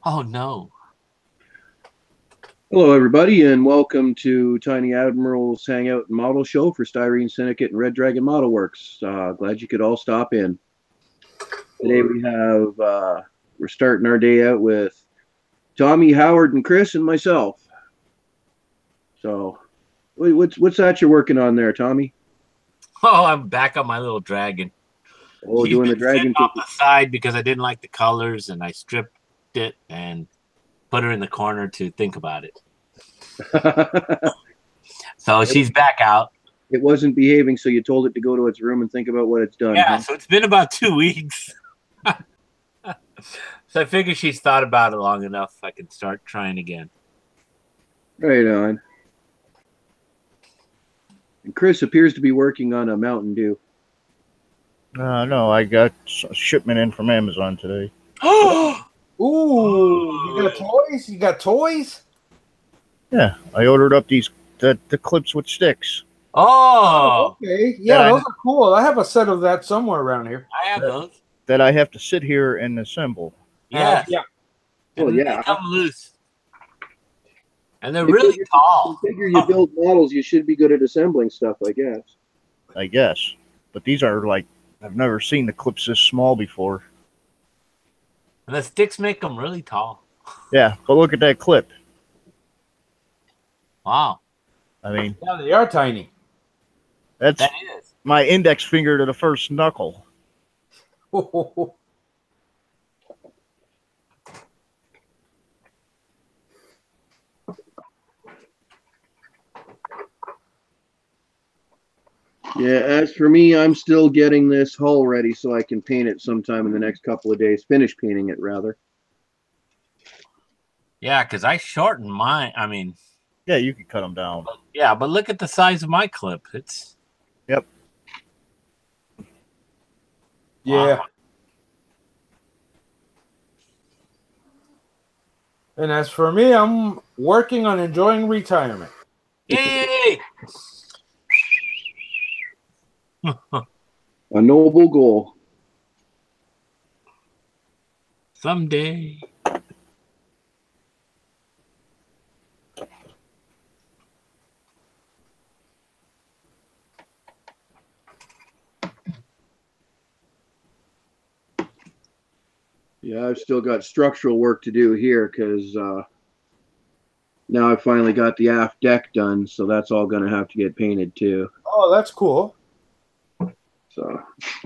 Oh no. Hello, everybody, and welcome to Tiny Admiral's Hangout and Model Show for Styrene Syndicate and reddragon modelwerks. Glad you could all stop in. Today we're starting our day out with Tommy, Howard, and Chris, and myself. So, what's that you're working on there, Tommy? Oh, I'm back on my little dragon. Oh, She's doing been the sitting dragon off cookie. the side because I didn't like the colors, and I stripped it and put her in the corner to think about it. So she's back out. It wasn't behaving, so you told it to go to its room and think about what it's done. Yeah, Huh? so it's been about 2 weeks. So I figured she's thought about it long enough. I can start trying again. Right on. And Chris appears to be working on a Mountain Dew. No, I got a shipment in from Amazon today. Ooh, you got toys? You got toys? Yeah, I ordered up the clips with sticks. Oh, Okay. Yeah, those are cool. I have a set of that somewhere around here. I have those. That I have to sit here and assemble. Yeah. Yeah. Well, And yeah. they come loose. And they're really tall. You figure you build models, you should be good at assembling stuff, I guess. I guess. But these are like, I've never seen the clips this small before. And the sticks make them really tall. Yeah, but look at that clip. Wow. I mean, Yeah, they are tiny. that's That is. my index finger to the first knuckle. Yeah, as for me, I'm still getting this hull ready so I can paint it sometime in the next couple of days. Finish painting it, rather. Yeah, because I shortened mine. I mean, Yeah, you can cut them down. yeah, but look at the size of my clip. It's Yep. Yeah. And as for me, I'm working on enjoying retirement. yay! A noble goal. Someday. Yeah, I've still got structural work to do here because now I've finally got the aft deck done, so that's all going to have to get painted too. Oh, that's cool. So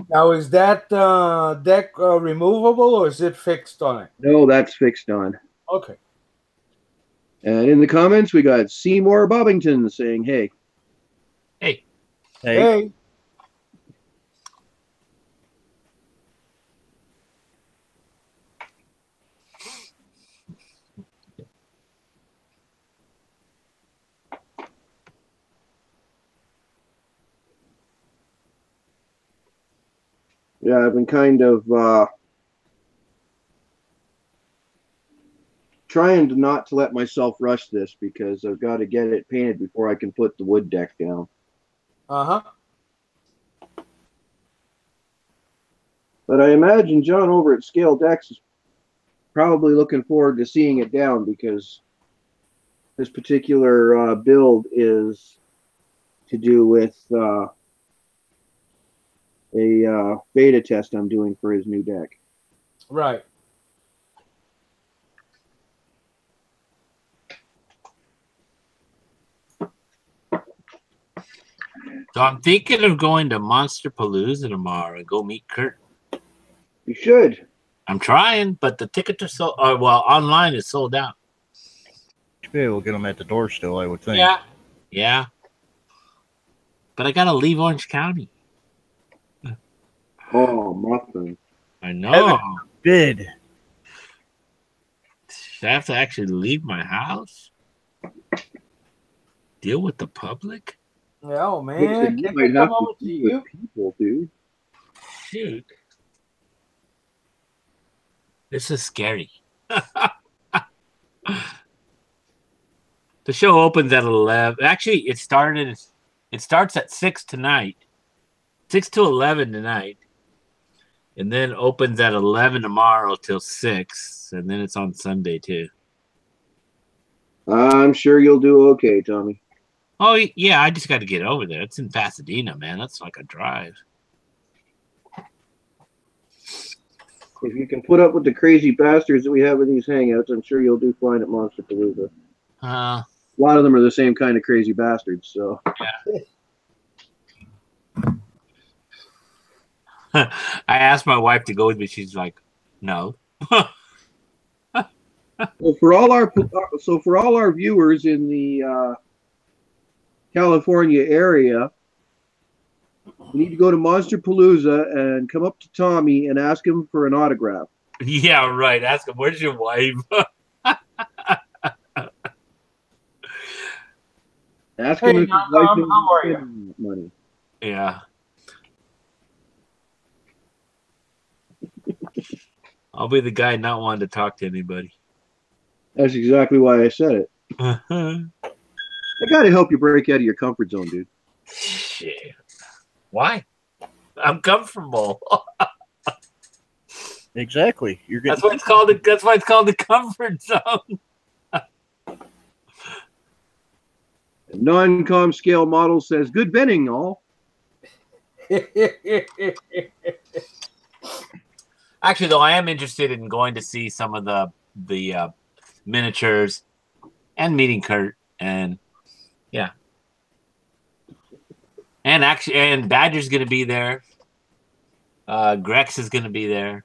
Now, is that deck removable or is it fixed on it? no, that's fixed on. Okay. And in the comments, we got Seymour Bobbington saying, "Hey, Hey, Hey. yeah, I've been kind of trying to not to let myself rush this because I've got to get it painted before I can put the wood deck down." Uh-huh. But I imagine John over at Scale Decks is probably looking forward to seeing it down because this particular build is to do with a beta test I'm doing for his new deck. Right. so I'm thinking of going to Monster Palooza tomorrow and go meet Kurt. You should. I'm trying, but the tickets are sold. Well, online is sold out. Maybe we'll get them at the door still, I would think. Yeah. But I gotta leave Orange County. Oh, muffin. I know. Did. I have to actually leave my house. Deal with the public. Oh, Looks man. like you Can't might they have come over to to deal you? with people, dude. Shoot. This is scary. The show opens at 11. Actually, it starts at 6 tonight. 6 to 11 tonight. And then opens at 11 tomorrow till 6. And then it's on Sunday, too. I'm sure you'll do okay, Tommy. Oh, yeah, I just got to get over there. It's in Pasadena, man. That's like a drive. If you can put up with the crazy bastards that we have in these hangouts, I'm sure you'll do fine at Monster Palooza. Uh, A lot of them are the same kind of crazy bastards, so. I asked my wife to go with me. She's like, no. Well, for all our viewers in the California area, you need to go to Monster Palooza and come up to Tommy and ask him for an autograph. Yeah, right. Ask him, where's your wife? Ask him Hey, if his wife Tom, is how are you? spending money. Yeah. I'll be the guy not wanting to talk to anybody. That's exactly why I said it. I got to help you break out of your comfort zone, dude. Shit. Why? I'm comfortable. Exactly. You're getting. That's why it's called. That's why it's called the comfort zone. Non-com scale model says, "Good venting, all." Actually, though, I am interested in going to see some of the miniatures and meeting Kurt, and yeah, and Badger's going to be there. Grex is going to be there.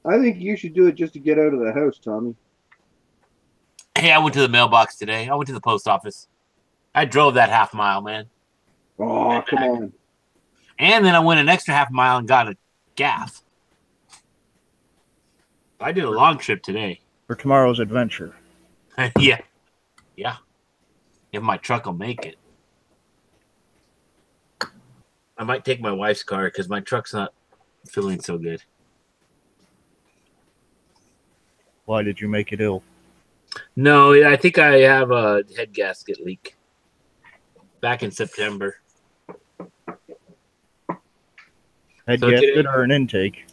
I think you should do it just to get out of the house, Tommy. Hey, I went to the mailbox today. I went to the post office. I drove that half mile, man. Oh, come on. And then I went an extra half mile and got a gas. I did a long trip today. For tomorrow's adventure. Yeah. Yeah. If my truck will make it. I might take my wife's car because my truck's not feeling so good. Why did you make it ill? No, I think I have a head gasket leak. Back in September. Head So gasket today- or an intake?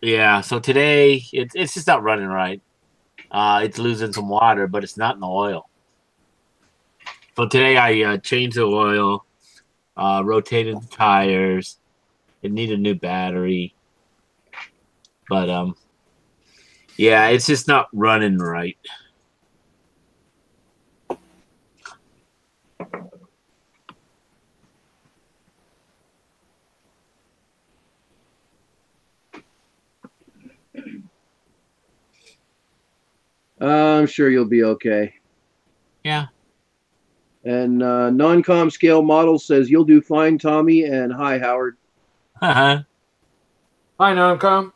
Yeah, so today it's just not running right. It's losing some water, but it's not in the oil. So today I changed the oil, rotated the tires. It needed a new battery, but yeah, it's just not running right. I'm sure you'll be okay. Yeah. And non-com scale model says, "You'll do fine, Tommy." And hi, Howard. Uh-huh. Hi, non-com.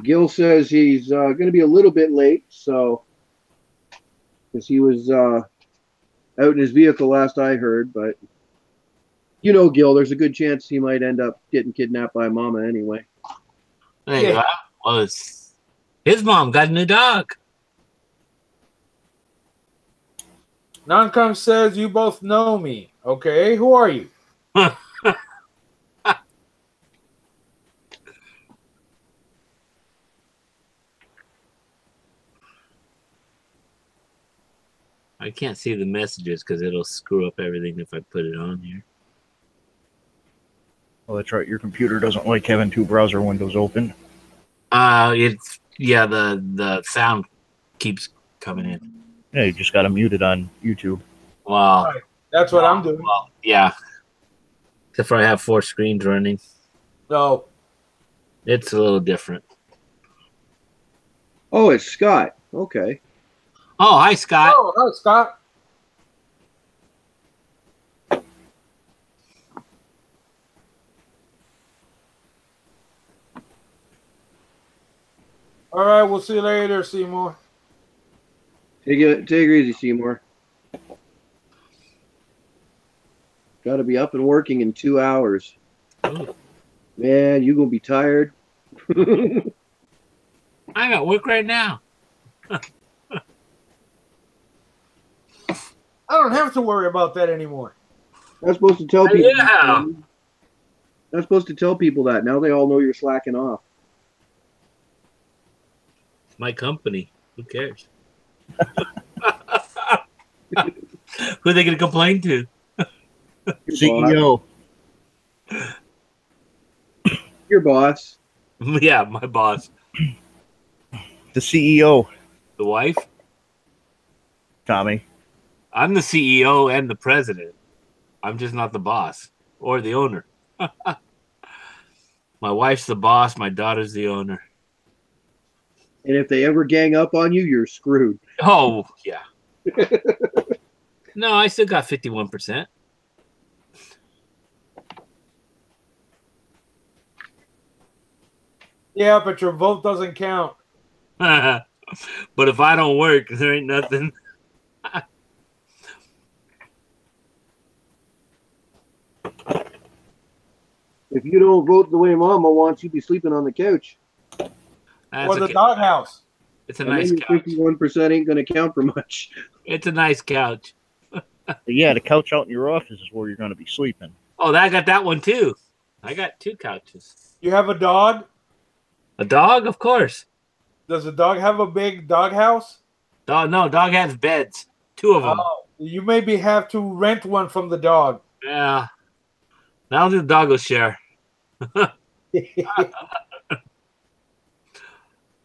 Gil says he's going to be a little bit late, so because he was out in his vehicle last I heard, but you know, Gil, there's a good chance he might end up getting kidnapped by Mama anyway. There you go. Well, his mom got a new dog. Non-com says you both know me. Okay, who are you? I can't see the messages because it'll screw up everything if I put it on here. Well, that's right. Your computer doesn't like having two browser windows open. It's the sound keeps coming in. Yeah, you just got to mute it on YouTube. Wow. Right. That's what I'm doing. Well, yeah. Except for I have 4 screens running. No. It's a little different. Oh, it's Scott. Okay. Oh, hi, Scott. Oh, hi, Scott. All right, we'll see you later, Seymour. Take it easy, Seymour. Got to be up and working in 2 hours. Ooh. Man, you gonna be tired. I'm at work right now. I don't have to worry about that anymore. Not supposed to tell people. Yeah. Not supposed to tell people that. Now they all know you're slacking off. It's my company. Who cares? Who are they going to complain to? CEO. Your boss. Yeah, my boss. The CEO, The wife? Tommy. I'm the CEO and the president. I'm just not the boss or the owner. My wife's the boss. My daughter's the owner. And if they ever gang up on you, you're screwed. Oh, yeah. No, I still got 51%. Yeah, but your vote doesn't count. But if I don't work, there ain't nothing. If you don't vote the way Mama wants, you'd be sleeping on the couch. That's Or the okay. doghouse. It's a And nice then your couch. 51% ain't going to count for much. It's a nice couch. But yeah, the couch out in your office is where you're going to be sleeping. Oh, I got that one too. I got 2 couches. You have a dog? A dog, of course. Does the dog have a big doghouse? No, dog has beds. 2 of them. Oh, you maybe have to rent one from the dog. Yeah. Now the dog will share.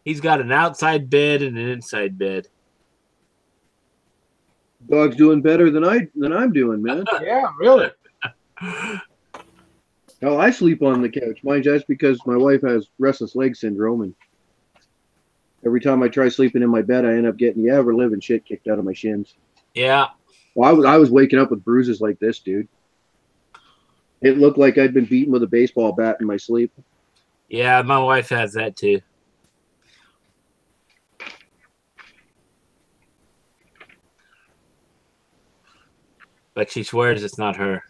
He's got an outside bed and an inside bed. Dog's doing better than I'm doing, man. Yeah, really. Hell, I sleep on the couch. Mind you, that's because my wife has restless leg syndrome, and every time I try sleeping in my bed, I end up getting the ever-living shit kicked out of my shins. Yeah. Well, I was waking up with bruises like this, dude. It looked like I'd been beaten with a baseball bat in my sleep. Yeah, my wife has that too. But she swears it's not her.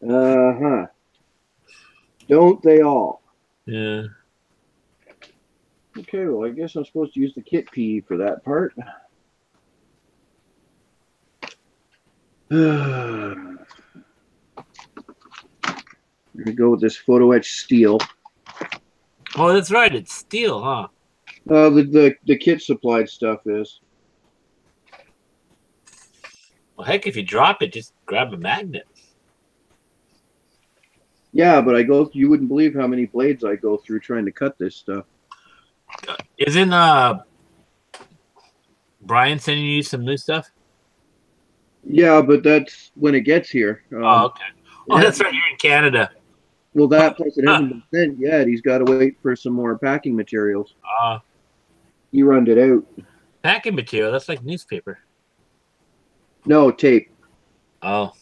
Uh-huh. Don't they all? Yeah. Okay, well, I guess I'm supposed to use the kit P for that part. Here we go with this photo etch steel. Oh, that's right. It's steel, huh? The kit supplied stuff is. Well, heck, if you drop it, just grab a magnet. Yeah, but you wouldn't believe how many blades I go through trying to cut this stuff. Isn't Brian sending you some new stuff? Yeah, but that's when it gets here. Oh, okay. Oh, that's right. You're in Canada. Well, that plus it hasn't been sent yet. He's got to wait for some more packing materials. He runned it out. Packing material. That's like newspaper. No, tape. Oh.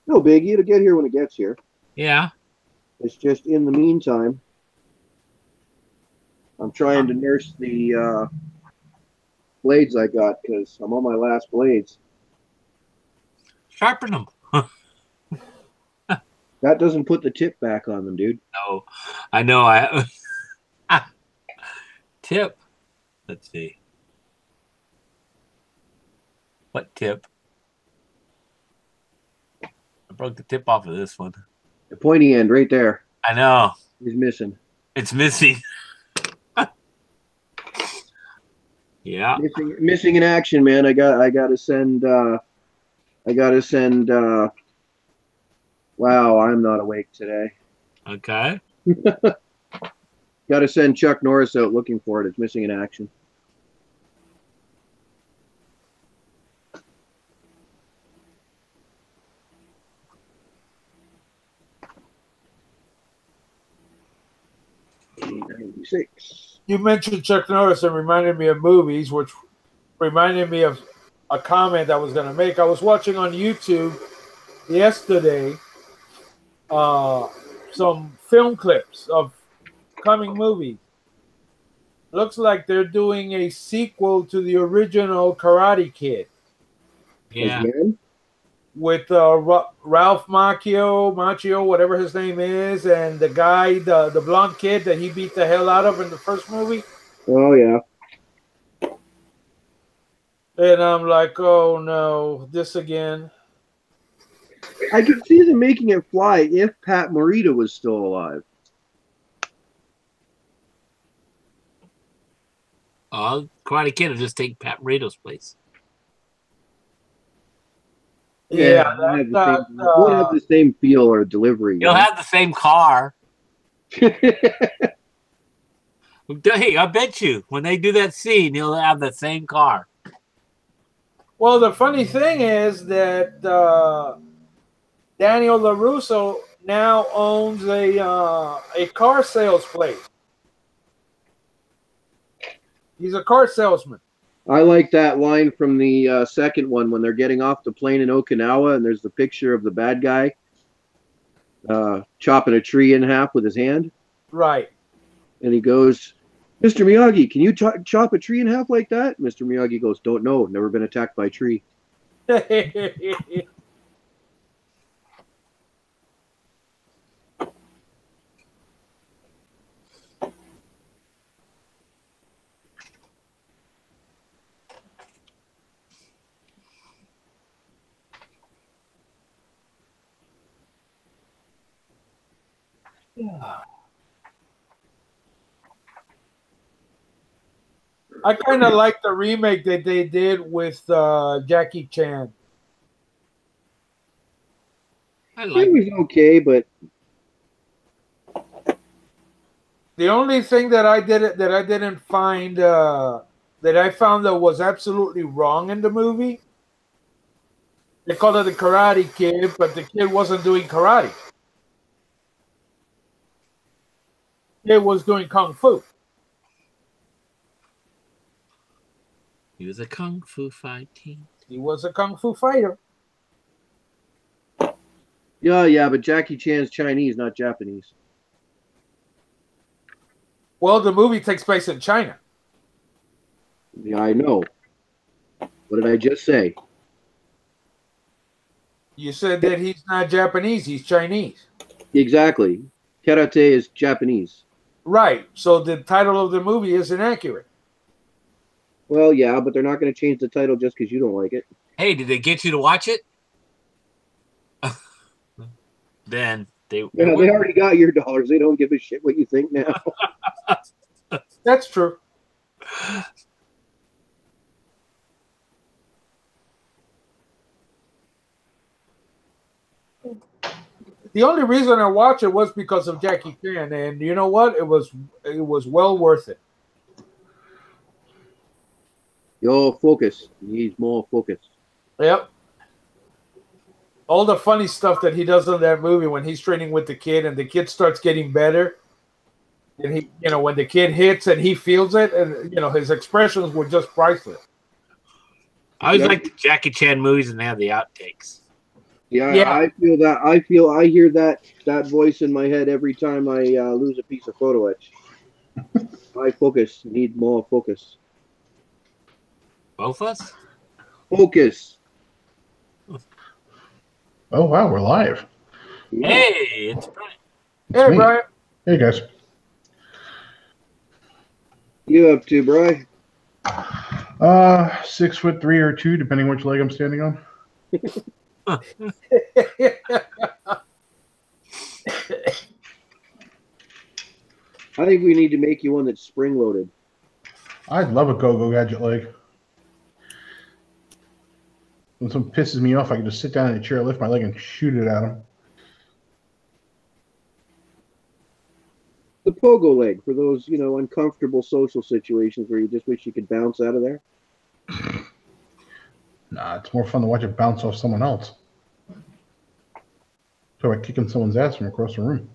No biggie. It'll get here when it gets here. Yeah. It's just in the meantime, I'm trying to nurse the blades I got because I'm on my last blades. Sharpen them. That doesn't put the tip back on them, dude. No. I know. Tip. Let's see. What tip? I broke the tip off of this one. The pointy end right there I know. is missing. It's missing. Yeah. Missing in action, man. I gotta send wow, I'm not awake today. Okay. Gotta send Chuck Norris out looking for it. It's missing in action. You mentioned Chuck Norris and reminded me of movies, which reminded me of a comment I was going to make. I was watching on YouTube yesterday some film clips of coming movies. Looks like they're doing a sequel to the original Karate Kid. Yeah. Again? with Ralph Macchio, whatever his name is, and the guy, the blonde kid that he beat the hell out of in the first movie. Oh yeah. And I'm like, oh no, this again. I could see them making it fly if Pat Morita was still alive. Karate Kid will just take Pat Morito's place. Yeah, won't have the same feel or delivery. He'll have the same car. Hey, I bet you when they do that scene, he'll have the same car. Well, the funny thing is that Daniel LaRusso now owns a car sales place. He's a car salesman. I like that line from the second one when they're getting off the plane in Okinawa, and there's the picture of the bad guy chopping a tree in half with his hand. Right. And he goes, "Mr. Miyagi, can you chop a tree in half like that?" Mr. Miyagi goes, "Don't know. Never been attacked by a tree." I kind of like the remake that they did with Jackie Chan. It was okay, but the only thing that I didn't find that I found that was absolutely wrong in the movie. They called it the Karate Kid, but the kid wasn't doing karate. It was doing kung fu. He was a kung fu fighting. He was a kung fu fighter. yeah, but Jackie Chan's Chinese, not Japanese. Well, the movie takes place in China. Yeah, I know. What did I just say? You said that he's not Japanese, he's Chinese. Exactly. Karate is Japanese. Right. So the title of the movie is inaccurate. Well, yeah, but they're not going to change the title just because you don't like it. Hey, did they get you to watch it? Then they already got your dollars. They don't give a shit what you think now. That's true. The only reason I watched it was because of Jackie Chan, and you know what? It was well worth it. Yo, focus. He needs more focus. Yep. All the funny stuff that he does in that movie when he's training with the kid and the kid starts getting better. And he, when the kid hits and he feels it, and his expressions were just priceless. I always like the Jackie Chan movies and they have the outtakes. Yeah, I feel that. I hear that voice in my head every time I lose a piece of photo etch. I focus. Need more focus. Both of us? Focus. Oh wow, we're live. Yeah. Hey, it's Brian. Hey, me. Brian. Hey guys. You up to, Bri? 6'3" or 2", depending which leg I'm standing on. I think we need to make you one that's spring-loaded. I'd love a go-go gadget leg. When someone pisses me off, I can just sit down in a chair, lift my leg, and shoot it at them. The pogo leg for those, uncomfortable social situations where you just wish you could bounce out of there. Nah, it's more fun to watch it bounce off someone else. So like kicking someone's ass from across the room.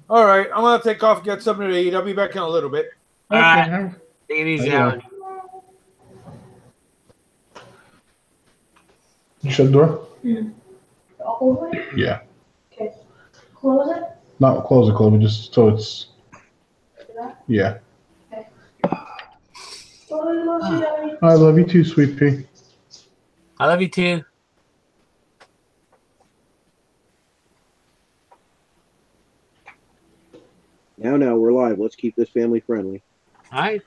All right, I'm gonna take off, get something to eat. I'll be back in a little bit. All right. Take it easy, Alan. You shut the door? All the way? Yeah. Okay. Close it? Not close it, Chloe, just so it's... Yeah. Okay. Oh, I love you, Daddy. I love you too, sweet pea. I love you too. Now, we're live. Let's keep this family friendly. All right.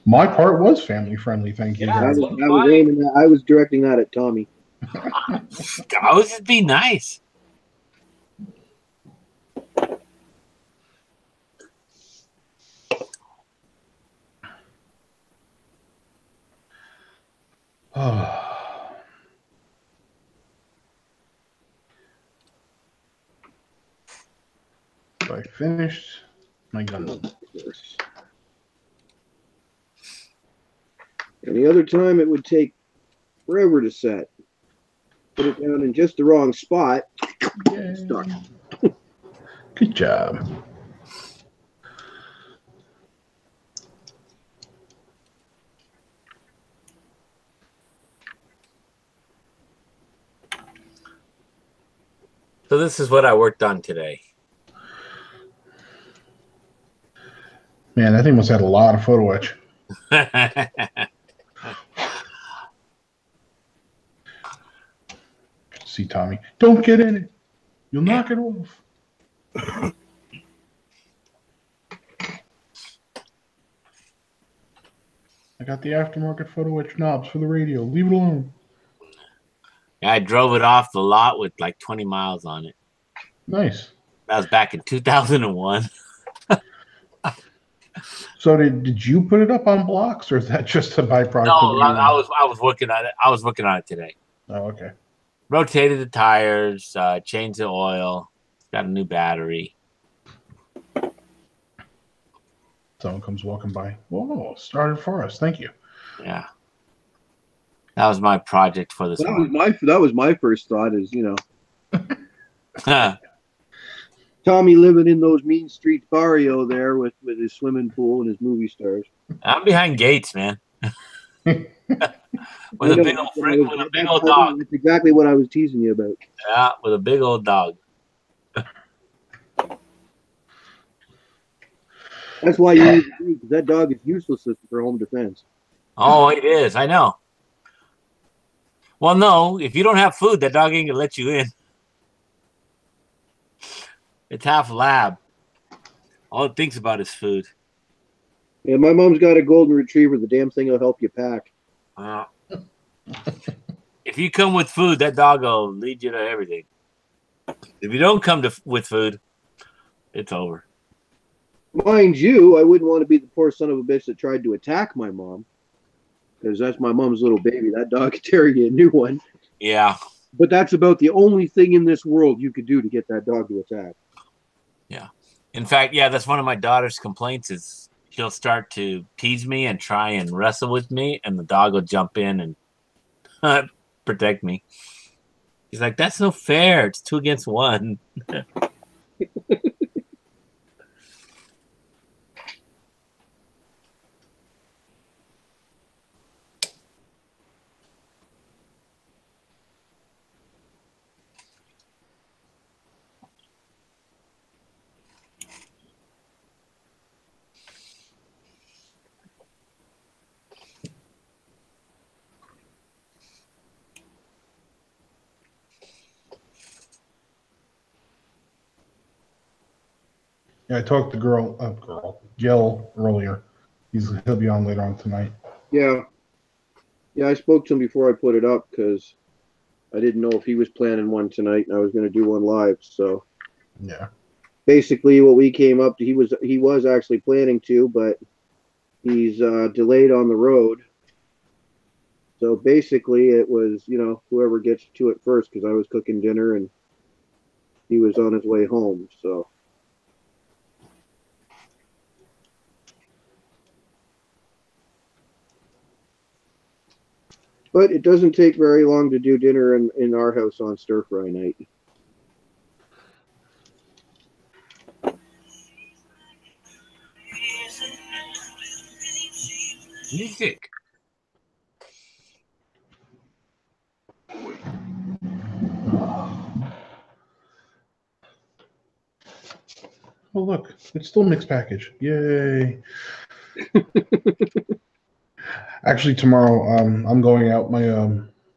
My part was family friendly. Thank you Yeah, very I much. was aiming that. I was directing that at Tommy. I was just be nice. So I finished my gun. Any other time, it would take forever to set. Put it down in just the wrong spot. Yay. Stuck. Good job. So this is what I worked on today. Man, that thing must have had a lot of photo etch. See, Tommy, don't get in it. You'll knock it off. I got the aftermarket photo etch knobs for the radio. Leave it alone. I drove it off the lot with like 20 miles on it. Nice. That was back in 2001. So did you put it up on blocks, or is that just a byproduct? No, I was working on it. I was working on it today. Oh, okay. Rotated the tires, changed the oil, got a new battery. Someone comes walking by. Whoa, started for us. Thank you. Yeah. That was my project for this one. That was my first thought. Is Tommy living in those mean streets barrio there with his swimming pool and his movie stars. I'm behind gates, man. with a big old dog. That's exactly what I was teasing you about. Yeah, with a big old dog. That's why you need to do, because that dog is useless for home defense. Oh, it is. I know. Well, no, if you don't have food, that dog ain't gonna let you in. It's half lab. All it thinks about is food. Yeah, my mom's got a golden retriever. The damn thing will help you pack. If you come with food, that dog will lead you to everything. If you don't come with food, it's over. Mind you, I wouldn't want to be the poor son of a bitch that tried to attack my mom, because that's my mom's little baby. That dog could tear you a new one. Yeah. But that's about the only thing in this world you could do to get that dog to attack. Yeah. In fact, yeah, that's one of my daughter's complaints is she'll start to tease me and try and wrestle with me, and the dog will jump in and protect me. He's like, that's no fair. It's 2 against 1. Yeah, I talked to Gil earlier. He'll be on later on tonight. Yeah. Yeah, I spoke to him before I put it up because I didn't know if he was planning one tonight, and I was going to do one live. So yeah, basically, what we came up to, he was actually planning to, but he's delayed on the road. So basically, it was whoever gets to it first, because I was cooking dinner and he was on his way home. So. But it doesn't take very long to do dinner in our house on stir fry night. Music. Oh, look, it's still mixed package. Yay. Actually, tomorrow, I'm going out. My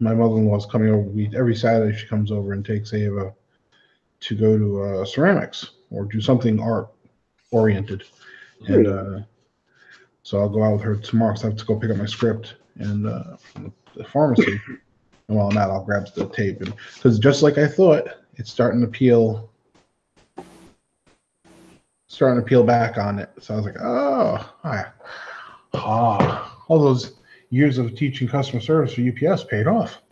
mother-in-law's coming over. Every Saturday she comes over and takes Ava to go to ceramics. or do something art oriented. And so I'll go out with her tomorrow. So I have to go pick up my script and from the pharmacy. And while I'm out, I'll grab the tape, and because just like I thought, it's starting to peel back on it. So I was like, all those years of teaching customer service for UPS paid off.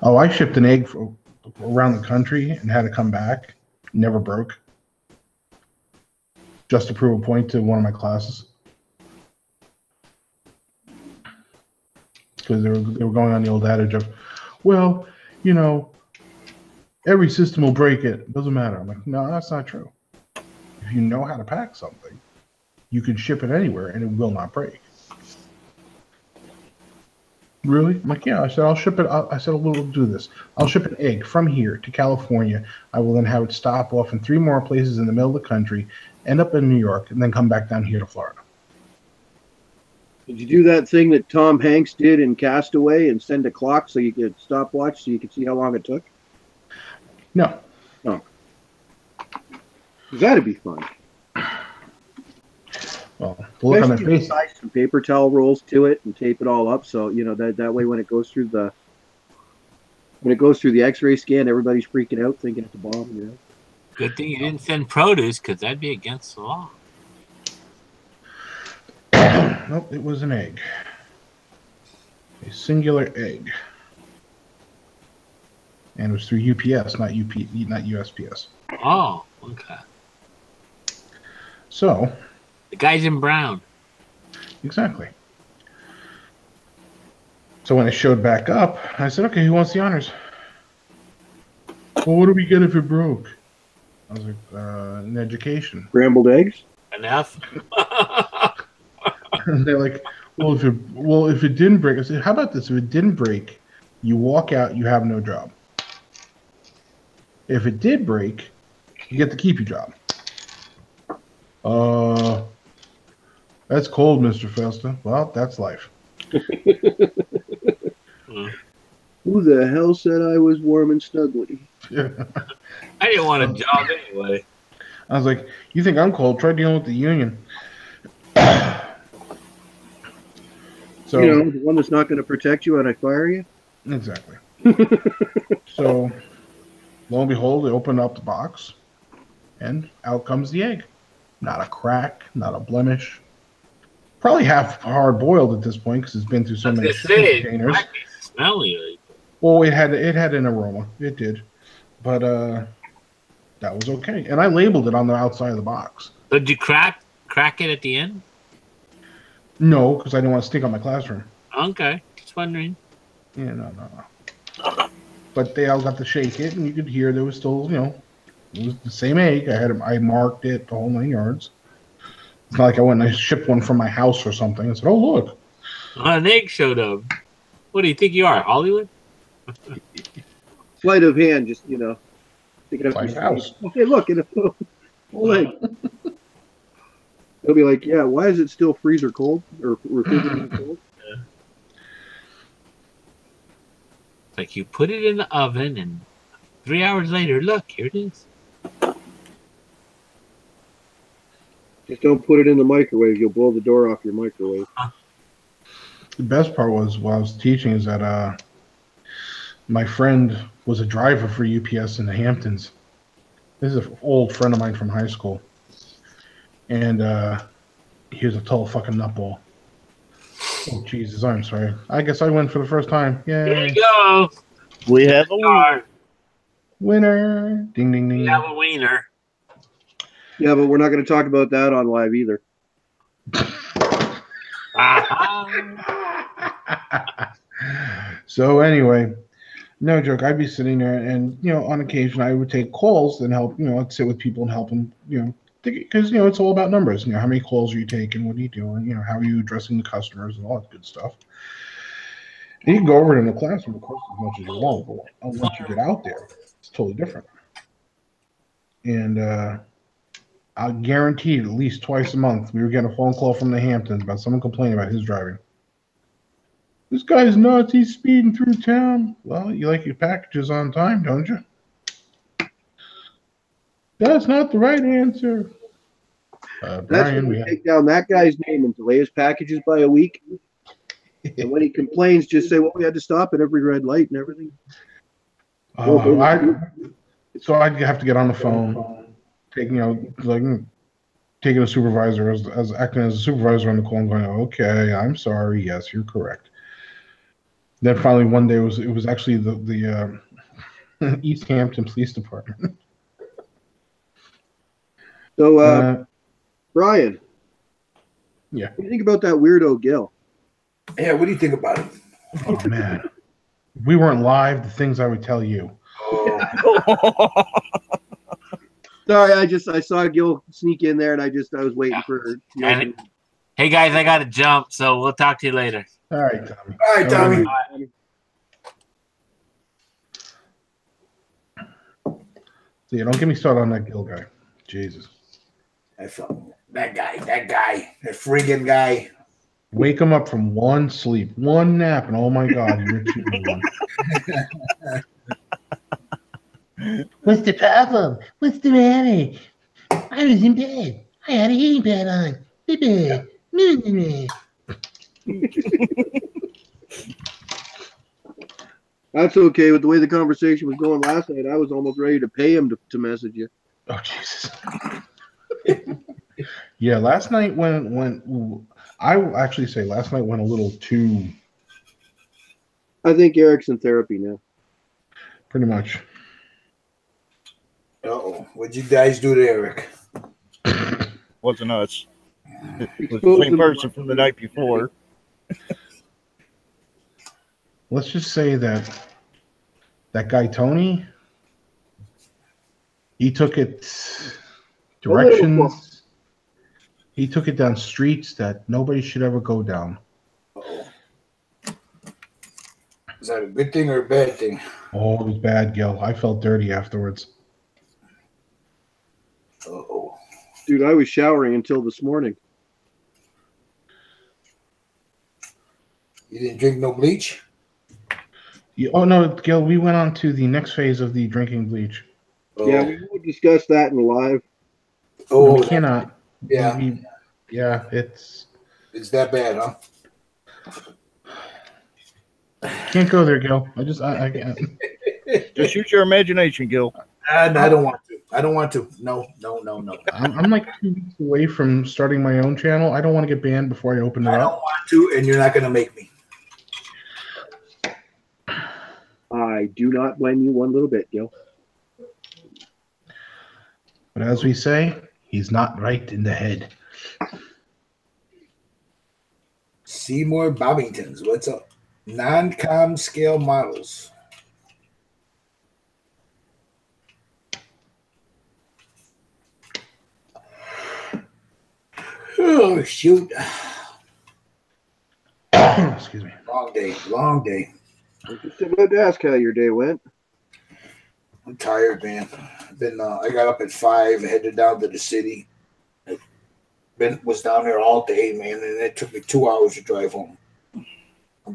Oh, I shipped an egg around the country and had it come back. Never broke. Just to prove a point to one of my classes. Because they were going on the old adage of, well, you know, every system will break it. It doesn't matter. I'm like, no, that's not true. If you know how to pack something, you can ship it anywhere and it will not break. Really? I'm like, yeah. I said, I'll ship it. I said, we'll do this. I'll ship an egg from here to California. I will then have it stop off in 3 more places in the middle of the country, end up in New York, and then come back down here to Florida. Did you do that thing that Tom Hanks did in Castaway and send a clock so you could stopwatch so you could see how long it took? No. No. That'd be fun. Well, the look on my face. Tie some paper towel rolls to it and tape it all up, so you know that way when it goes through the X-ray scan, everybody's freaking out thinking it's a bomb. You know. Good thing you didn't send produce, because that'd be against the law. Nope, it was an egg. A singular egg. And it was through UPS, not USPS. Oh, okay. So. The guy's in brown. Exactly. So when it showed back up, I said, okay, who wants the honors? Well, what do we get if it broke? I was like, an education. Scrambled eggs? An F? And they're like, well, if it didn't break, I said, how about this? If it didn't break, you walk out, you have no job. If it did break, you get to keep your job. That's cold, Mr. Festa. Well, that's life. Who the hell said I was warm and snuggly? I didn't want a job anyway. I was like, you think I'm cold? Try dealing with the union. So, you know, the one that's not going to protect you when I fire you? Exactly. So, lo and behold, they open up the box, and out comes the egg. Not a crack, not a blemish. Probably half hard-boiled at this point because it's been through so many containers. Smelly. Well, it had an aroma. It did, but that was okay. And I labeled it on the outside of the box. So did you crack it at the end? No, because I didn't want to stink on my classroom. Okay, just wondering. Yeah, no. But they all got to shake it, and you could hear there was still, you know, it was the same egg. I marked it the whole 9 yards. It's not like I went and I shipped one from my house or something. I said, "Oh, look, An egg showed up." What do you think you are, Hollywood? Sleight of hand, just you know, pick it up. my house." Okay, look, it's a whole egg. They'll be like, yeah, why is it still freezer cold or refrigerator cold? Yeah. Like you put it in the oven and 3 hours later, look, here it is. Just don't put it in the microwave. You'll blow the door off your microwave. The best part was while I was teaching is that my friend was a driver for UPS in the Hamptons. This is an old friend of mine from high school. And he was a total fucking nutball. Oh, Jesus, I'm sorry. I guess I win for the first time. Yay. There you go. We have a winner. Winner. Ding, ding, ding. We have a wiener. Yeah, but we're not going to talk about that on live either. So anyway, no joke. I'd be sitting there, and you know, on occasion, I would take calls and help. You know, I'd sit with people and help them. You know, because you know, it's all about numbers. You know, how many calls are you taking? What are you doing? You know, how are you addressing the customers and all that good stuff. And you can go over it in the classroom, of course, as much as you want, but once you get out there, it's totally different. And I guarantee at least twice a month we were getting a phone call from the Hamptons about someone complaining about his driving. This guy's nuts. He's speeding through town. Well, you like your packages on time, don't you? That's not the right answer. That's Brian, when we we have, take down that guy's name and delay his packages by a week. And when he complains, just say, well, we had to stop at every red light and everything. so I'd have to get on the phone, taking taking a supervisor as acting as a supervisor on the call and going, okay, I'm sorry, yes, you're correct. Then finally one day it was actually the East Hampton Police Department. So, Brian. Yeah. What do you think about that weirdo Gil? Yeah, what do you think about him? Oh man, if we weren't live, the things I would tell you. Oh. Sorry, I saw Gil sneak in there, and I was waiting for. Hey guys, I got to jump, so we'll talk to you later. All right, Tommy. All right, Tommy. See, don't get me started on that Gil guy. Jesus. That guy, that friggin' guy. Wake him up from one sleep, one nap, and oh my God, you're cheating one. What's the problem? What's the matter? I was in bed. I had a heating pad on. Bed. That's okay. With the way the conversation was going last night, I was almost ready to pay him to message you. Oh Jesus. Yeah, last night when I will actually say last night went a little too. I think Eric's in therapy now. Pretty much. Uh-oh. What'd you guys do to Eric? Wasn't us. It was the same person from the night before. Let's just say that guy Tony, he took it directions. He took it down streets that nobody should ever go down. Uh-oh. Is that a good thing or a bad thing? Oh, it was bad, Gil. I felt dirty afterwards. Uh-oh. Dude, I was showering until this morning. You didn't drink no bleach? Oh, no, Gil, we went on to the next phase of the drinking bleach. Oh. Yeah, we will discuss that in live. Oh, we cannot. Yeah. Yeah, it's that bad, huh? Can't go there, Gil. I can't. Just use your imagination, Gil. I don't want to. I don't want to. No. I'm like 2 weeks away from starting my own channel. I don't want to get banned before I open it I up. don't want to, and you're not going to make me. I do not blame you one little bit, Gil. But as we say, he's not right in the head. Seymour Bobbingtons, what's up? Non-com scale models. Oh, shoot. Excuse me. Long day. I was just about to ask how your day went. I'm tired, man. I got up at 5, headed down to the city. Was down there all day, man, and it took me 2 hours to drive home.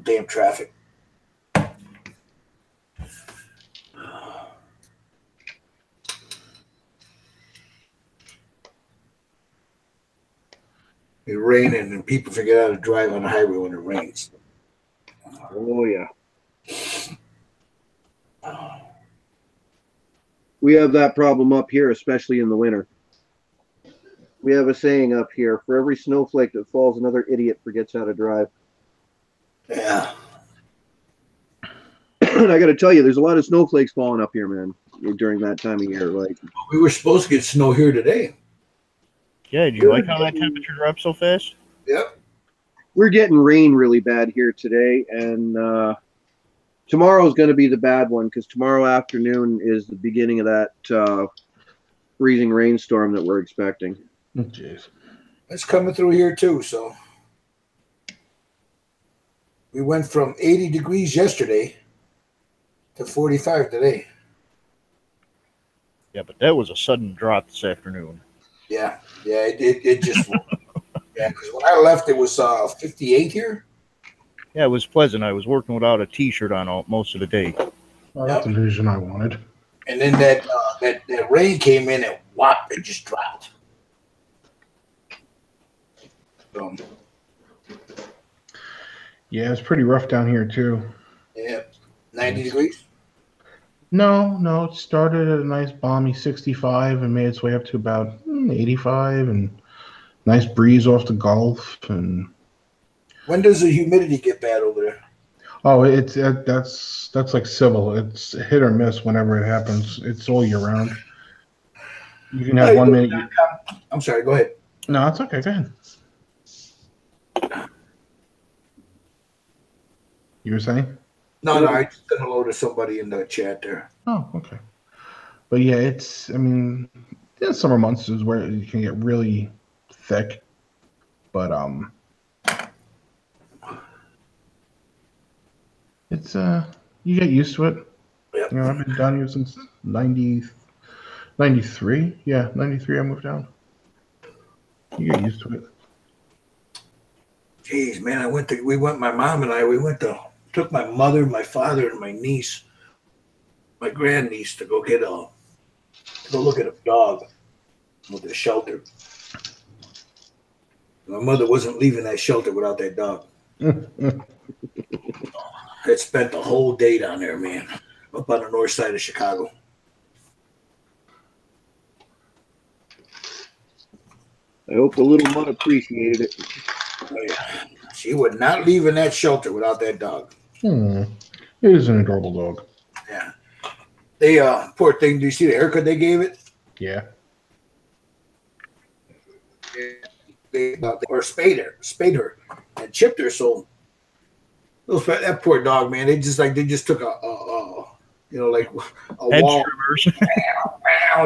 Damn traffic. It's raining, and people forget how to drive on the highway when it rains. Oh, yeah. We have that problem up here, especially in the winter. We have a saying up here, for every snowflake that falls, another idiot forgets how to drive. Yeah. And I got to tell you, there's a lot of snowflakes falling up here, man, during that time of year. Like, We were supposed to get snow here today. Yeah, do you like how that temperature dropped so fast? Yep. we're getting rain really bad here today, and tomorrow's going to be the bad one because tomorrow afternoon is the beginning of that freezing rainstorm that we're expecting. Oh, jeez. It's coming through here too, so we went from 80 degrees yesterday to 45 today. Yeah, but that was a sudden drop this afternoon. Yeah, it just yeah. Because when I left, it was 58 here. Yeah, it was pleasant. I was working without a T-shirt on most of the day. Oh, that's the vision I wanted. And then that rain came in at whop, it just dropped. Yeah, it's pretty rough down here too. Yeah, 90 degrees. No, it started at a nice balmy 65 and made its way up to about 85, and nice breeze off the Gulf. And when does the humidity get bad over there? oh, that's like civil. It's hit or miss whenever it happens. It's all year round. You can have 1 minute. I'm sorry. Go ahead. No, it's okay. Go ahead. You were saying? No, I just said hello to somebody in the chat there. Oh, okay. But yeah, I mean, summer months is where it can get really thick. But it's you get used to it. Yep. You know, I've been down here since 93. Yeah, 93 I moved down. You get used to it. Jeez, man, my mom and I took my mother, my father, and my niece, my grandniece, to go look at a dog with the shelter. My mother wasn't leaving that shelter without that dog. I spent the whole day down there, man, up on the north side of Chicago. I hope the little mutt appreciated it. Oh, yeah. She would not leave in that shelter without that dog. It is an adorable dog. Yeah. They poor thing. Do you see the haircut they gave it? Yeah. Or spayed her, and chipped her. So that poor dog, man. They just took a wall,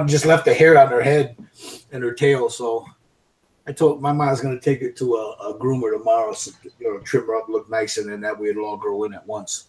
just left the hair on her head and her tail. So I told my mom's going to take her to a groomer tomorrow, so, trim her up, look nice, and then that way it'll all grow in at once.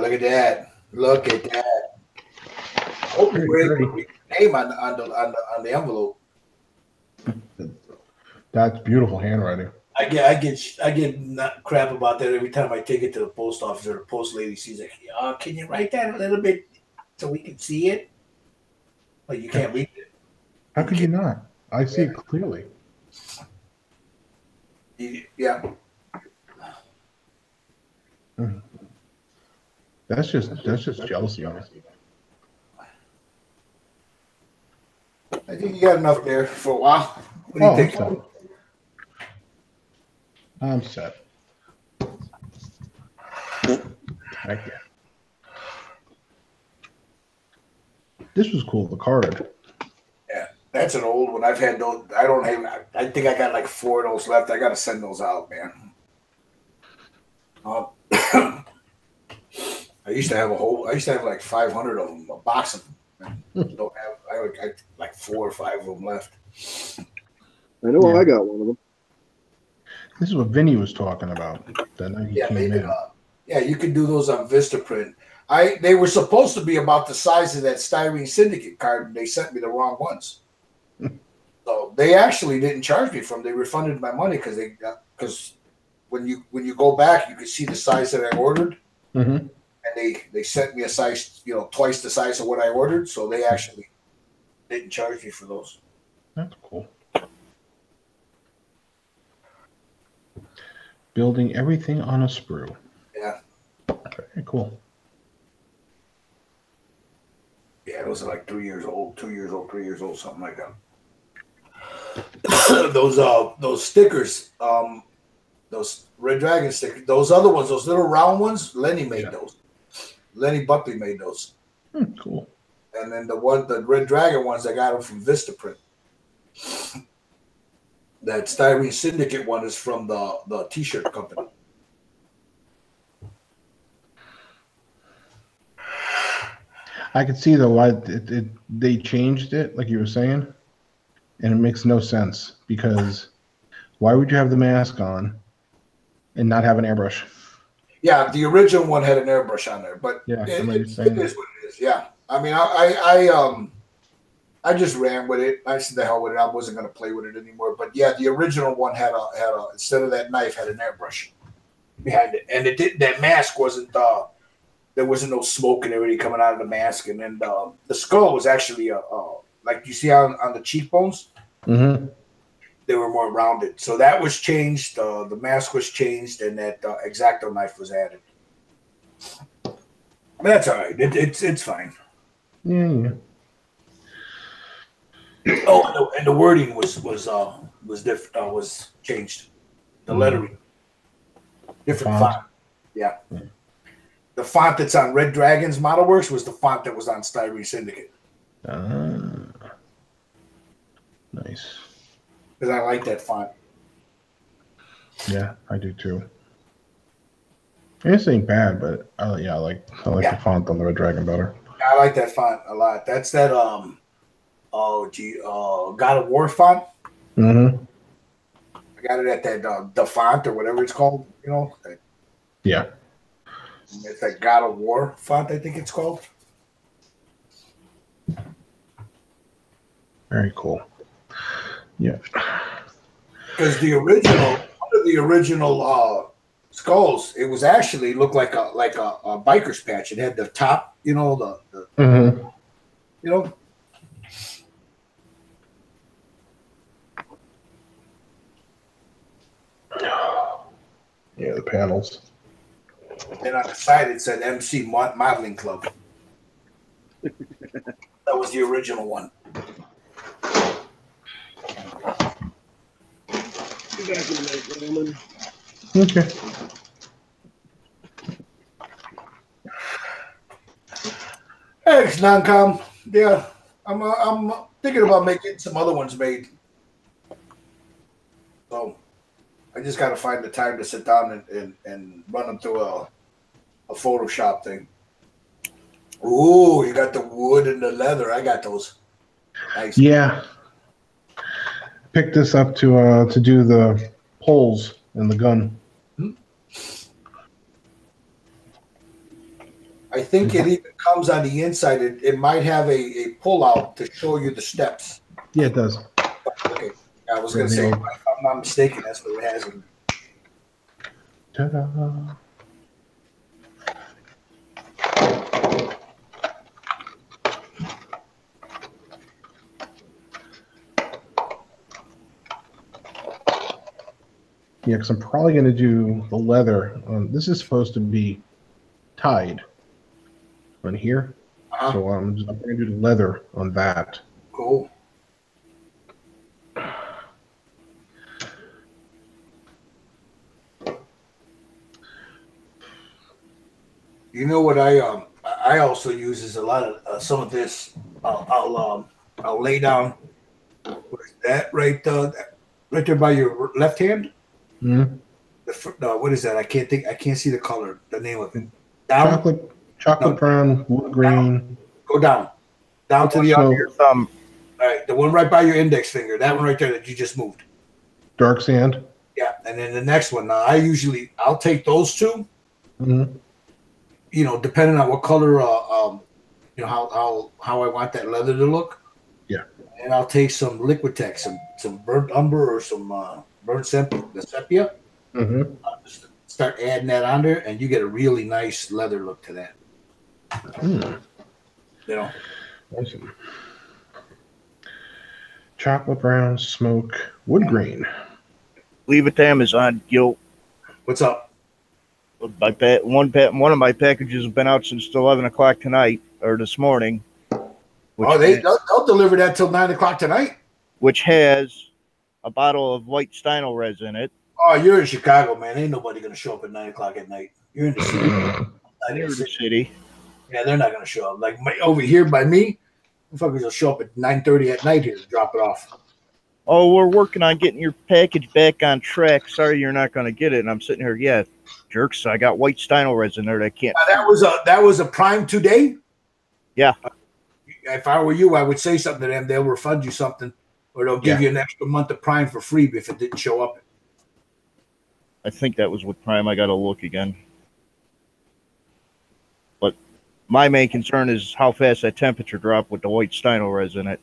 Look at that! Look at that! Hope you were able to read the name on the envelope. That's beautiful handwriting. I get crap about that every time I take it to the post office, or the post lady sees it. Can you write that a little bit so we can see it? Like, you can't read it. How could you not? I see it clearly. Yeah. That's just jealousy, honestly. I think you got enough there for a while. What do you think? I'm set. Heck yeah. This was cool, the card. Yeah, that's an old one. I've had those. I think I got like 4 of those left. I got to send those out, man. I used to have like 500 of them, a box of them. I like 4 or 5 of them left. I know I got one of them. This is what Vinny was talking about. That night he came in. Yeah, you could do those on Vistaprint. They were supposed to be about the size of that styrene syndicate card, and they sent me the wrong ones. So they actually didn't charge me for them. They refunded my money because when you go back, you can see the size that I ordered, and they sent me a size, twice the size of what I ordered. So they actually didn't charge me for those. That's cool. Building everything on a sprue. Yeah. Very cool. Yeah, those are like 3 years old, 2 years old, 3 years old, something like that. Those stickers, those Red Dragon stickers, those other ones, those little round ones, Lenny made those. Lenny Buckley made those. Cool. And then the Red Dragon ones, I got them from Vistaprint. That styrene syndicate one is from the t-shirt company. I could see though why they changed it, like you were saying, and it makes no sense because why would you have the mask on and not have an airbrush? Yeah, the original one had an airbrush on there, but Yeah, it is what it is. Yeah, I mean, I just ran with it. I said the hell with it. I wasn't going to play with it anymore. But yeah, the original one had a instead of that knife had an airbrush behind it, and it did. That mask wasn't. There wasn't no smoke and everything coming out of the mask, and then the skull was actually like you see on the cheekbones. Mm-hmm. They were more rounded, so that was changed. The mask was changed, and that X-Acto knife was added. But that's all right. It's fine. Yeah. Oh, and the wording was different. Was changed. The lettering, different font. Yeah. The font that's on Red Dragon's Modelwerks was the font that was on Styrene Syndicate. Nice. Because I like that font. Yeah, I do too. This ain't bad, but I like the font on the Red Dragon better. I like that font a lot. That's that God of War font. Mm-hmm. I got it at that the font or whatever it's called. You know. Yeah. It's that God of War font, I think it's called. Very cool. Yeah. Because the original, one of the original skulls, it was actually looked like a biker's patch. It had the top, you know, Mm-hmm. you know. Yeah, the panels. And on the side it said MC Modeling Club. That was the original one. Be back in a minute, gentlemen. Okay. Thanks, non-com. Yeah, I'm thinking about making some other ones made. So I just got to find the time to sit down and run them through a Photoshop thing. Ooh, you got the wood and the leather. I got those. Nice. Yeah. Picked this up to do the poles in the gun. I think it even comes on the inside. It might have a pull-out to show you the steps. Yeah, it does. Okay. I was going to say, if I'm not mistaken, that's what it has. Ta-da. Yeah, because I'm probably going to do the leather. This is supposed to be tied on here. So I'm going to do the leather on that. Cool. You know what I also use is a lot of some of this. I'll lay down. What is that right there by your left hand? Mm-hmm. What is that? I can't see the color. The name of it. Down. Chocolate brown, wood grain. Go down to the So- your thumb. All right, the one right by your index finger. That one right there that you just moved. Dark sand. Yeah, and then the next one. Now I'll take those two. Mm-hmm. You know, depending on what color, you know how I want that leather to look. Yeah. And I'll take some Liquitex, some burnt umber or some burnt sepia. Mm-hmm. I'll just start adding that on there, and you get a really nice leather look to that. Mm. You know. Awesome. Chocolate brown, smoke, wood grain. Leave it to Amazon, Gil. What's up? One of my packages has been out since 11 o'clock tonight or this morning. They'll deliver that till 9 o'clock tonight. Which has a bottle of white styrene resin in it. Oh, you're in Chicago, man. Ain't nobody gonna show up at 9 o'clock at night. You're in the city. Near the city. Yeah, they're not gonna show up. Like over here by me, motherfuckers will show up at 9:30 at night here to drop it off. Oh, we're working on getting your package back on track. Sorry, you're not going to get it. And I'm sitting here, yeah, jerks. I got white styrene resin there that can't. That was a Prime today. Yeah. If I were you, I would say something to them. They'll refund you something, or they'll give you an extra month of Prime for free if it didn't show up. I think that was with Prime. I got to look again. But my main concern is how fast that temperature dropped with the white styrene in it.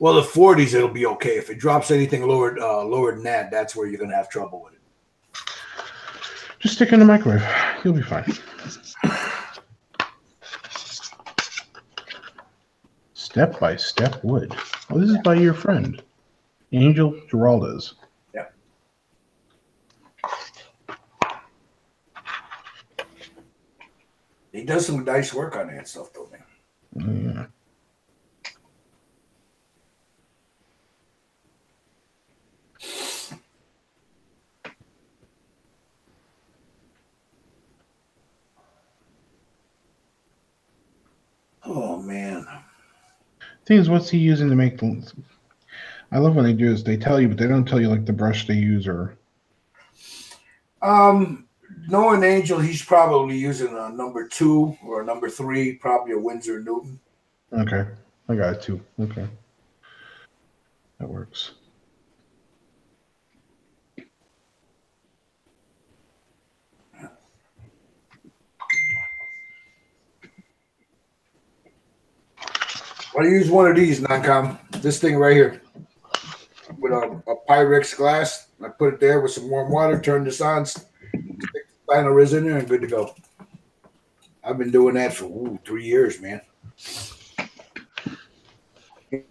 Well, the 40s, it'll be okay. If it drops anything lower than that, that's where you're going to have trouble with it. Just stick it in the microwave. You'll be fine. Step by Step Wood. Oh, this is by your friend, Angel Giraldes. Yeah. He does some nice work on that stuff, though, man. Yeah. Oh, man. Thing is, what's he using to make the... I love when they do this. They tell you, but they don't tell you, like, the brush they use or... Knowing Angel, he's probably using a number 2 or a number 3, probably a Winsor Newton. Okay. I got it, too. Okay. That works. I use one of these, non-com. This thing right here. With a Pyrex glass. I put it there with some warm water, turn this on, stick the final riz in there, and good to go. I've been doing that for 3 years, man. Here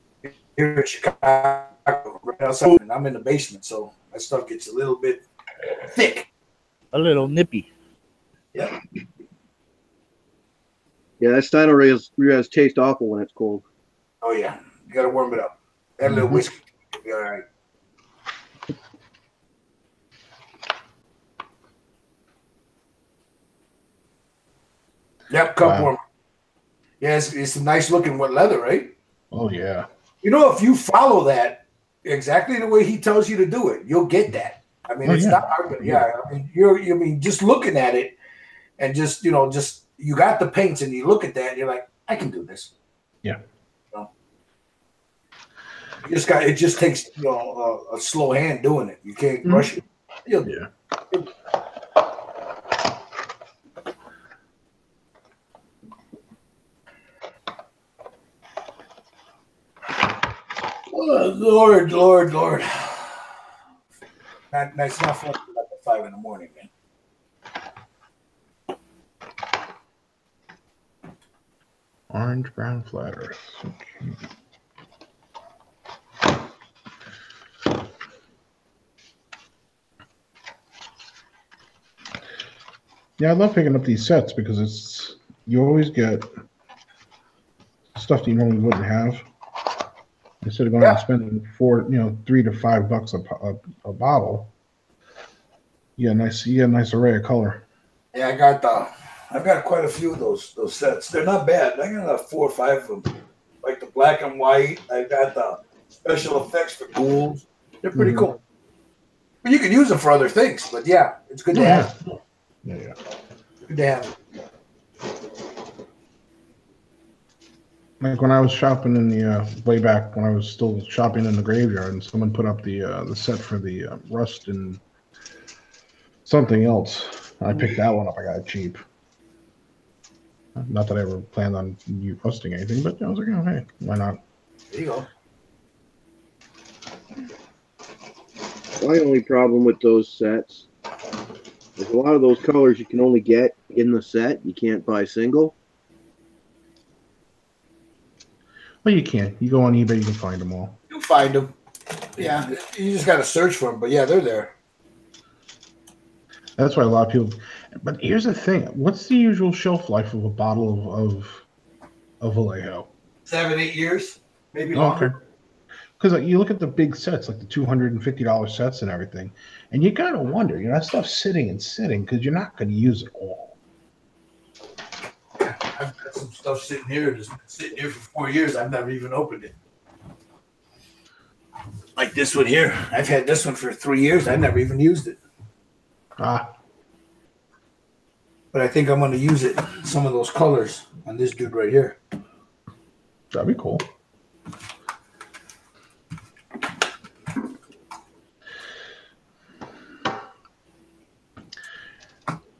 in Chicago, right outside, and I'm in the basement, so that stuff gets a little bit thick. A little nippy. Yeah. Yeah, that Steiner has taste awful when it's cold. Oh, yeah. You got to warm it up. Add a little whiskey. You'll be all right. Yep, cup warmer. Yeah, it's a nice looking wet leather, right? Oh, yeah. You know, if you follow that exactly the way he tells you to do it, you'll get that. I mean, it's not hard, but yeah. I mean, just looking at it and just you got the paints and you look at that and you're like, I can do this. Yeah. It just takes a slow hand doing it. You can't rush it. Yeah. Oh, Lord. That's not fun at 5 in the morning, man. Orange, brown, flat earth. Okay. Yeah, I love picking up these sets because you always get stuff that you normally wouldn't have. Instead of going out and spending $3 to $5 a bottle, you get a nice array of color. Yeah, I've got quite a few of those sets. They're not bad. I got 4 or 5 of them, like the black and white. I got the special effects for ghouls. They're pretty cool. But you can use them for other things. But yeah, it's good to have. Yeah. Good to have. Like when I was shopping in the way back when I was still shopping in the graveyard, and someone put up the set for the rust and something else. I picked that one up. I got it cheap. Not that I ever planned on you rusting anything, but I was like, oh, hey, why not? There you go. My only problem with those sets is a lot of those colors you can only get in the set. You can't buy single. Well, you can. You go on eBay, you can find them all. You'll find them. Yeah, you just got to search for them. But yeah, they're there. That's why a lot of people. But here's the thing: what's the usual shelf life of a bottle of Vallejo? 7-8 years, maybe longer. Okay. Because you look at the big sets, like the $250 sets and everything, and you gotta wonder, that stuff's sitting because you're not going to use it all. I've got some stuff sitting here, just been sitting here for 4 years. I've never even opened it. Like this one here. I've had this one for 3 years. I never even used it. But I think I'm going to use it, some of those colors on this dude right here. That'd be cool.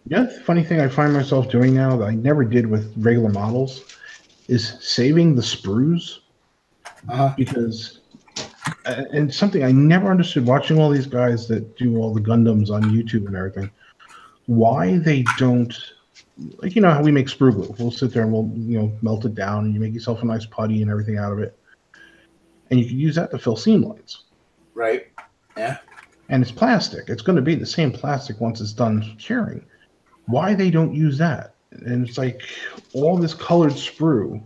Yeah, the funny thing I find myself doing now that I never did with regular models is saving the sprues because, and something I never understood watching all these guys that do all the Gundams on YouTube and everything, why they don't, like, you know how we make sprue glue. We'll sit there and we'll, you know, melt it down and you make yourself a nice putty and everything out of it. And you can use that to fill seam lines. Right. Yeah. And it's plastic. It's going to be the same plastic once it's done curing. Why they don't use that? And it's like all this colored sprue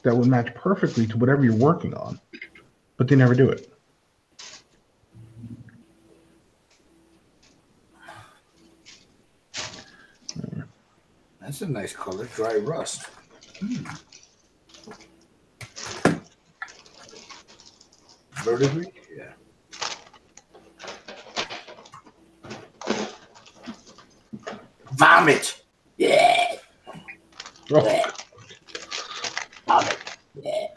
that would match perfectly to whatever you're working on, but they never do it. That's a nice color, dry rust. Verdigris? Yeah. Vomit! Yeah! Oh. Vomit! Yeah.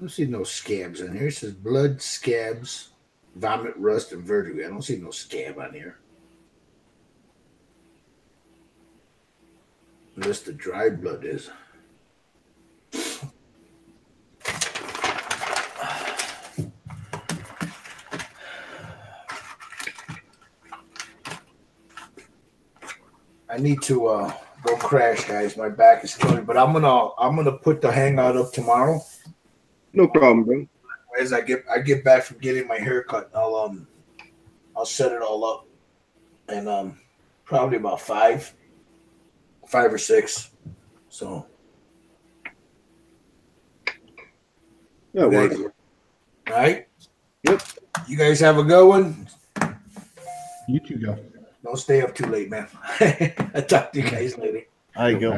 I don't see no scabs in here. It says blood, scabs, vomit, rust, and vertigo. I don't see no scab on here. Unless the dried blood is. I need to go crash, guys. My back is killing me. But I'm gonna put the hangout up tomorrow. No problem, bro. As I get back from getting my haircut, I'll set it all up, and probably about five or six. So Yeah, okay. well, All right. Yep. You guys have a good one. You two go. Don't stay up too late, man. I'll talk to you guys later. I go.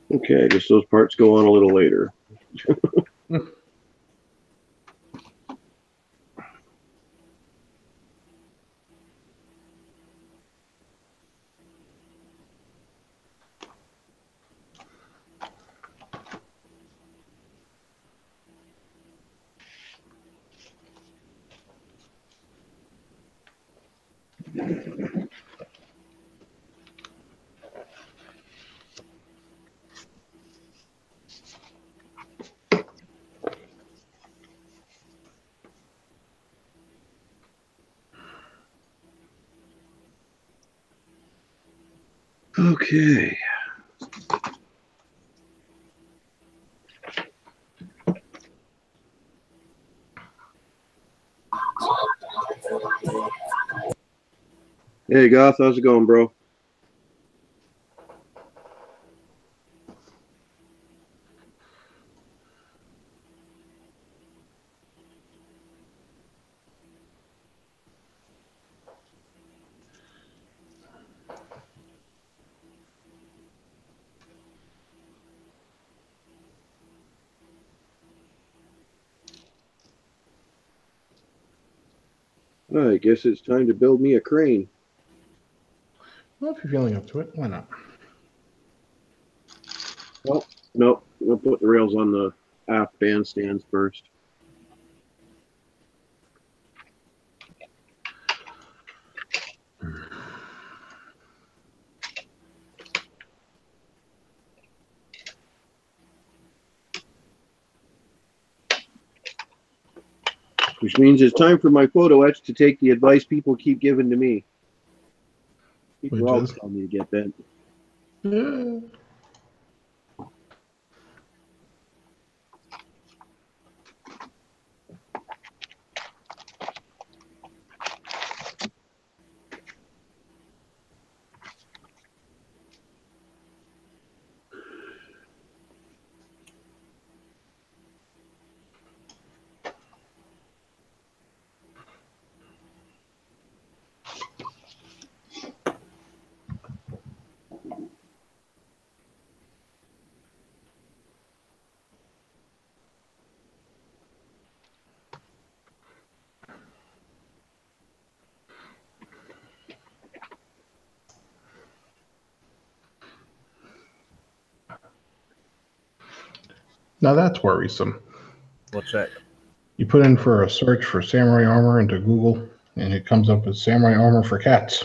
Okay, I guess those parts go on a little later. Okay. Hey, Goth, how's it going, bro? I guess it's time to build me a crane. Well, if you're feeling up to it, why not? Well, nope. We'll put the rails on the aft bandstands first. Which means it's time for my photo etch to take the advice people keep giving to me. People Which always is? tell me to get bent. Yeah. Now that's worrisome. What's that? You put in for a search for samurai armor into Google, and it comes up with samurai armor for cats.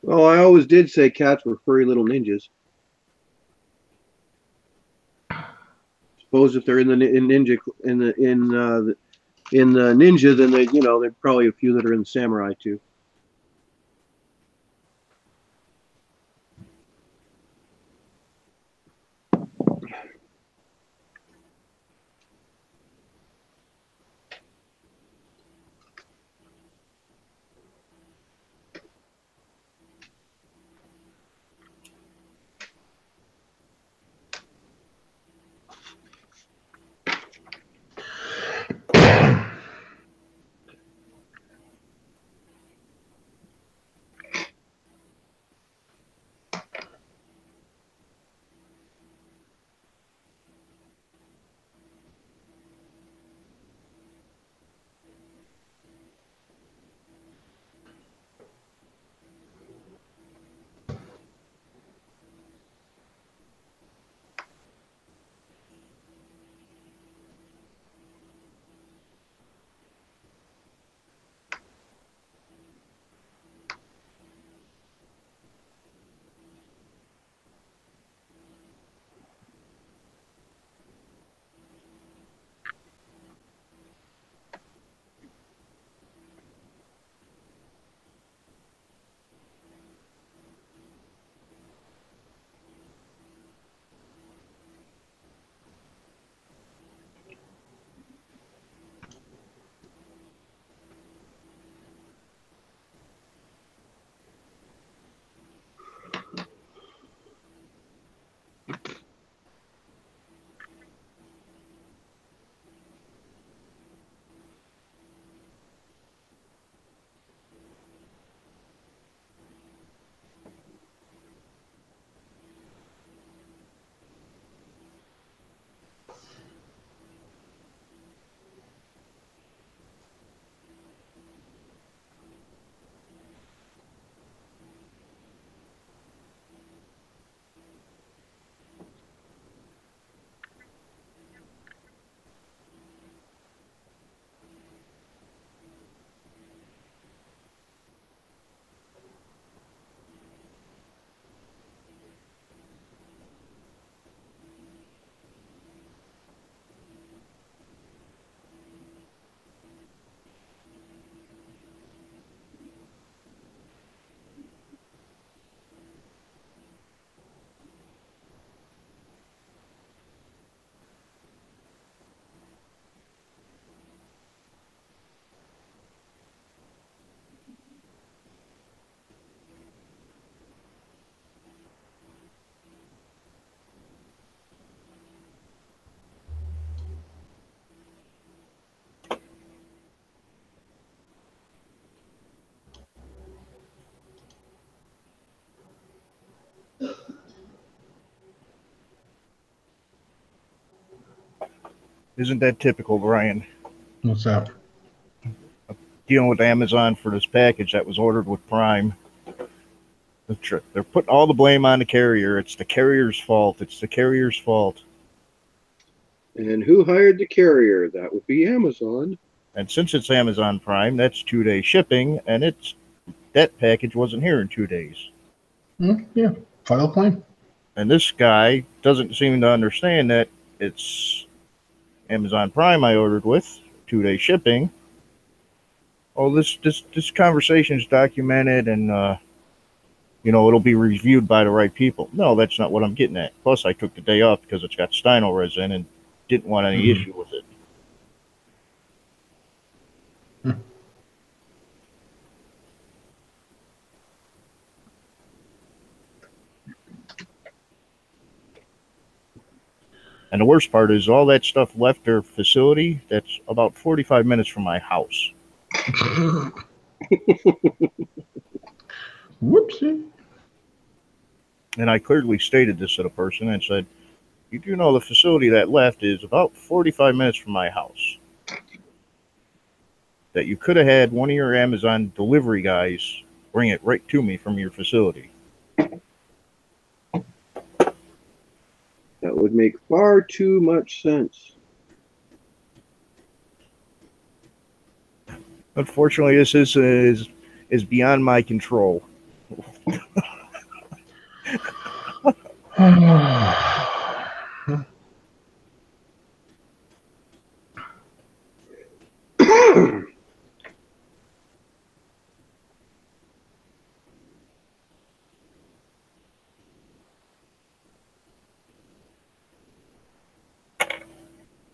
Well, I always did say cats were furry little ninjas. Suppose if they're in the ninja in the ninja, then there's probably a few that are in the samurai too. Isn't that typical, Brian? What's that? Dealing with Amazon for this package that was ordered with Prime. They're putting all the blame on the carrier. It's the carrier's fault. It's the carrier's fault. And who hired the carrier? That would be Amazon. And since it's Amazon Prime, that's 2-day shipping, and that package wasn't here in 2 days. Yeah, file claim. And this guy doesn't seem to understand that it's Amazon Prime I ordered with, 2-day shipping. Oh, this conversation is documented, and it'll be reviewed by the right people. No, that's not what I'm getting at. Plus, I took the day off because it's got styno resin and didn't want any issue with it. And the worst part is all that stuff left their facility. That's about 45 minutes from my house. Whoopsie. And I clearly stated this to the person and said, you do know the facility that left is about 45 minutes from my house. That you could have had one of your Amazon delivery guys bring it right to me from your facility. That would make far too much sense. Unfortunately, this is beyond my control.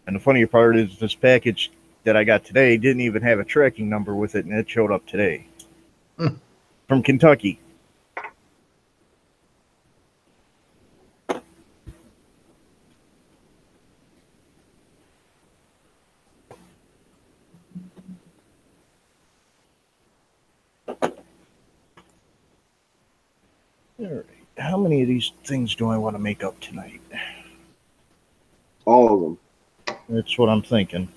And the funny part is this package that I got today didn't even have a tracking number with it, and it showed up today. From Kentucky. All right. How many of these things do I want to make up tonight? All of them. That's what I'm thinking.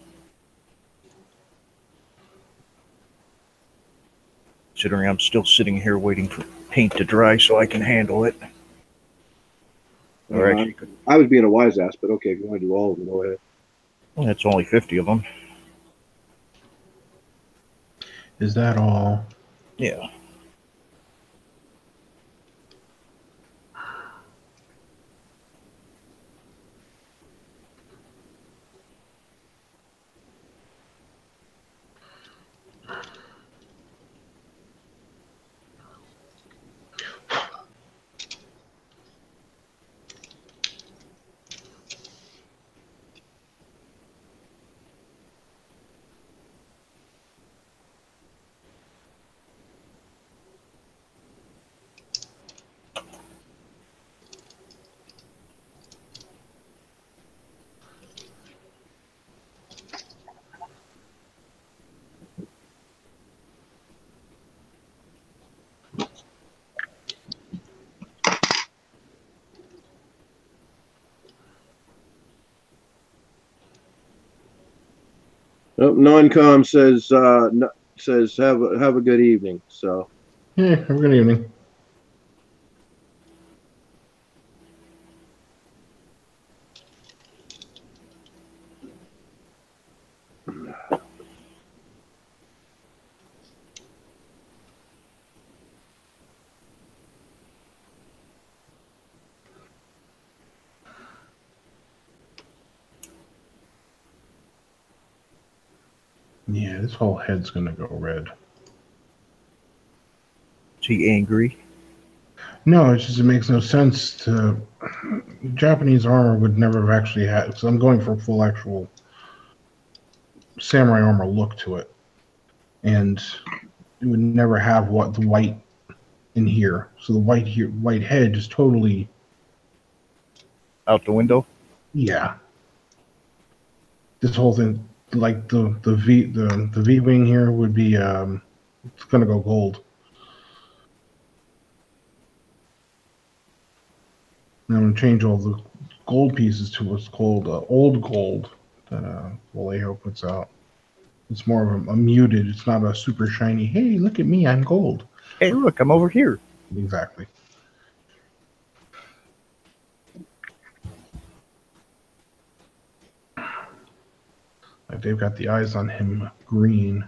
Considering I'm still sitting here waiting for paint to dry so I can handle it. Or actually, I was being a wise ass, but okay, if you want to do all of them, go ahead. well, that's only 50 of them. Is that all? Yeah. Oh, non-com says says have a good evening. So Yeah, have a good evening. Yeah, this whole head's gonna go red. Is he angry? No, it's just it makes no sense to Japanese armor would never have actually had. Because I'm going for full actual samurai armor look to it, and it would never have what the white in here. So the white here, white head, is totally Out the window? yeah. This whole thing, like the V wing here, would be it's gonna go gold. And I'm gonna change all the gold pieces to what's called old gold. that Vallejo puts out. It's more of a muted. It's not a super shiny. Hey, look at me! I'm gold. Hey, look, I'm over here. Exactly. Like they've got the eyes on him green.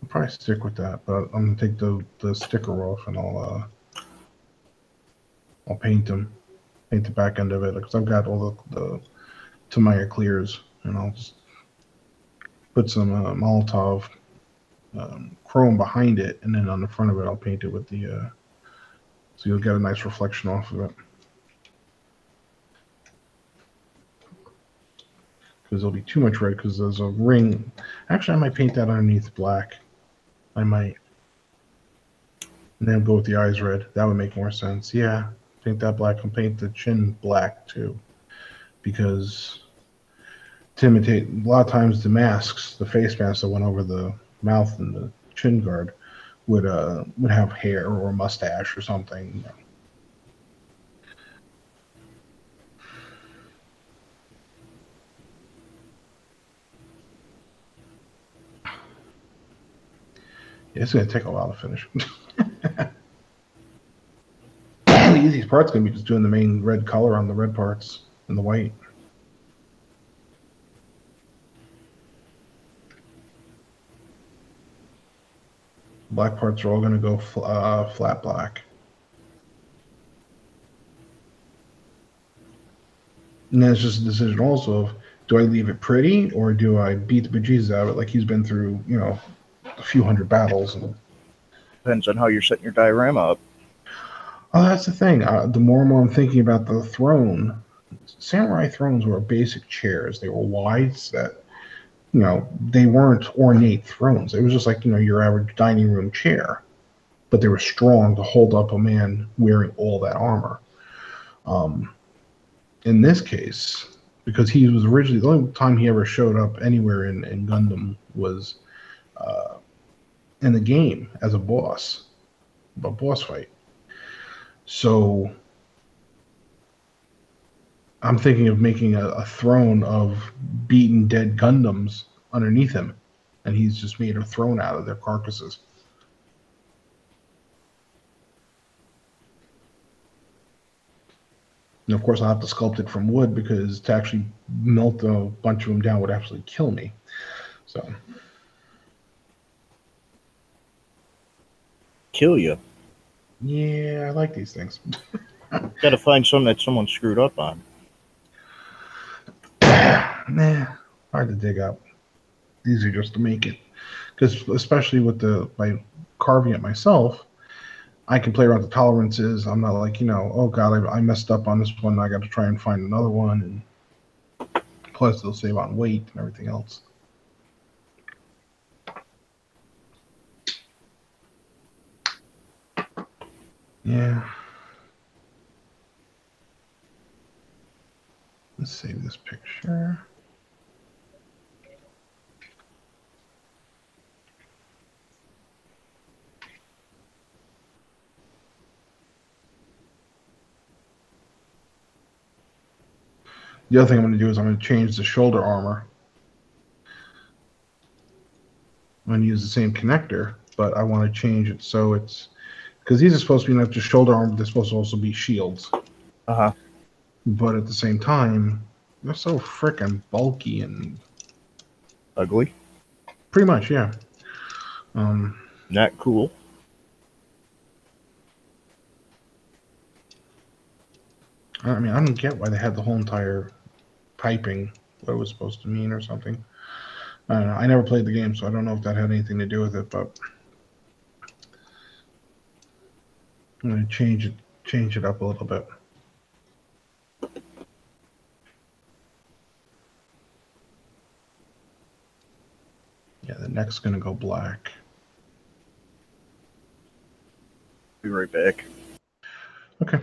I'll probably stick with that, but I'm gonna take the sticker off and I'll paint him, paint the back end of it because I've got all the Tamiya clears, and I'll just put some Molotov chrome behind it, and then on the front of it I'll paint it with the so you'll get a nice reflection off of it. Because there'll be too much red because there's a ring. Actually, I might paint that underneath black. I might. And then go with the eyes red. That would make more sense. Yeah, paint that black and paint the chin black too. Because to imitate, a lot of times the masks, the face masks that went over the mouth and the chin guard would have hair or a mustache or something. You know. It's going to take a while to finish. The easiest part's going to be just doing the main red color on the red parts and the white. Black parts are all going to go flat black. And then it's just a decision also of, do I leave it pretty or do I beat the bejesus out of it like he's been through, you know, a few hundred battles? And Depends on how you're setting your diorama up. oh, that's the thing. The more and more I'm thinking about the throne, samurai thrones were basic chairs. They were wide that, you know, they weren't ornate thrones. It was just like, you know, your average dining room chair. But they were strong to hold up a man wearing all that armor. In this case, because he was originally, the only time he ever showed up anywhere in Gundam was in the game as a boss fight. So I'm thinking of making a throne of beaten dead Gundams underneath him, and he's just made a throne out of their carcasses. And of course, I'll have to sculpt it from wood because to actually melt a bunch of them down would actually kill me. So, Kill you. yeah, I like these things. Got to find some that someone screwed up on. Nah, hard to dig up. Easier just to make it. Because especially with by carving it myself, I can play around with the tolerances. I'm not like, you know, oh God, I messed up on this one. I got to try and find another one. And plus, they'll save on weight and everything else. Yeah. Let's save this picture. The other thing I'm going to do is I'm going to change the shoulder armor. I'm going to use the same connector, but I want to change it so it's, because these are supposed to be not just shoulder armor, they're supposed to also be shields. Uh-huh. But at the same time, they're so frickin' bulky and Ugly. pretty much, yeah. Not cool. I mean, I don't get why they had the whole entire piping, what it was supposed to mean or something. I don't know. I never played the game, so I don't know if that had anything to do with it, but I'm going to change it up a little bit. Yeah, the neck's going to go black. Be right back. Okay.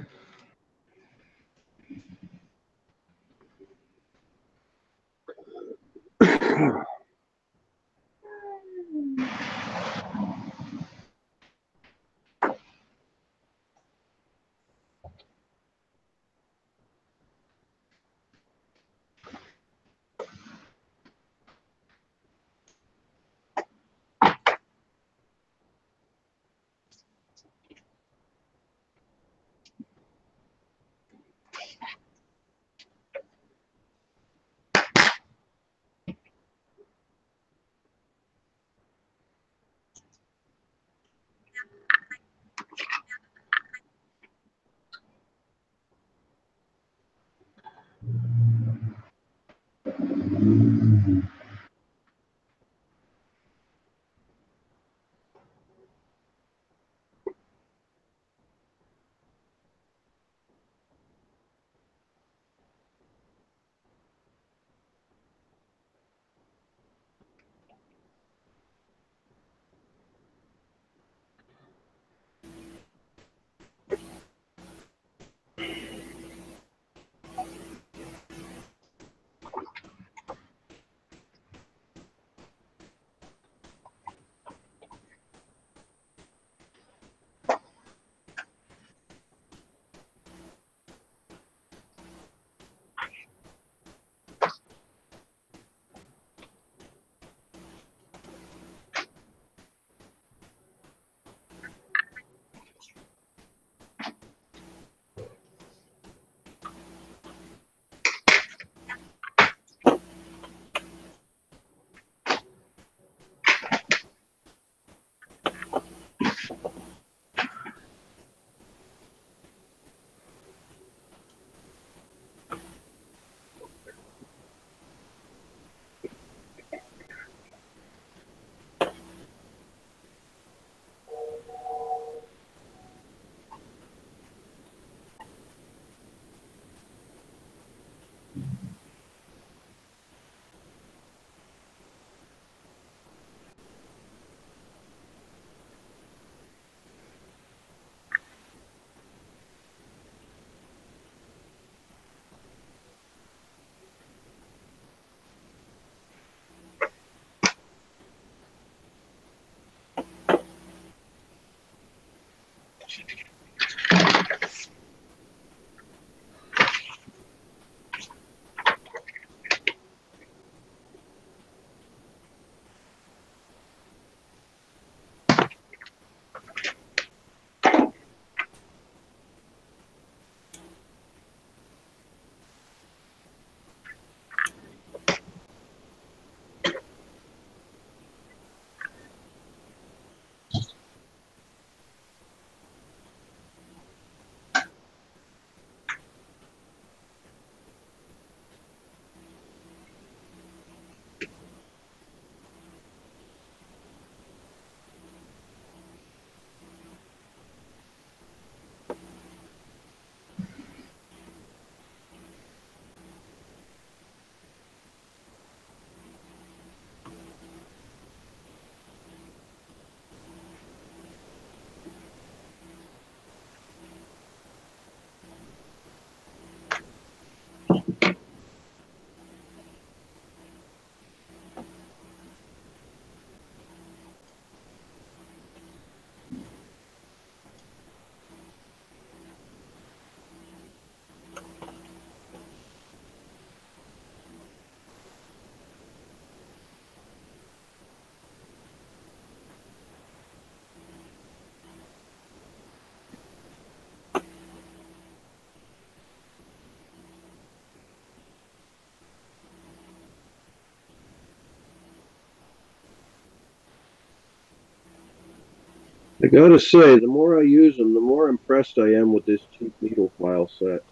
I gotta say, the more I use them, the more impressed I am with this cheap needle file set.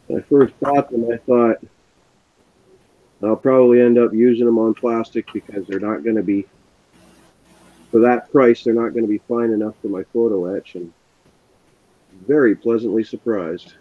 When I first bought them, I thought I'll probably end up using them on plastic because they're not going to be, for that price, they're not going to be fine enough for my photo etch, and very pleasantly surprised.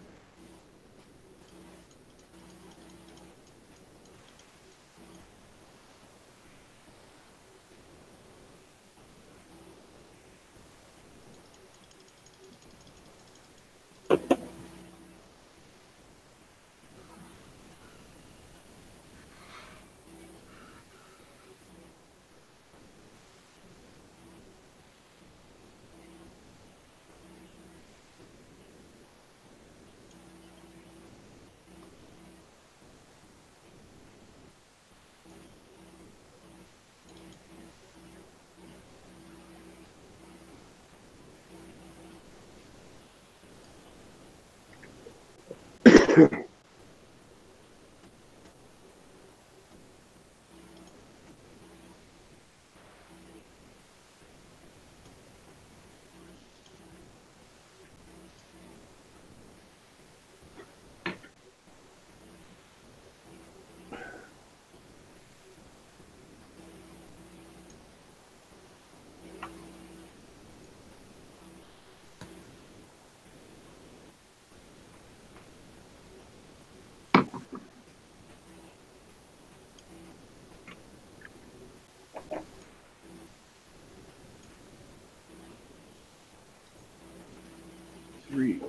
3.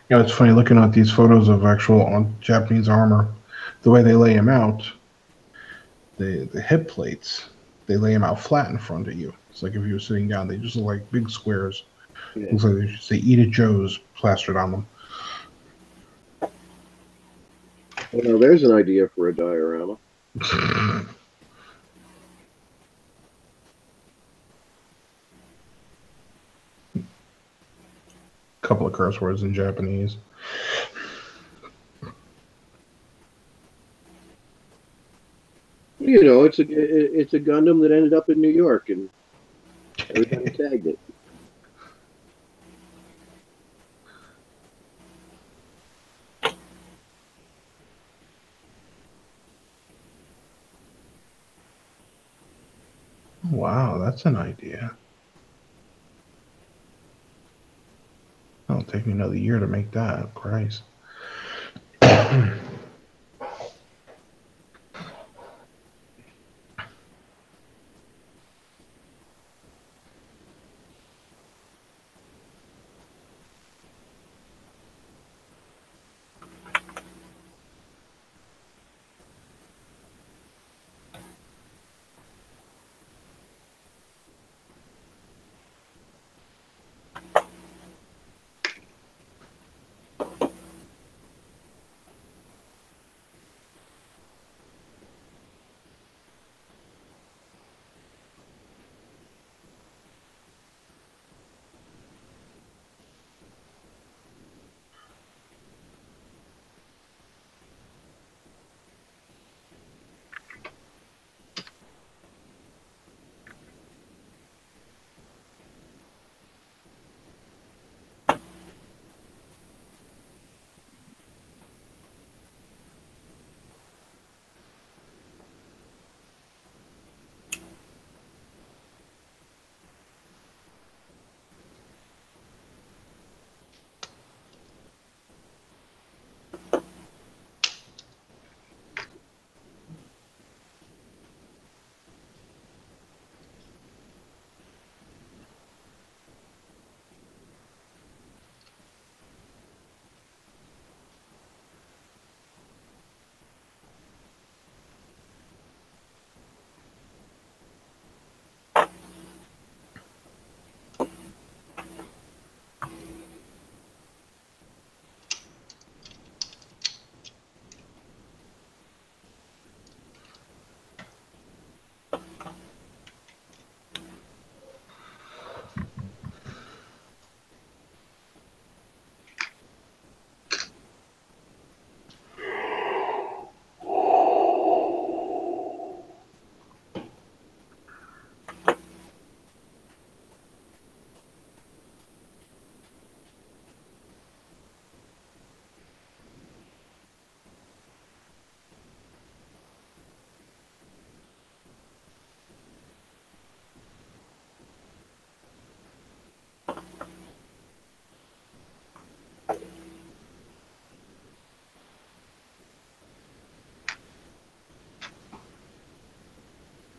You know, it's funny looking at these photos of actual on Japanese armor, the way they lay them out, the hip plates, they lay them out flat in front of you. It's like if you were sitting down, they just look like big squares. Yeah. Looks like they should say "Eat a Joe's" plastered on them. Well, now there's an idea for a diorama. Couple of curse words in Japanese. You know, it's a Gundam that ended up in New York, and everybody tagged it. Wow, that's an idea. It'll take me another year to make that. Christ.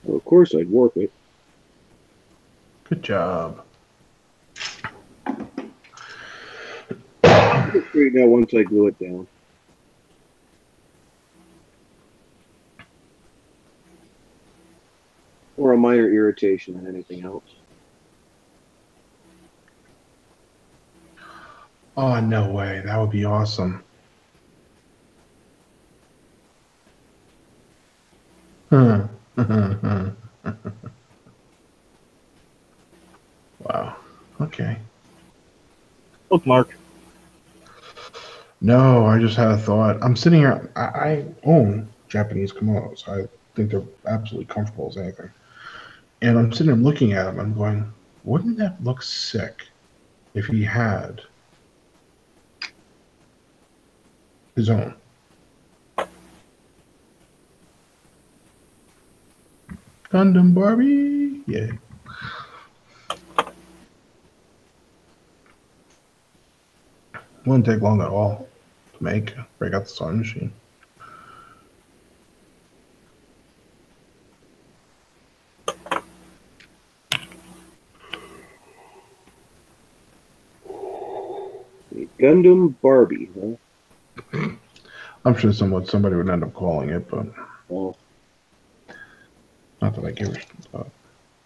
Well, of course I'd warp it. Good job. I'll straighten out once I glue it down. Or a minor irritation than anything else. Oh, no way. That would be awesome. Wow. Okay. Bookmark. No, I just had a thought. I'm sitting here. I own Japanese kimonos. I think they're absolutely comfortable as anything. And I'm sitting there looking at them. I'm going, wouldn't that look sick if he had his own? Gundam Barbie. Yeah. Wouldn't take long at all to make. Break out the sewing machine. Gundam Barbie, huh? I'm sure somebody would end up calling it, but Well, not that I give.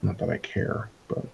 Not that I care, but.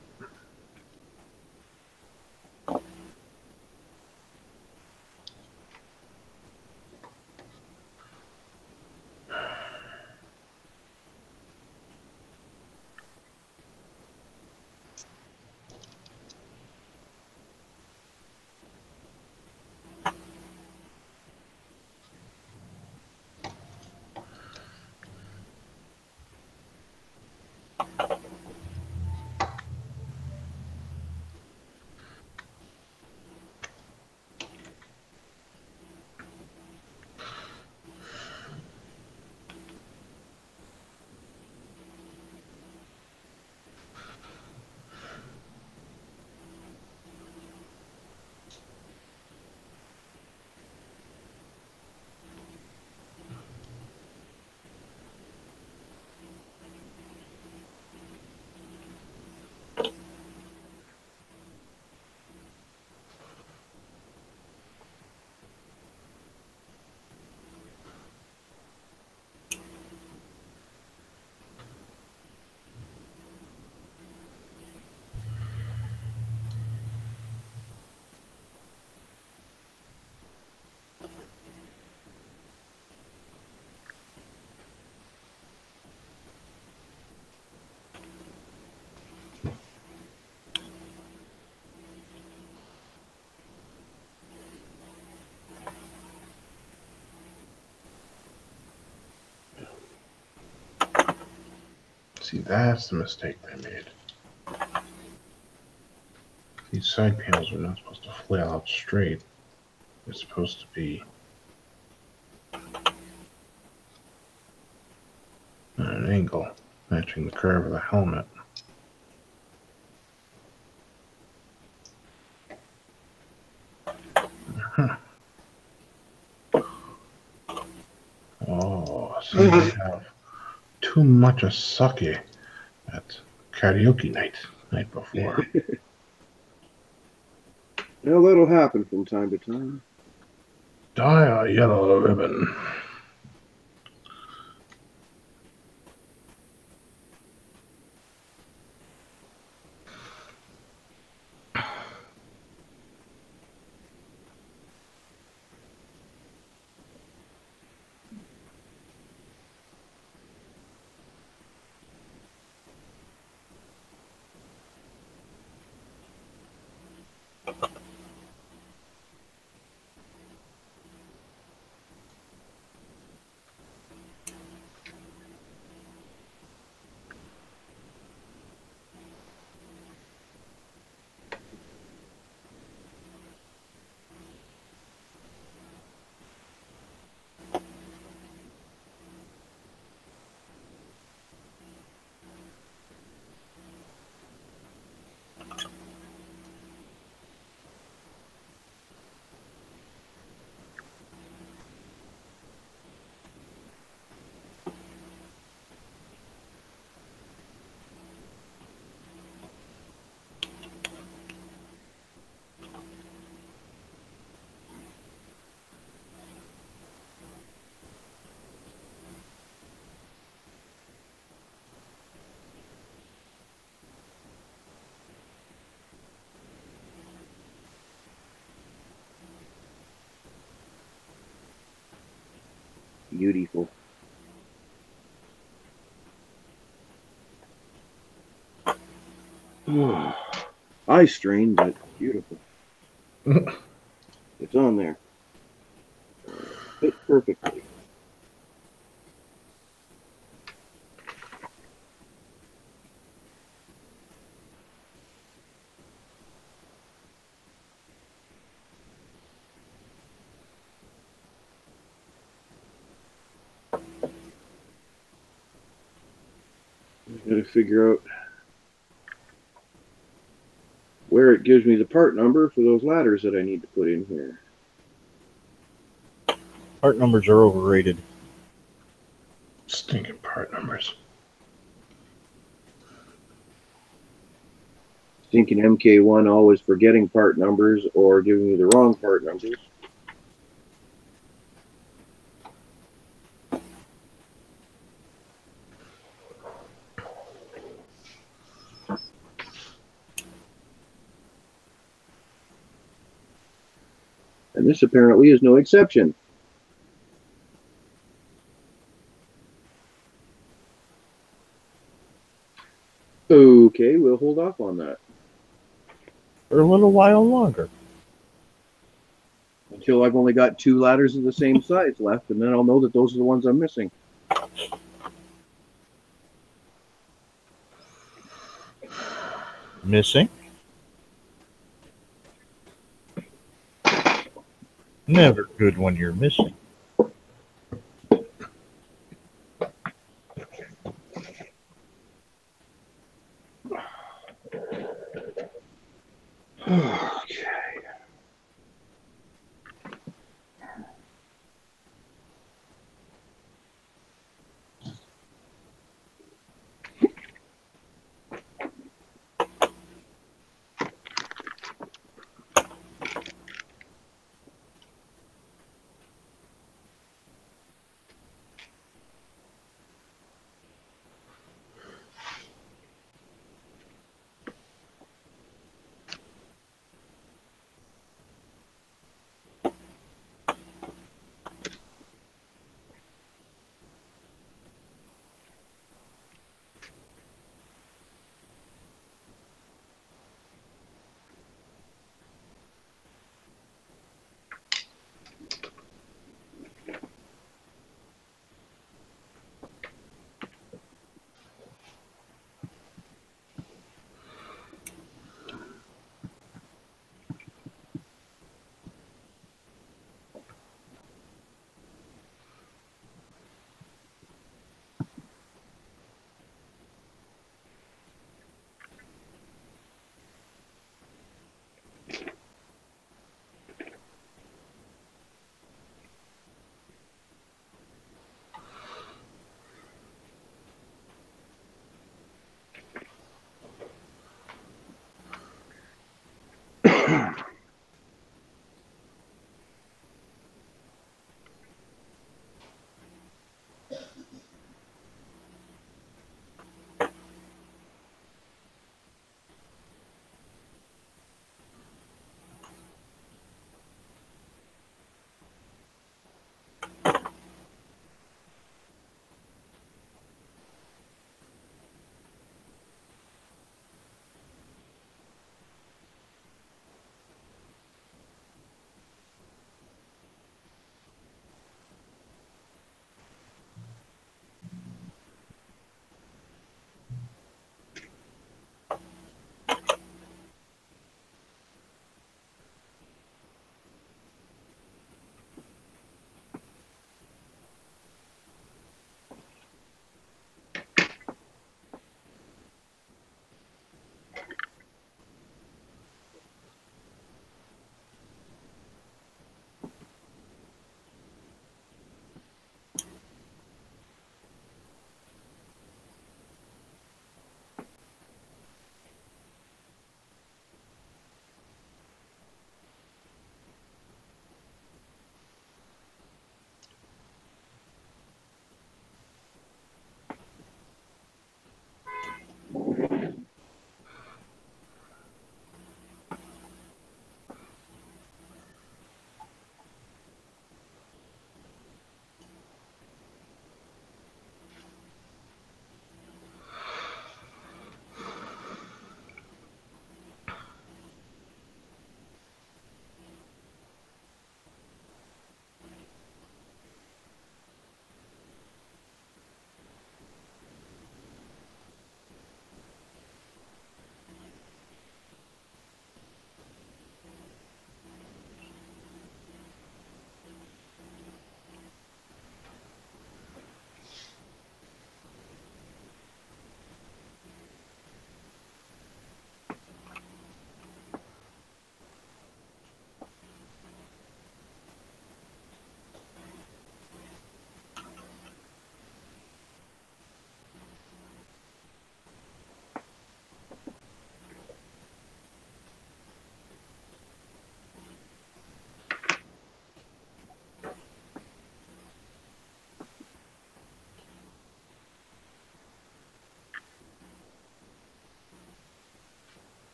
See, that's the mistake they made. These side panels are not supposed to flail out straight. They're supposed to be at an angle, matching the curve of the helmet. Oh, so they have too much of sake at karaoke night before. well, that'll happen from time to time. Dye a yellow ribbon. Beautiful. Eye strain, but beautiful. It's on there. Fits perfectly. I'm going to figure out where it gives me the part number for those ladders that I need to put in here. Part numbers are overrated. Stinking part numbers. Stinking MK1 always forgetting part numbers or giving me the wrong part numbers. And this apparently is no exception. Okay, we'll hold off on that. For a little while longer. Until I've only got 2 ladders of the same size left, and then I'll know that those are the ones I'm missing. Missing? Never good when you're missing. Okay.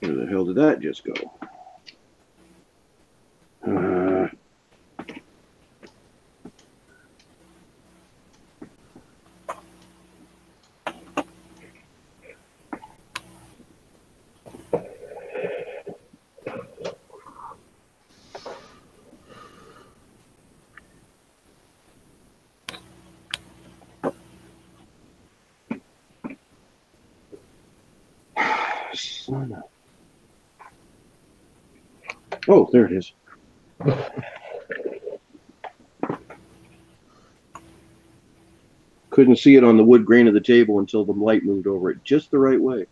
Where the hell did that just go? Son of... Oh, there it is. Couldn't see it on the wood grain of the table until the light moved over it just the right way.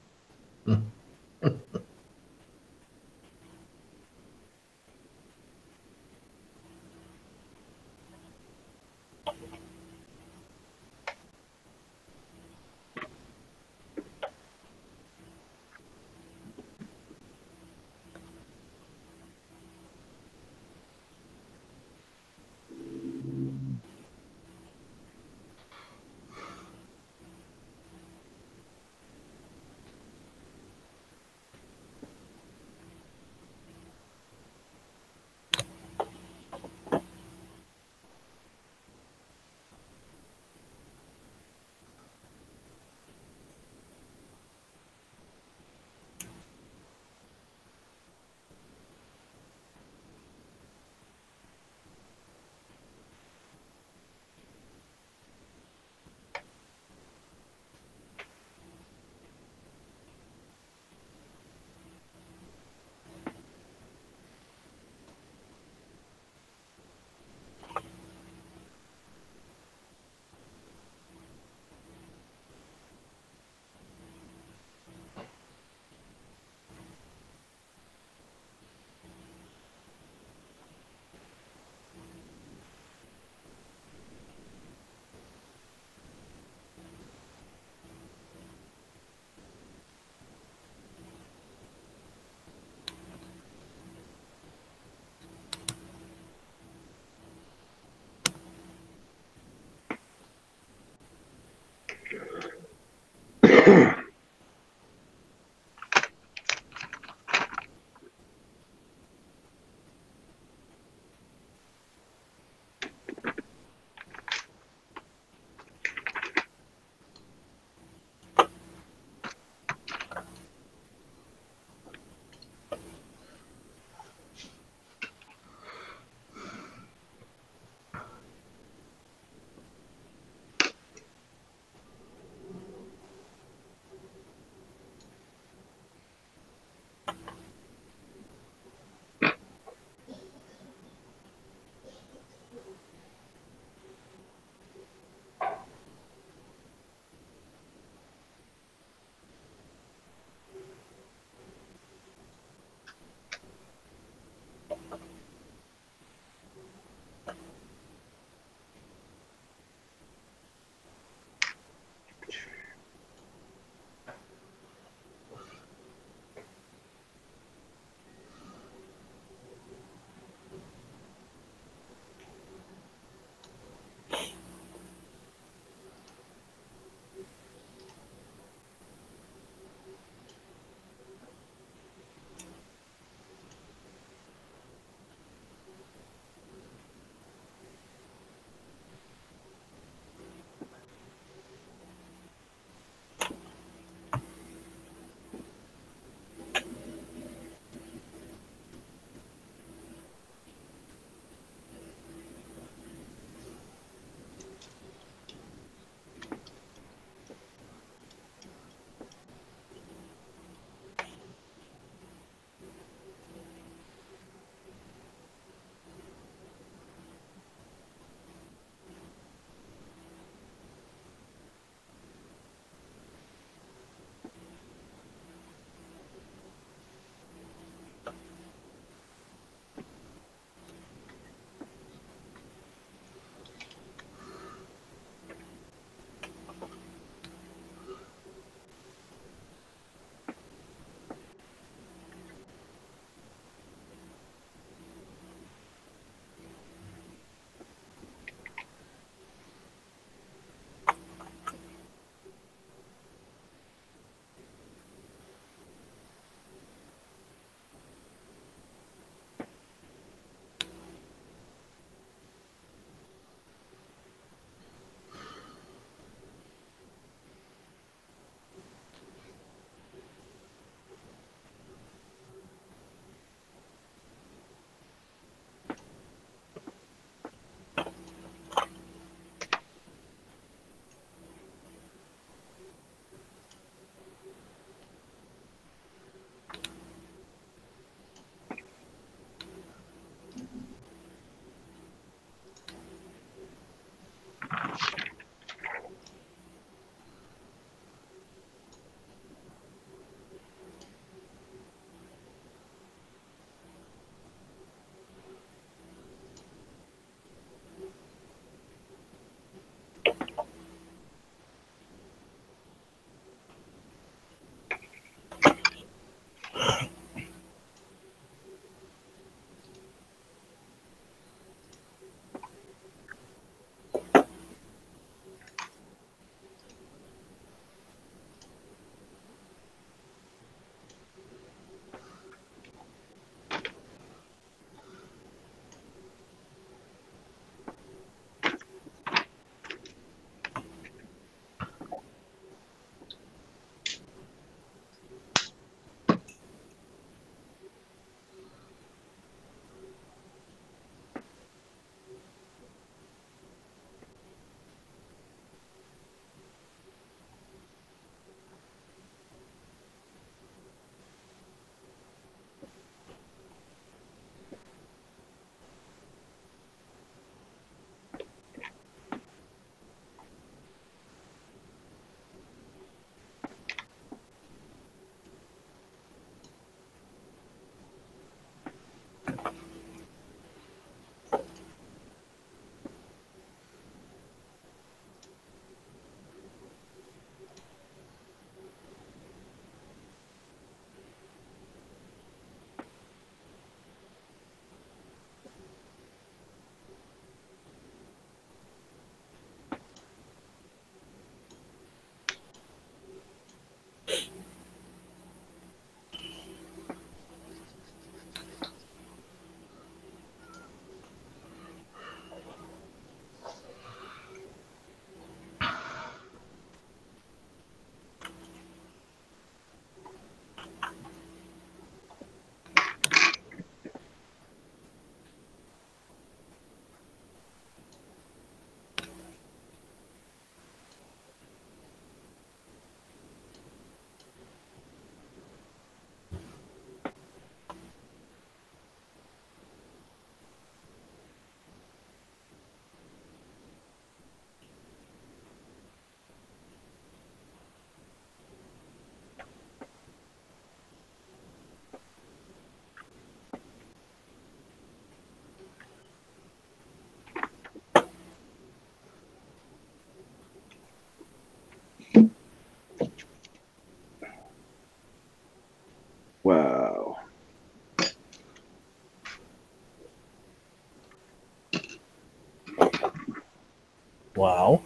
Wow.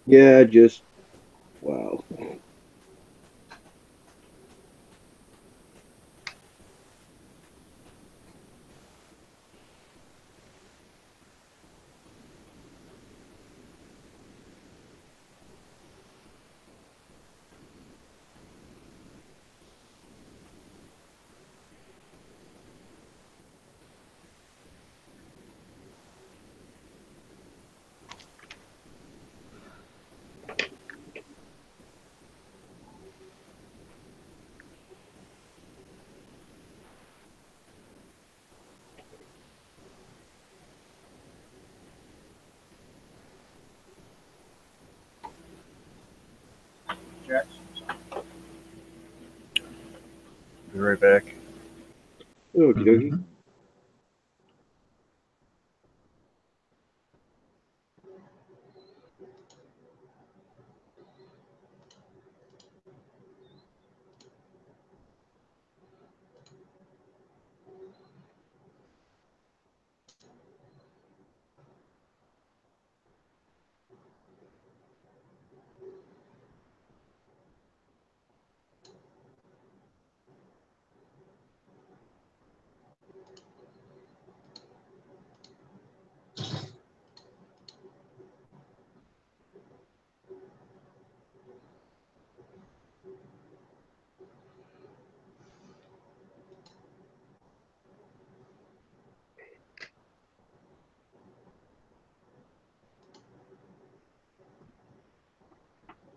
Yeah, just wow. Be right back. Okie dokie.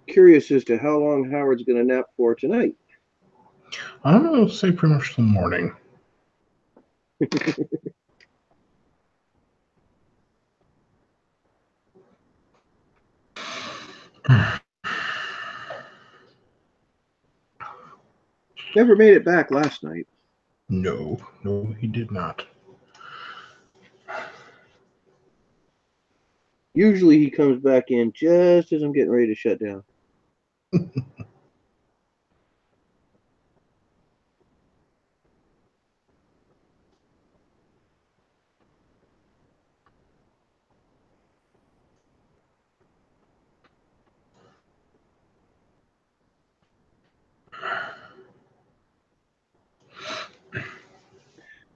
Curious as to how long Howard's going to nap for tonight. I don't know, say pretty much till morning. Never made it back last night. No, he did not. Usually he comes back in just as I'm getting ready to shut down.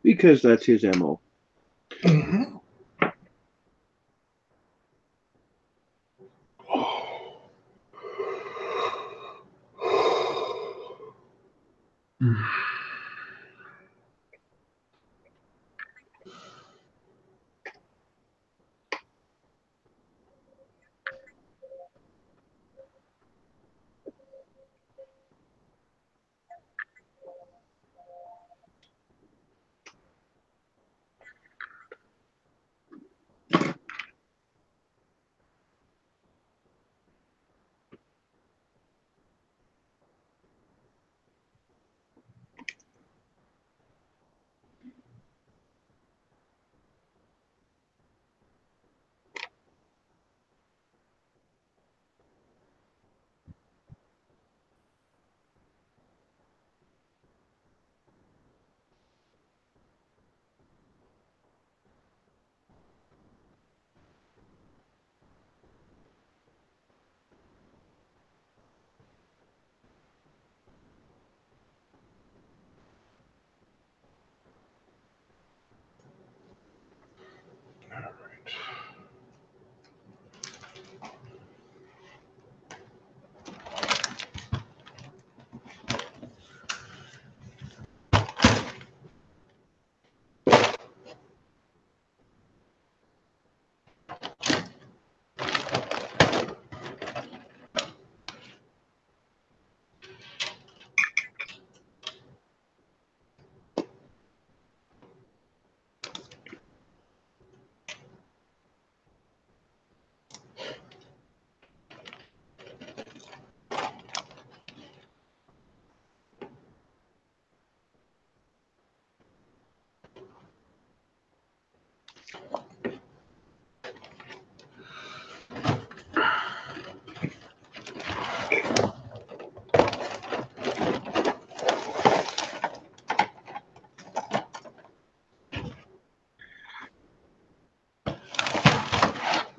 Because that's his MO. Mm-hmm.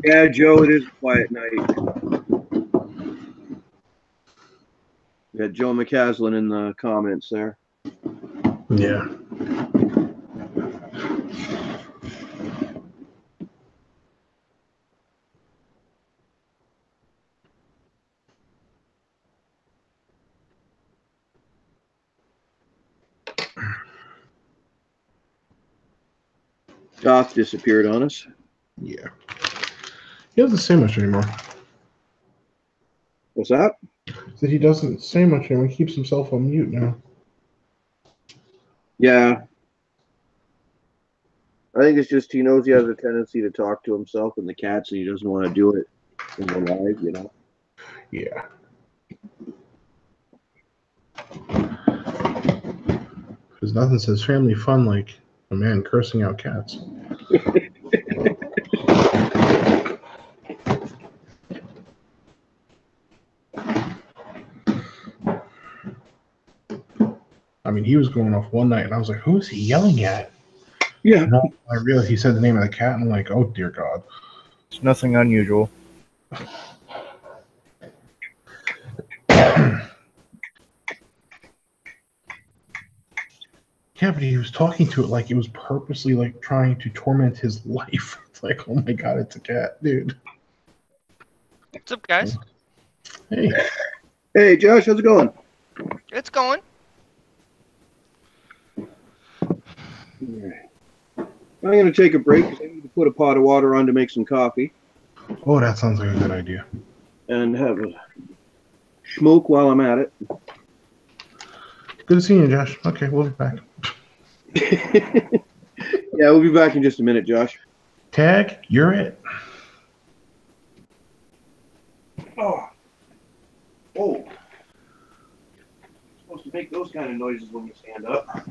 Yeah, Joe, it is a quiet night. We got Joe McCaslin in the comments there. Yeah. Doc disappeared on us. Yeah. He doesn't say much anymore. What's that? That he doesn't say much anymore. He keeps himself on mute now. Yeah. I think it's just he knows he has a tendency to talk to himself and the cats, and he doesn't want to do it in the live, you know. Yeah. Because nothing says family fun like a man cursing out cats. I mean, he was going off one night, and I was like, "Who is he yelling at?" Yeah. No, I realized he said the name of the cat, and I'm like, "Oh dear God!" It's nothing unusual. Yeah, but he was talking to it like it was purposely like trying to torment his life. It's like, oh my God, it's a cat, dude. What's up, guys? Hey, Hey, Josh, how's it going? It's going. I'm going to take a break because I need to put a pot of water on to make some coffee oh, that sounds like a good idea. and have a smoke while I'm at it. Good to see you, Josh. Okay, we'll be back. Yeah, we'll be back in just a minute, Josh. Tag, you're it. Oh. Oh. Supposed to make those kind of noises when you stand up.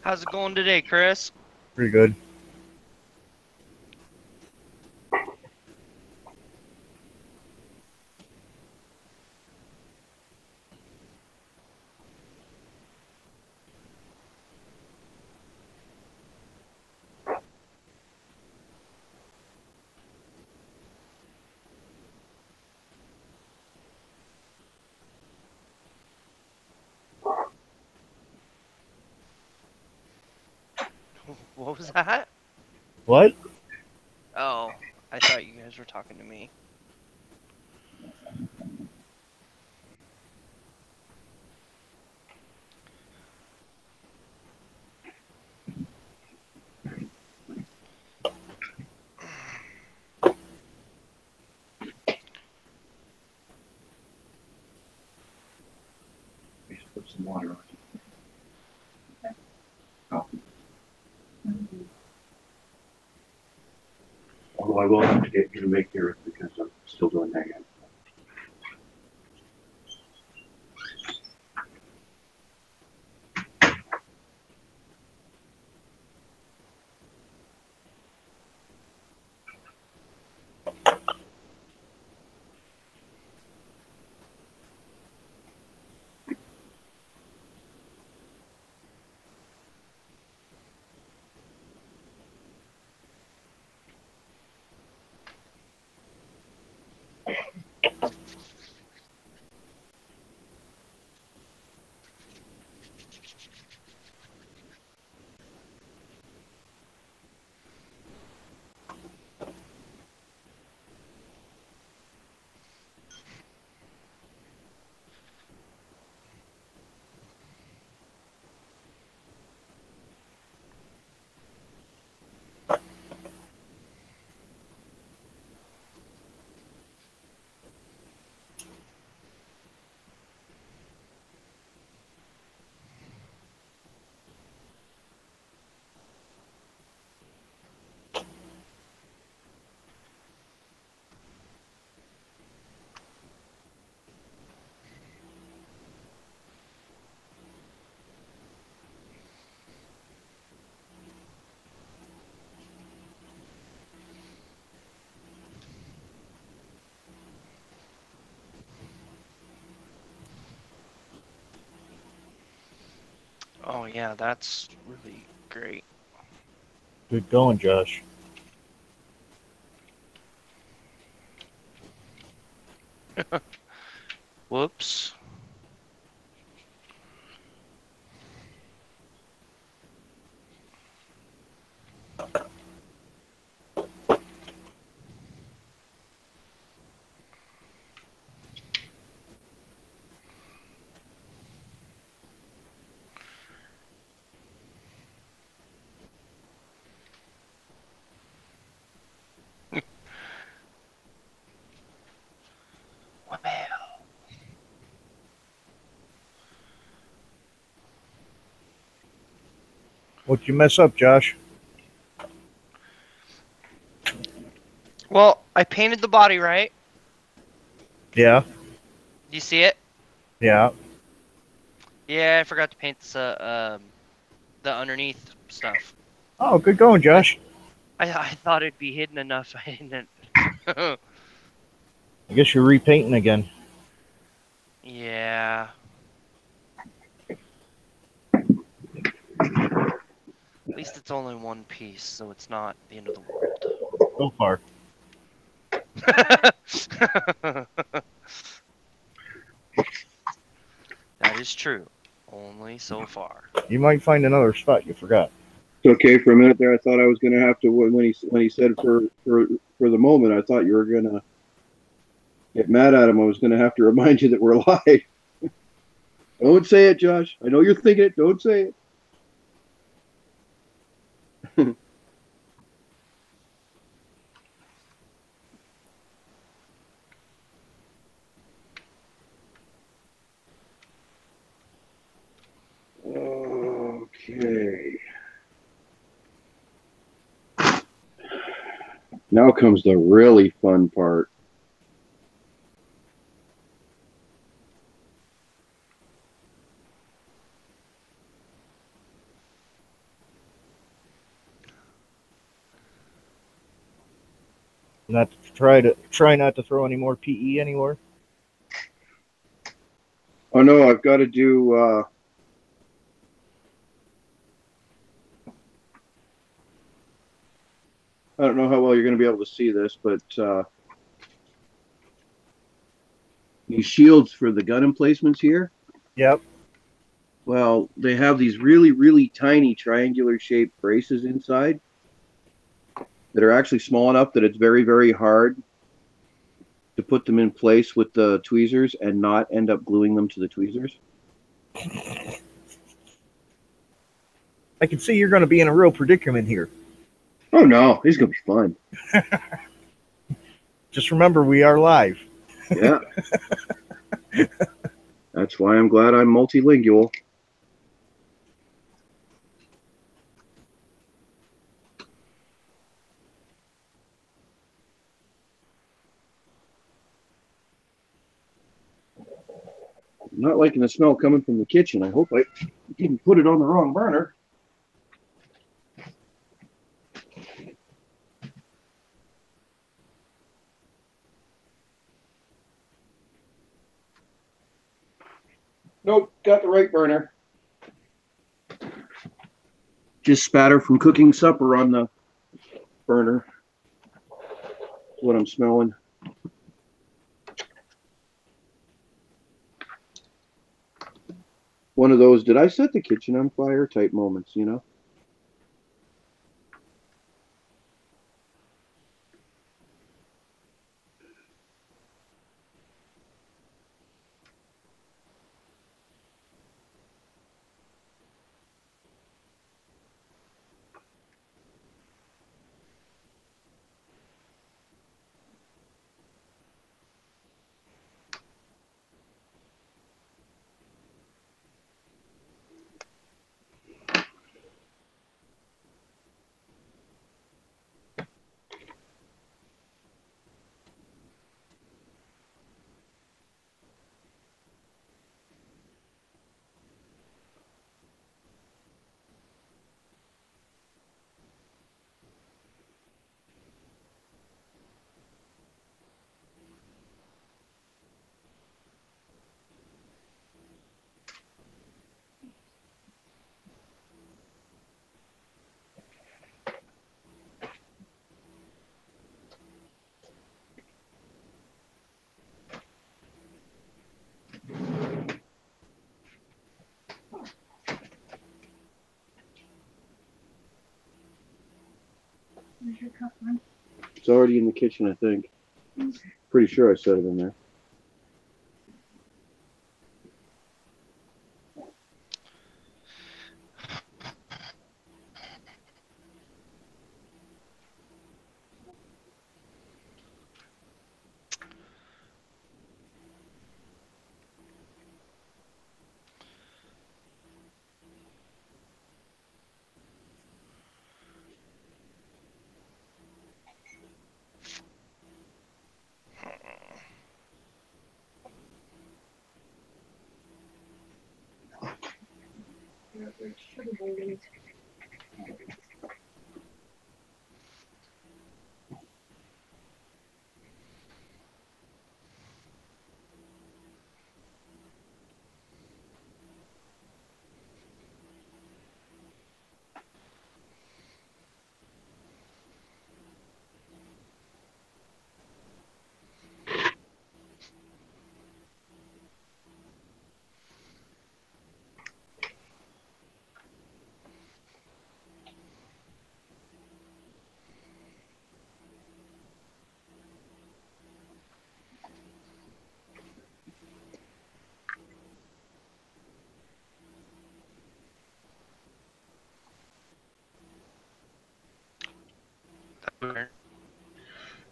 How's it going today, Chris? Pretty good. What was that? What? Oh, I thought you guys were talking to me. Just put some water on. Oh. Although I will have to get you to make yours because I'm still doing that yet. Oh yeah, that's really great. Good going, Josh. Whoops. What'd you mess up, Josh? Well, I painted the body right. Yeah, Do you see it? yeah. Yeah, I forgot to paint the underneath stuff. Oh, good going, Josh. I thought it'd be hidden enough. I didn't. I guess you're repainting again. Yeah. At least it's only one piece, so it's not the end of the world. So far. That is true. Only so far. You might find another spot you forgot. It's okay. For a minute there, I thought I was going to have to, when he said for the moment, I thought you were going to get mad at him. I was going to have to remind you that we're live. Don't say it, Josh. I know you're thinking it. Don't say it. Okay. Now comes the really fun part. Not to try not to throw any more PE anywhere. Oh no, I've got to do I don't know how well you're going to be able to see this, but these shields for the gun emplacements here, Yep. well, they have these really, really tiny triangular shaped braces inside that are actually small enough that it's very, very hard to put them in place with the tweezers and not end up gluing them to the tweezers. I can see you're going to be in a real predicament here. Oh no, these are going to be fun. Just remember, we are live. Yeah. That's why I'm glad I'm multilingual. I'm not liking the smell coming from the kitchen. I hope I didn't put it on the wrong burner. Nope, got the right burner. Just spatter from cooking supper on the burner. That's what I'm smelling. One of those, did I set the kitchen on fire type moments, you know? Where's your cup, man? It's already in the kitchen, I think. Pretty sure I set it in there.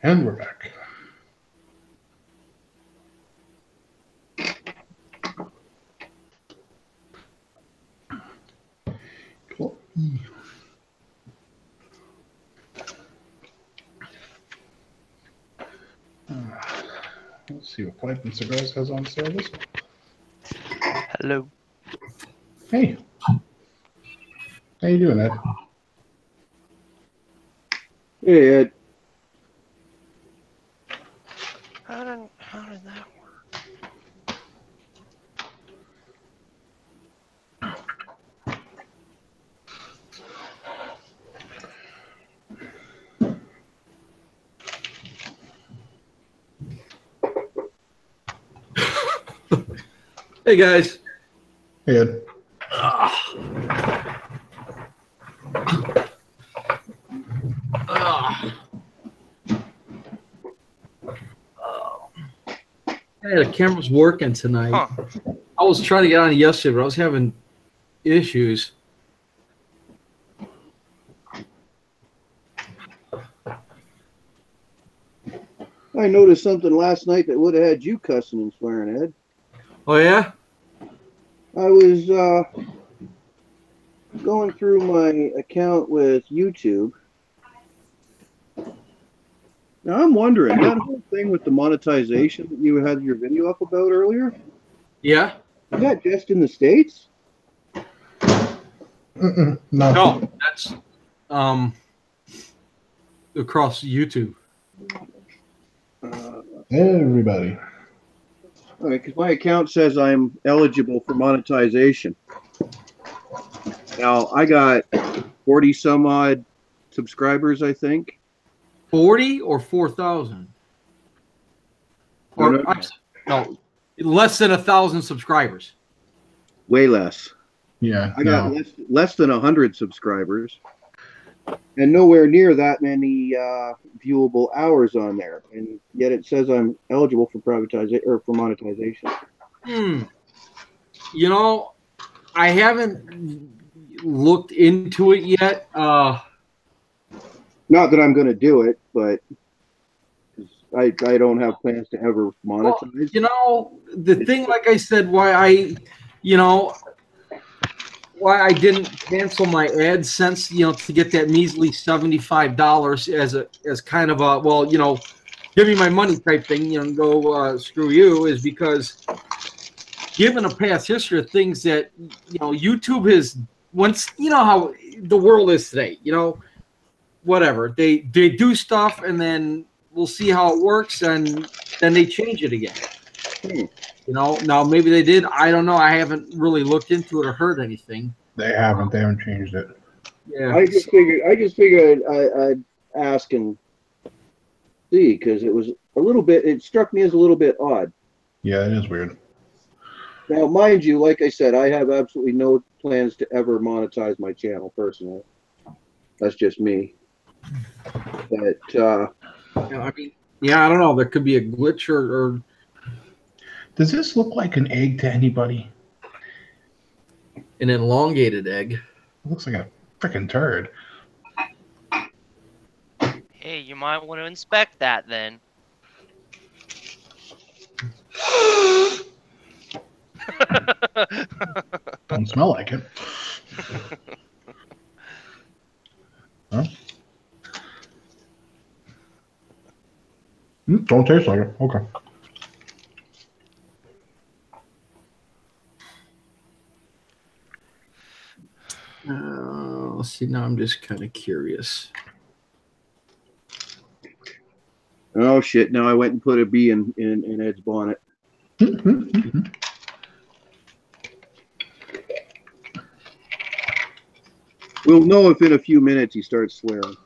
And we're back. Cool. Let's see what Pipe and Cigars has on sale this week. Hello. Hey. How you doing, Ed? Hey, Ed. How did that work? Hey guys. Hey, Ed. Hey, the camera's working tonight. Huh. I was trying to get on it yesterday, but I was having issues. I noticed something last night that would have had you cussing and swearing, Ed. Oh yeah? I was going through my account with YouTube. Now I'm wondering, that whole thing with the monetization that you had your video up about earlier, Yeah? is that just in the States? No. No, that's across YouTube. Everybody. All right, because my account says I'm eligible for monetization. Now, I got 40 some odd subscribers, I think. 40 or 4,000? Or no, less than 1,000 subscribers. Way less. Yeah. I got less than 100 subscribers. And nowhere near that many viewable hours on there. And yet it says I'm eligible for privatization or for monetization. You know, I haven't looked into it yet. Not that I'm going to do it, but I don't have plans to ever monetize. Well, you know, the thing, like I said, why I didn't cancel my AdSense, you know, to get that measly $75 as kind of a, well, you know, give me my money type thing, you know, and go screw you, is because given a past history of things that, you know, YouTube has, once, you know how the world is today, you know, whatever, they do stuff and then we'll see how it works and then they change it again. You know, now maybe they did. I don't know. I haven't really looked into it or heard anything. They haven't changed it. Yeah. I just figured I'd ask and see, because it was a little bit, it struck me as a little bit odd. Yeah, it is weird. Now, mind you, like I said, I have absolutely no plans to ever monetize my channel personally. That's just me. But Yeah, I mean, yeah, I don't know. There could be a glitch or Does this look like an egg to anybody? an elongated egg. It looks like a freaking turd. Hey, you might want to inspect that then. Don't smell like it. Huh? Don't taste like it. Okay. Let's see. Now I'm just kind of curious. oh shit! Now I went and put a bee in Ed's bonnet. We'll know if in a few minutes he starts swearing.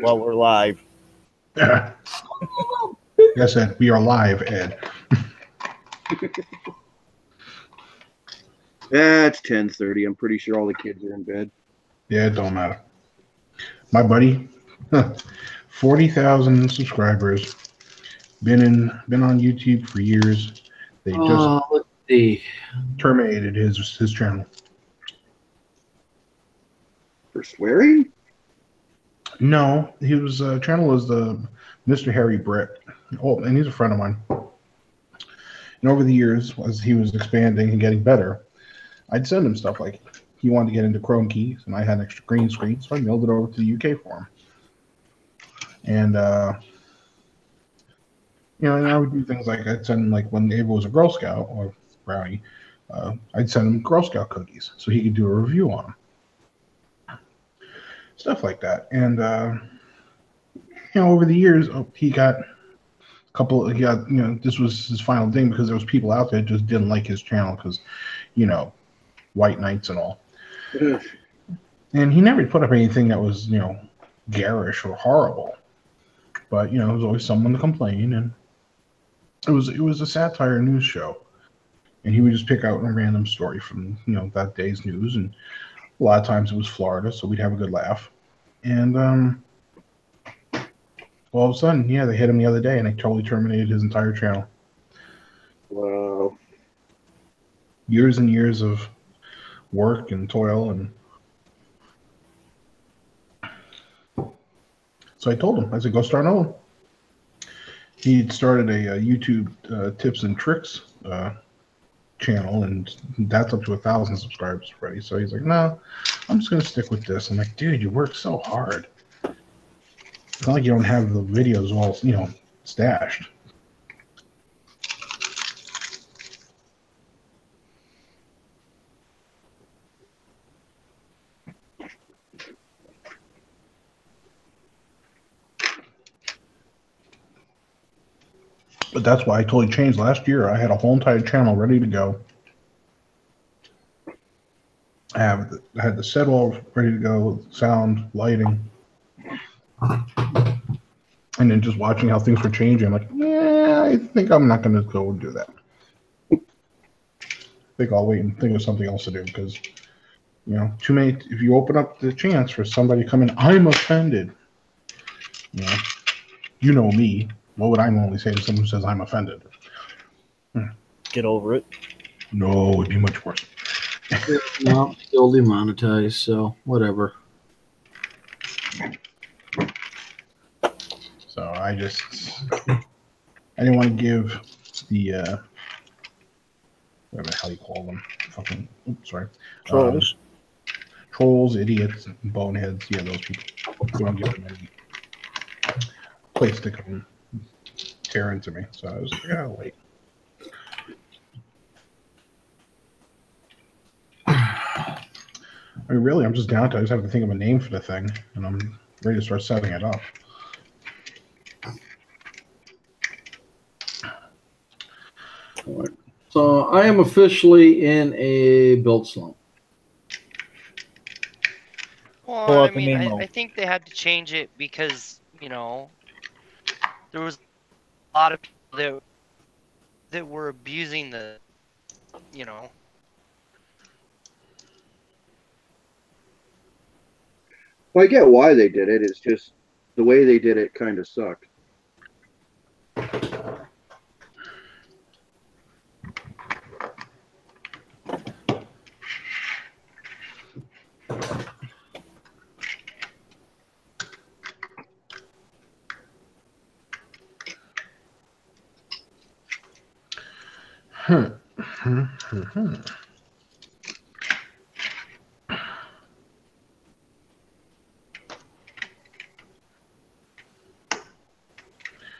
Well, we're live. Yes, Ed. We are live, Ed. It's 10:30. I'm pretty sure all the kids are in bed. Yeah, it don't matter. My buddy, 40,000 subscribers. Been on YouTube for years. They just Let's see. terminated his channel. For swearing? No, his channel is the Mr. Harry Britt. Oh, and he's a friend of mine. And over the years, as he was expanding and getting better, I'd send him stuff like he wanted to get into Chrome keys, and I had an extra green screen, so I mailed it over to the UK for him. And and I would do things like I'd send him, like when Ava was a Girl Scout or Brownie, I'd send him Girl Scout cookies so he could do a review on them. Stuff like that. And over the years, he got this was his final thing because there was people out there that just didn't like his channel because, white knights and all. And he never put up anything that was, garish or horrible. But, there was always someone to complain, and it was a satire news show. And he would just pick out a random story from, that day's news, and a lot of times it was Florida, so we'd have a good laugh. And all of a sudden, they hit him the other day, and they totally terminated his entire channel. Wow. Years and years of work and toil, and so I told him, I said, go start another one. He'd started a YouTube tips and tricks channel, and that's up to 1,000 subscribers already. So he's like, no, I'm just gonna stick with this. I'm like, dude, you work so hard. It's not like you don't have the videos all stashed. But that's why I totally changed last year. I had a whole entire channel ready to go. I had the set all ready to go, sound, lighting, and then just watching how things were changing. I'm like, I think I'm not going to go and do that. I think I'll wait and think of something else to do because, too many. If you open up the chance for somebody to come in, I'm offended. You know me. What would I normally say to someone who says I'm offended? Get over it. No, it'd be much worse. No, still demonetized, so whatever. So I didn't want to give the whatever the hell you call them, fucking Trolls. Trolls, idiots, boneheads, those people. You don't give them any place to come tear into me. So I was like, I gotta wait. I mean, really, I'm just down to. I just have to think of a name for the thing, and I'm ready to start setting it up. All right. So I am officially in a build slump. Well, I mean, I think they had to change it because, there was a lot of people that were abusing the, Well, I get why they did it. It's just the way they did it kind of sucked.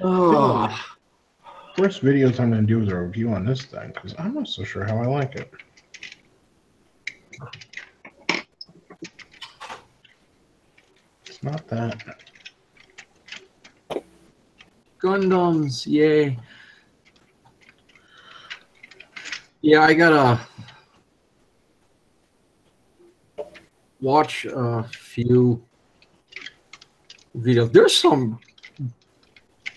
Oh, First videos I'm going to do is a review on this thing because I'm not so sure how I like it. It's not that. Gundams, yay. Yeah, I gotta watch a few videos. There's some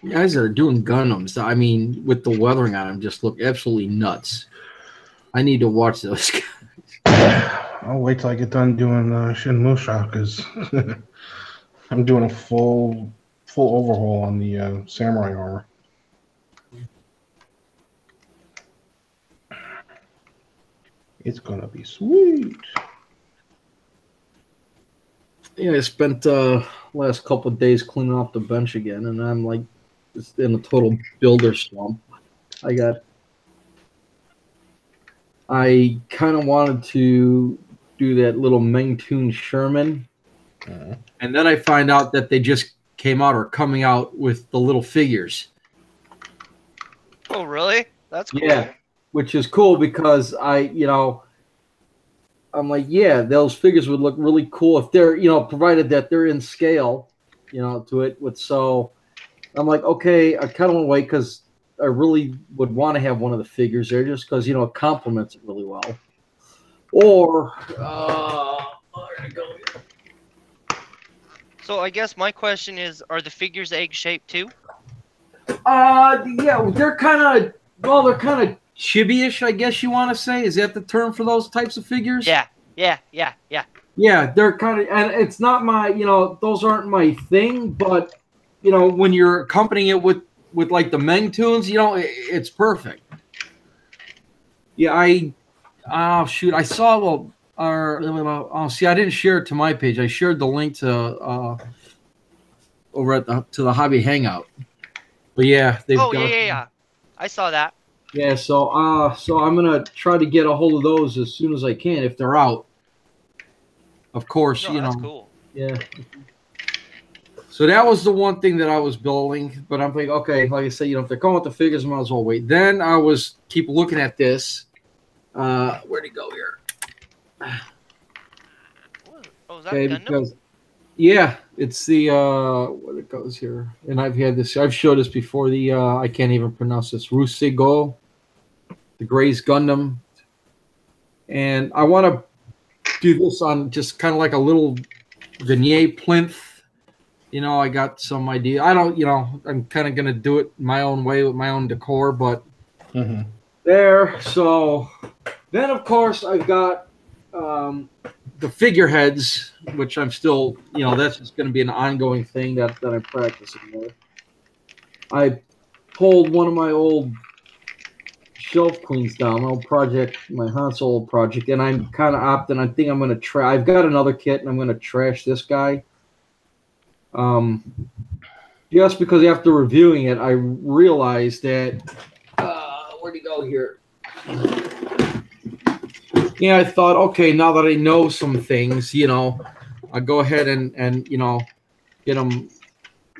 guys that are doing Gundams. I mean, with the weathering on them, just look absolutely nuts. I need to watch those guys. I'll wait till I get done doing Shinmusha because I'm doing a full overhaul on the samurai armor. It's gonna be sweet. Yeah, I spent last couple of days cleaning off the bench again, and I'm like just in a total builder slump. I kind of wanted to do that little Mengtoon Sherman, and then I find out that they just came out or coming out with the little figures. Oh, really? That's cool. Yeah, which is cool because I'm like, yeah, those figures would look really cool if they're, provided that they're in scale, to it. So I'm like, okay, I kind of want to wait because I really would want to have one of the figures there just because, it complements it really well. Or, where'd it go here? So I guess my question is, are the figures egg-shaped too? Yeah, they're kind of chibi-ish, I guess you want to say. Is that the term for those types of figures? Yeah. Yeah, they're kind of, and it's not my, those aren't my thing, but, when you're accompanying it with like the Mengtoons, it's perfect. Yeah, I saw, see, I didn't share it to my page. I shared the link to, over at to the Hobby Hangout. But yeah, they've got. Yeah. I saw that. Yeah, so I'm gonna try to get a hold of those as soon as I can if they're out. Of course, That's cool. Yeah. So that was the one thing that I was building, but I'm thinking, okay, like I said, if they're going with the figures, I might as well wait. Then I was keep looking at this. Where'd he go here? Oh, is that Gundam? Because it's the what it goes here, and I've showed this before. The I can't even pronounce this. Rusigo, the Gray's Gundam, and I want to do this on just kind of like a little vignette plinth. I got some idea. I don't, I'm kind of gonna do it my own way with my own decor, but there. So then, of course, I've got the figureheads, which I'm still, that's just going to be an ongoing thing that I'm practicing with. I pulled one of my old shelf cleans down, my old project, my Han Solo project, and I'm kind of opting. I think I'm going to try. I've got another kit, and I'm going to trash this guy. Just because after reviewing it, I realized that where'd he go here? Yeah, I thought, okay, now that I know some things, I'll go ahead and get them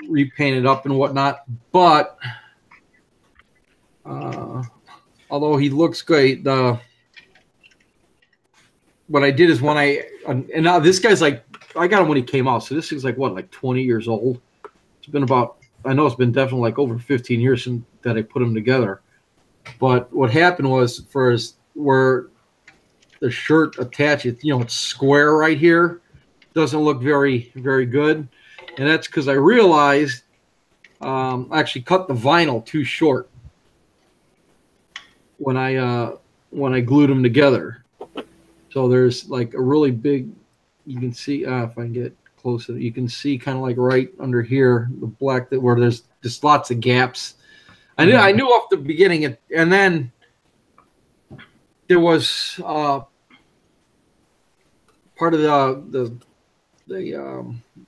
repainted up and whatnot. But although he looks great, what I did is and now this guy's like, I got him when he came out, so this thing's like 20 years old. It's been I know it's been definitely like over 15 years since that I put him together. But what happened was where the shirt attached, it's square right here. Doesn't look very, very good. And that's because I realized I actually cut the vinyl too short when I glued them together. So there's like a really big, you can see, if I can get close. You can see kind of like right under here, the black that where there's just lots of gaps. I knew off the beginning, and then there was part of the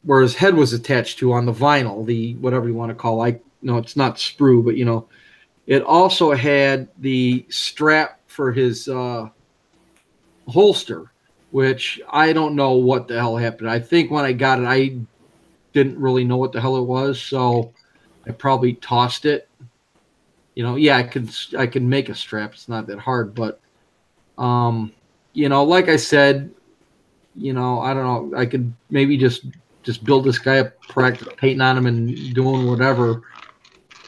where his head was attached to on the vinyl, the whatever you want to call. It's not sprue, but it also had the strap for his holster, which I don't know what the hell happened. I think when I got it, I didn't really know what the hell it was, so I probably tossed it. Yeah, I could make a strap. It's not that hard, but like I said, I don't know. I could maybe just build this guy up, practice painting on him and doing whatever,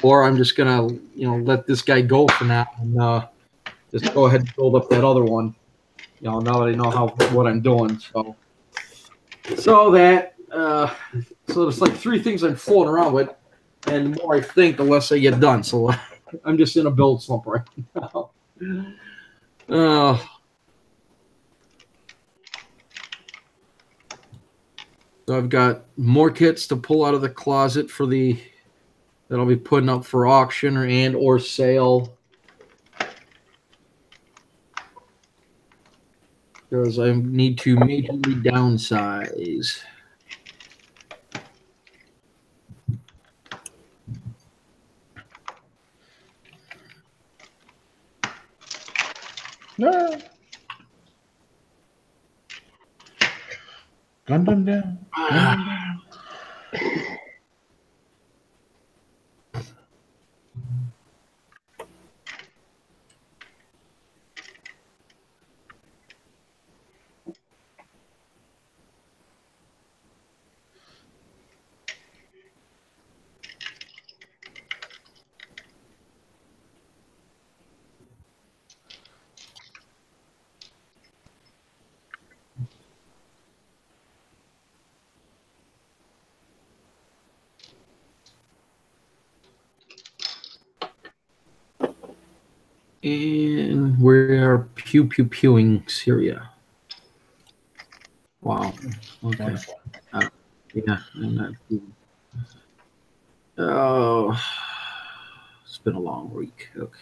or I'm just gonna let this guy go for now and just go ahead and build up that other one. Now that I know what I'm doing, so there's like 3 things I'm fooling around with, and the more I think, the less I get done. So I'm just in a build slump right now. So I've got more kits to pull out of the closet that I'll be putting up for auction or sale. Because I need to majorly downsize. No. Gundam down. Gundam down. And we are pewing Syria. Wow. Okay. Yeah. I'm not. Oh, it's been a long week. Okay.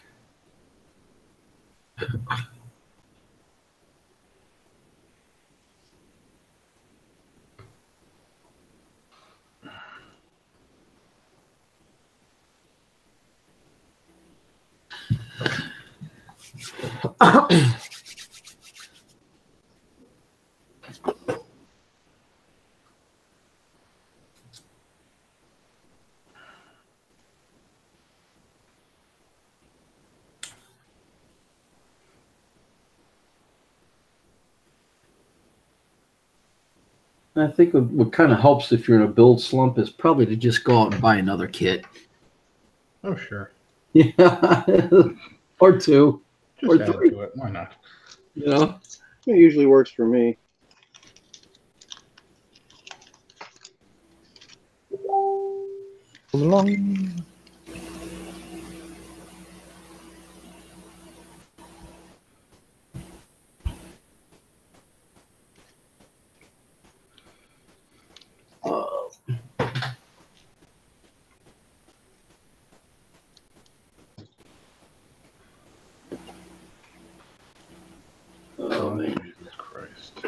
I think what kind of helps if you're in a build slump is probably to just go out and buy another kit. Oh, sure. Yeah. Or 2. Just or add 3. to it. Why not? It usually works for me. Long. Oh, man. Jesus Christ.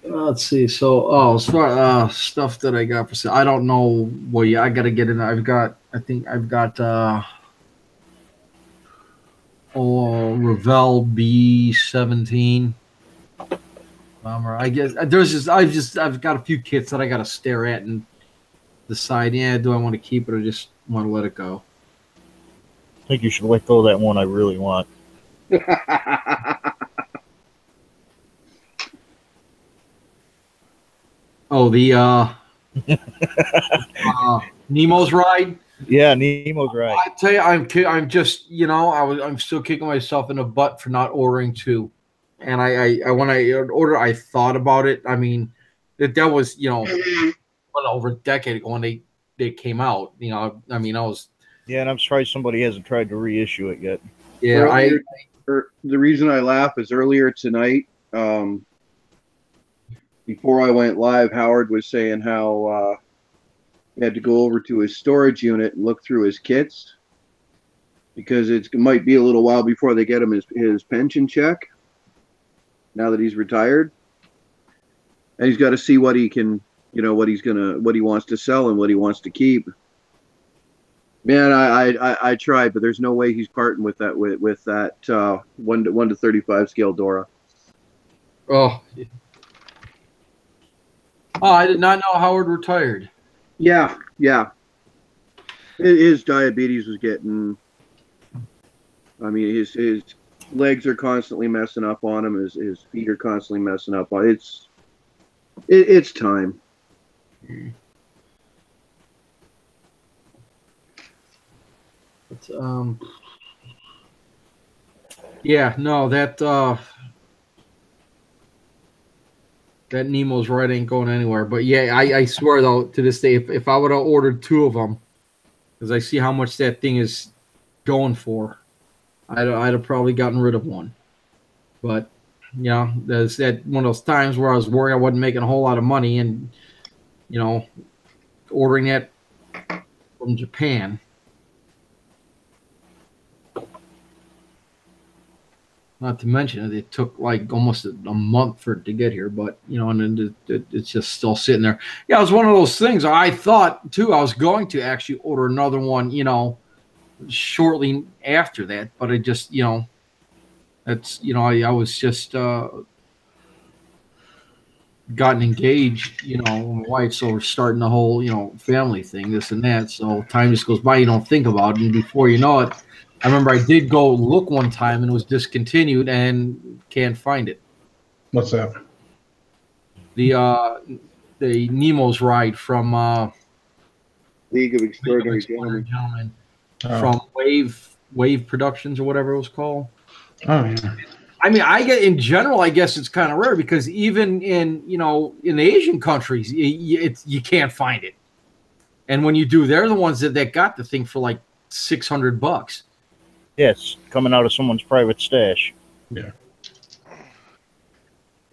Let's see. So, as far stuff that I got for sale, I don't know. Well, yeah, I got to get in. I think I've got Revell B17 bomber. I guess I've got a few kits that I got to stare at and decide. Yeah, do I want to keep it or just want to let it go? I think you should let go of that one I really want. Oh, the Nemo's ride. Yeah, Nemo's ride. I tell you, I'm just I'm still kicking myself in the butt for not ordering 2. And I when I ordered, I thought about it. I mean, that was over a decade ago when they came out. I mean, I was. Yeah, and I'm surprised somebody hasn't tried to reissue it yet. Yeah, The reason I laugh is earlier tonight, before I went live, Howard was saying how he had to go over to his storage unit and look through his kits because it might be a little while before they get him his pension check now that he's retired. And he's got to see what he can, what he wants to sell and what he wants to keep. Man, I tried, but there's no way he's parting with that 1 to 35 scale Dora. Oh, I did not know Howard retired. Yeah. His diabetes was getting. I mean, his legs are constantly messing up on him. His feet are constantly messing up on. It's time. But, yeah, no, that Nemo's right ain't going anywhere. But yeah, I swear though, to this day, if I would have ordered 2 of them, because I see how much that thing is going for, I'd have probably gotten rid of one. But there's that one of those times where I was worried I wasn't making a whole lot of money, and ordering that from Japan. Not to mention it took like almost a month for it to get here, but and then it's just still sitting there. Yeah, it was one of those things. I thought too I was going to actually order another one, shortly after that, but I just, that's I was just gotten engaged, with my wife, so we're starting the whole family thing, this and that. So time just goes by, you don't think about it, and before you know it. I remember I did go look one time and it was discontinued and can't find it. What's that? The Nemo's ride from League of Extraordinary Gentlemen. From Wave Productions or whatever it was called. Oh yeah. I mean, in general, I guess it's kind of rare because even in in Asian countries, you can't find it, and when you do, they're the ones that got the thing for like $600. Yes, coming out of someone's private stash. Yeah.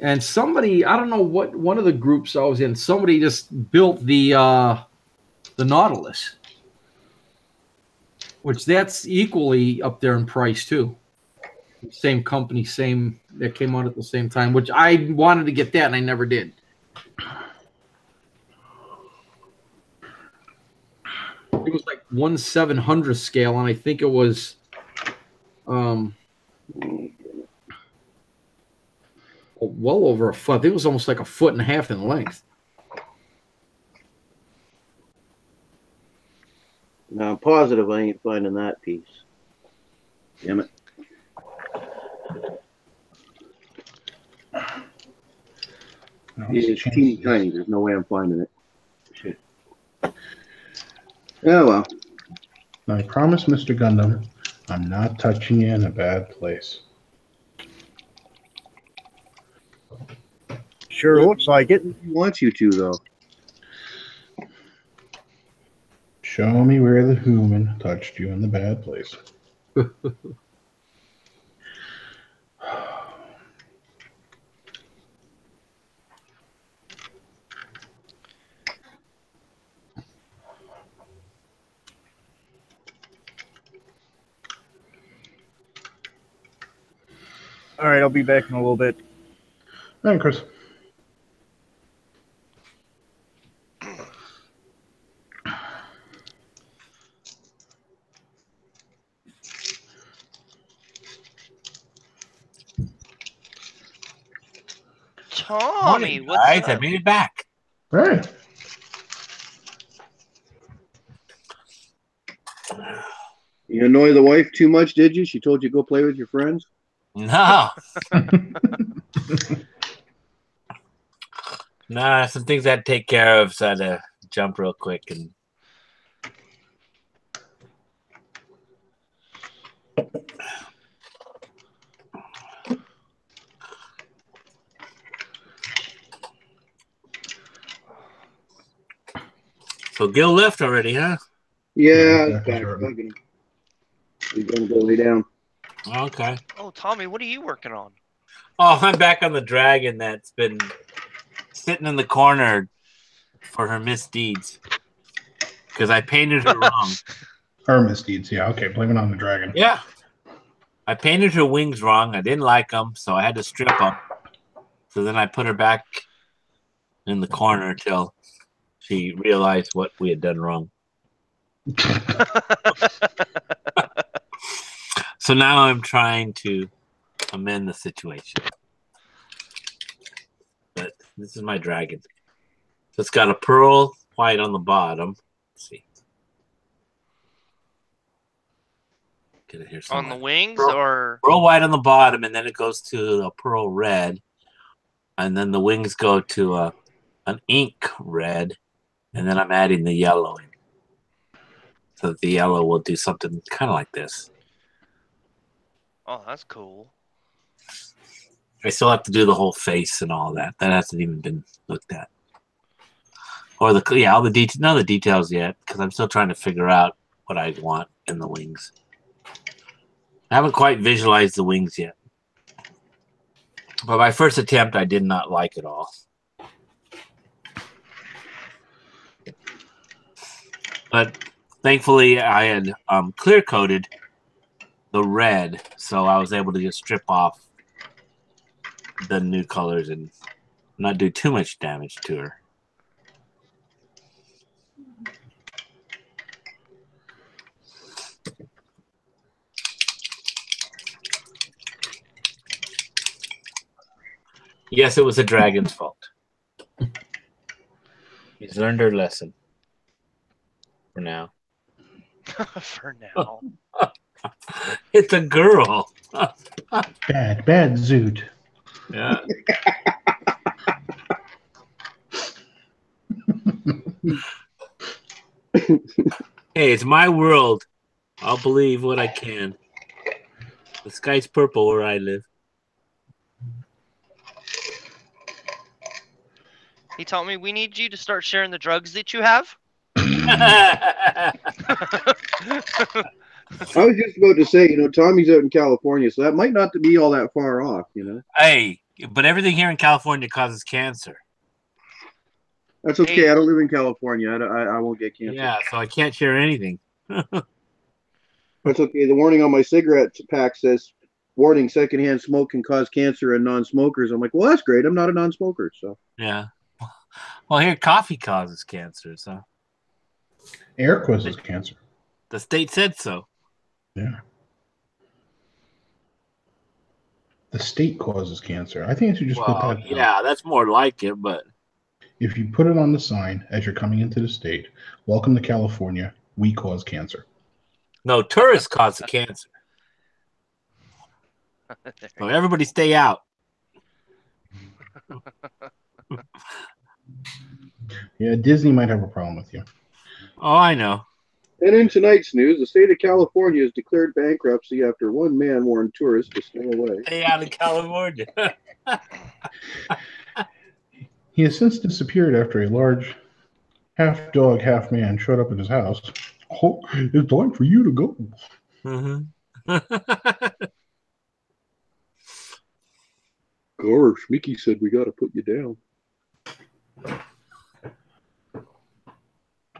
And somebody, I don't know what one of the groups I was in, somebody just built the Nautilus, which that's equally up there in price too. Same company, that came out at the same time, which I wanted to get that and I never did. It was like 1/700th scale, and I think it was well over a foot. I think it was almost like 1.5 feet in length. Now I'm positive I ain't finding that piece. Damn it. No, It's teeny tiny. There's no way I'm finding it. Shit. Oh well. I promise, Mr. Gundam, I'm not touching you in a bad place. Sure looks like it. He wants you to, though. Show me where the human touched you in the bad place. All right, I'll be back in a little bit. All right, Chris. Tommy, what's guys, up? I made it back. All right. You annoy the wife too much, did you? She told you to go play with your friends? No. Nah, some things I had to take care of, so I had to jump real quick and. So Gil left already, huh? Yeah, Yeah, back. sure. He's gonna go lay down. Okay. Oh, Tommy, what are you working on? Oh, I'm back on the dragon that's been sitting in the corner for her misdeeds. Because I painted her wrong. Her misdeeds, yeah. Okay, blame it on the dragon. Yeah. I painted her wings wrong. I didn't like them, so I had to strip them. So then I put her back in the corner till she realized what we had done wrong. So now I'm trying to amend the situation. But this is my dragon. So it's got a pearl white on the bottom. Let's see. Get it here somewhere. On the wings pearl, or pearl white on the bottom, and then it goes to a pearl red, and then the wings go to an ink red, and then I'm adding the yellow in. So that the yellow will do something kind of like this. Oh, that's cool. I still have to do the whole face and all that. That hasn't even been looked at. Or all the details, none of the details yet, because I'm still trying to figure out what I want in the wings. I haven't quite visualized the wings yet. But my first attempt, I did not like it all. But thankfully, I had clear coated the red, so I was able to just strip off the new colors and not do too much damage to her. Yes, it was the dragon's fault. He's learned her lesson. For now. For now. It's a girl. Bad Zoot. Yeah. Hey, it's my world. I'll believe what I can. The sky's purple where I live. He told me we need you to start sharing the drugs that you have. I was just about to say, Tommy's out in California, so that might not be all that far off, Hey, but everything here in California causes cancer. That's okay. Hey. I don't live in California. I won't get cancer. Yeah, so I can't share anything. That's okay. The warning on my cigarette pack says, warning, secondhand smoke can cause cancer in non-smokers. I'm like, well, that's great. I'm not a non-smoker, so. Yeah. Well, here, coffee causes cancer, so. Air causes cancer. The state said so. Yeah. The state causes cancer. I think you just put that. Yeah, that's more like it, but. If you put it on the sign as you're coming into the state, welcome to California, we cause cancer. No, tourists cause the cancer. So everybody stay out. Yeah, Disney might have a problem with you. Oh, I know. And in tonight's news, the state of California has declared bankruptcy after one man warned tourists to stay away. Stay out of California. He has since disappeared after a large half dog, half man showed up at his house. Oh, it's time for you to go. Mm-hmm. Gosh, Mickey said we got to put you down.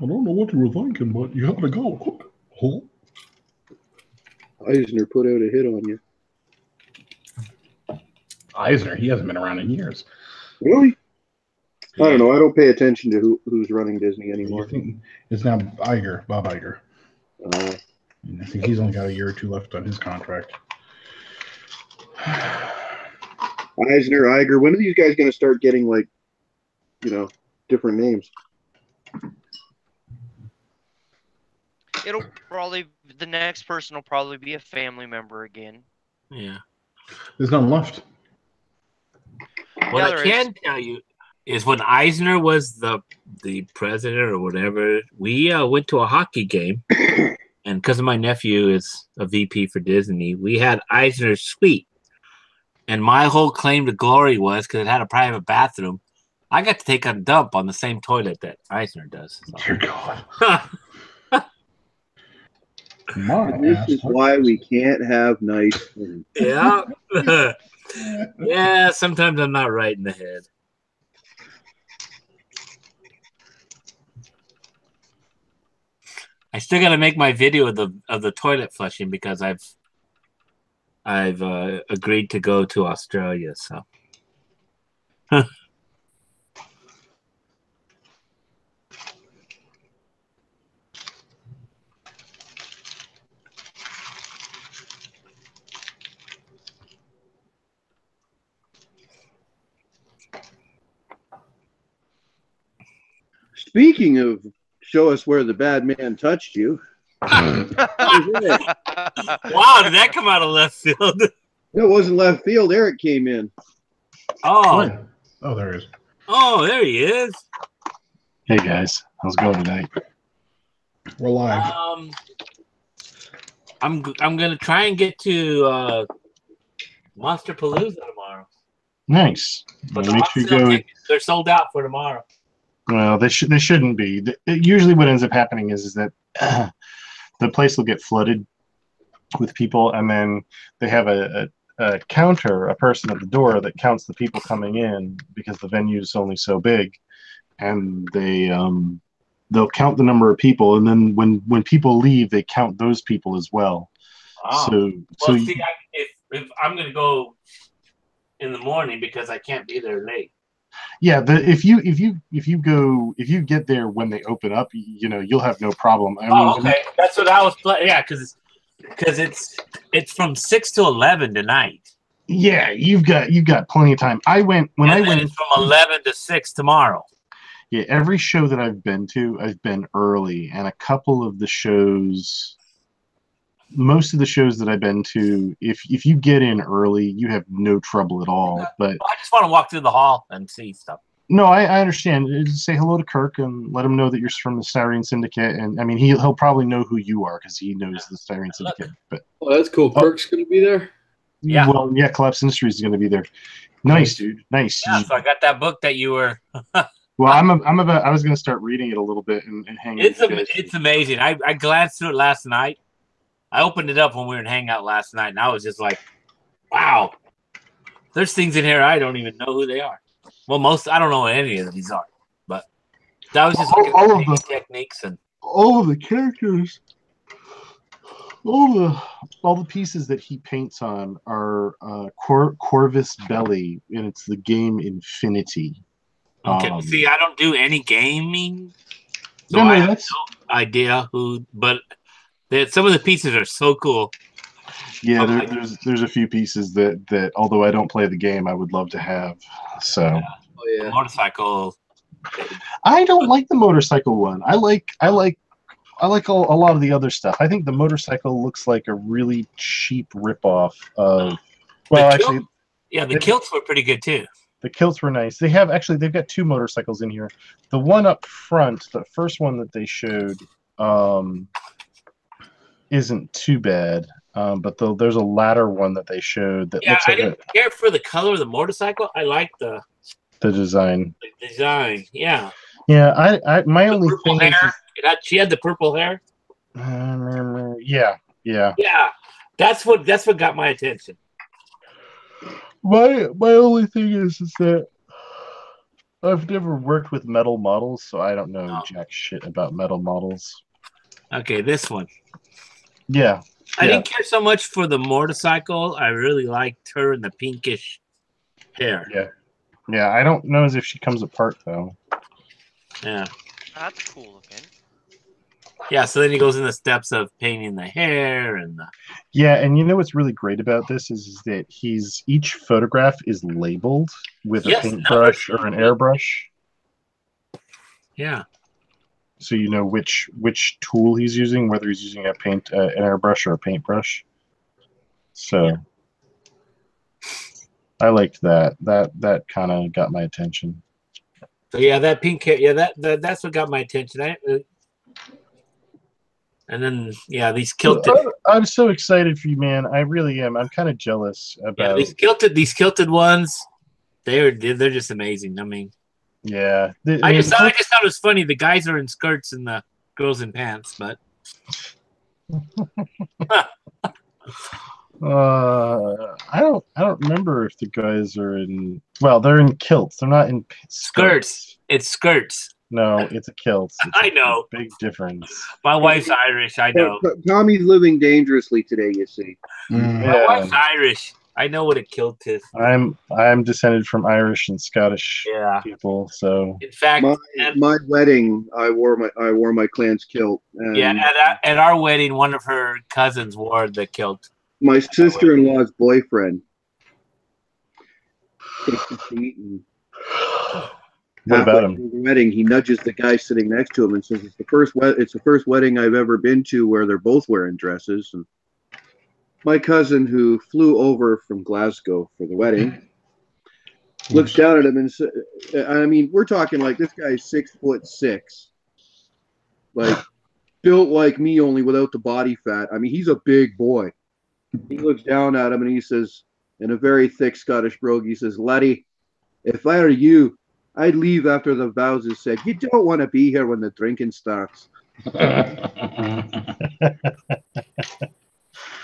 I don't know what you were thinking, but you gotta go. Oh. Eisner put out a hit on you. Eisner, he hasn't been around in years. Really? I don't know. I don't pay attention to who's running Disney anymore. It's now Iger, Bob Iger. I think he's only got a year or two left on his contract. Eisner, Iger. When are these guys going to start getting different names? The next person will probably be a family member again. Yeah. There's none left. What I can tell you is when Eisner was the president or whatever, we went to a hockey game, and because my nephew is a VP for Disney, we had Eisner's suite. And my whole claim to glory was, because it had a private bathroom, I got to take a dump on the same toilet that Eisner does. So. Dear God. This is why we can't have nice things. Yeah. Yeah, sometimes I'm not right in the head. I still got to make my video of the toilet flushing because I've agreed to go to Australia. So. Speaking of, show us where the bad man touched you. Wow, did that come out of left field? No, it wasn't left field. Eric came in. Oh. Oh, there he is. Oh, there he is. Hey guys, how's it going tonight? We're live. I'm gonna try and get to Monster Palooza tomorrow. Nice. But Well, make sure you go. They're sold out for tomorrow. Well, they shouldn't be. Usually, what ends up happening is that the place will get flooded with people, and then they have a counter, a person at the door that counts the people coming in because the venue is only so big, and they'll count the number of people, and then when people leave, they count those people as well. Oh. See, if I'm gonna go in the morning because I can't be there late. Yeah, if you get there when they open up, you'll have no problem. I mean, okay, that's what I was playing. Yeah, because it's from 6 to 11 tonight. Yeah, you've got plenty of time. I went it's from 11 to 6 tomorrow. Yeah, every show that I've been to, I've been early, and a couple of the shows. Most of the shows that I've been to, if you get in early, you have no trouble at all. But I just want to walk through the hall and see stuff. No, I understand. Just say hello to Kirk and let him know that you're from the Styrene Syndicate. And I mean, he'll probably know who you are because he knows the Styrene Syndicate. But that's cool. Kirk's going to be there. Yeah. Well, yeah, Collapse Industries is going to be there. Nice, dude. Nice. Yeah. So I got that book that you were. Well, I was going to start reading it a little bit and hang. It's amazing. I glanced through it last night. I opened it up when we were in Hangout last night, and I was just like, wow. There's things in here I don't even know who they are. Well, I don't know what any of these are. But that was just looking at the techniques and all of the characters, all the pieces that he paints on are Corvus Belli, and it's the game Infinity. Okay, see, I don't do any gaming, so I have no idea who, but some of the pieces are so cool. Yeah, there's a few pieces that although I don't play the game, I would love to have. So, yeah. Oh, yeah. Motorcycle. I don't like the motorcycle one. I like a lot of the other stuff. I think the motorcycle looks like a really cheap ripoff of. Well, actually, yeah, the kilts were pretty good too. The kilts were nice. They've got two motorcycles in here. The one up front, the first one that they showed, isn't too bad. But there's a latter one that they showed that looks like. I didn't care for the color of the motorcycle. I like the design. The design, yeah. Yeah, my only thing is she had the purple hair. Yeah. Yeah, that's what got my attention. My only thing is that I've never worked with metal models, so I don't know jack shit about metal models. Okay, this one. Yeah. I didn't care so much for the motorcycle. I really liked her in the pinkish hair. Yeah, I don't know as if she comes apart though. Yeah. That's cool looking. Yeah, so then he goes in the steps of painting the hair and the... Yeah, and you know what's really great about this is that each photograph is labeled with a paintbrush or an airbrush. Yeah. So you know which tool he's using, whether he's using an airbrush or a paintbrush. So I liked that. That kind of got my attention. So yeah, that pink hair, yeah, that's what got my attention. And then these kilted. I'm so excited for you, man. I really am. I'm kind of jealous about these kilted ones. They're just amazing. I mean. Yeah, I just thought it was funny. The guys are in skirts and the girls in pants, but I don't remember if the guys are in. Well, they're in kilts. They're not in skirts. It's skirts. No, it's a kilt. It's I know. Big difference. My wife's Irish. I know. Tommy's living dangerously today. You see. My wife's Irish. I know what a kilt is. I'm descended from Irish and Scottish people. So in fact, my wedding, I wore my clan's kilt. And at our wedding, one of her cousins wore the kilt. My sister-in-law's boyfriend. What about him? The wedding, he nudges the guy sitting next to him and says, "It's the first wedding I've ever been to where they're both wearing dresses." And my cousin, who flew over from Glasgow for the wedding, looks down at him and says, "I mean, we're talking like this guy's 6'6", like built like me, only without the body fat. I mean, he's a big boy." He looks down at him and he says, in a very thick Scottish brogue, he says, "Laddie, if I were you, I'd leave after the vows is said. You don't want to be here when the drinking starts."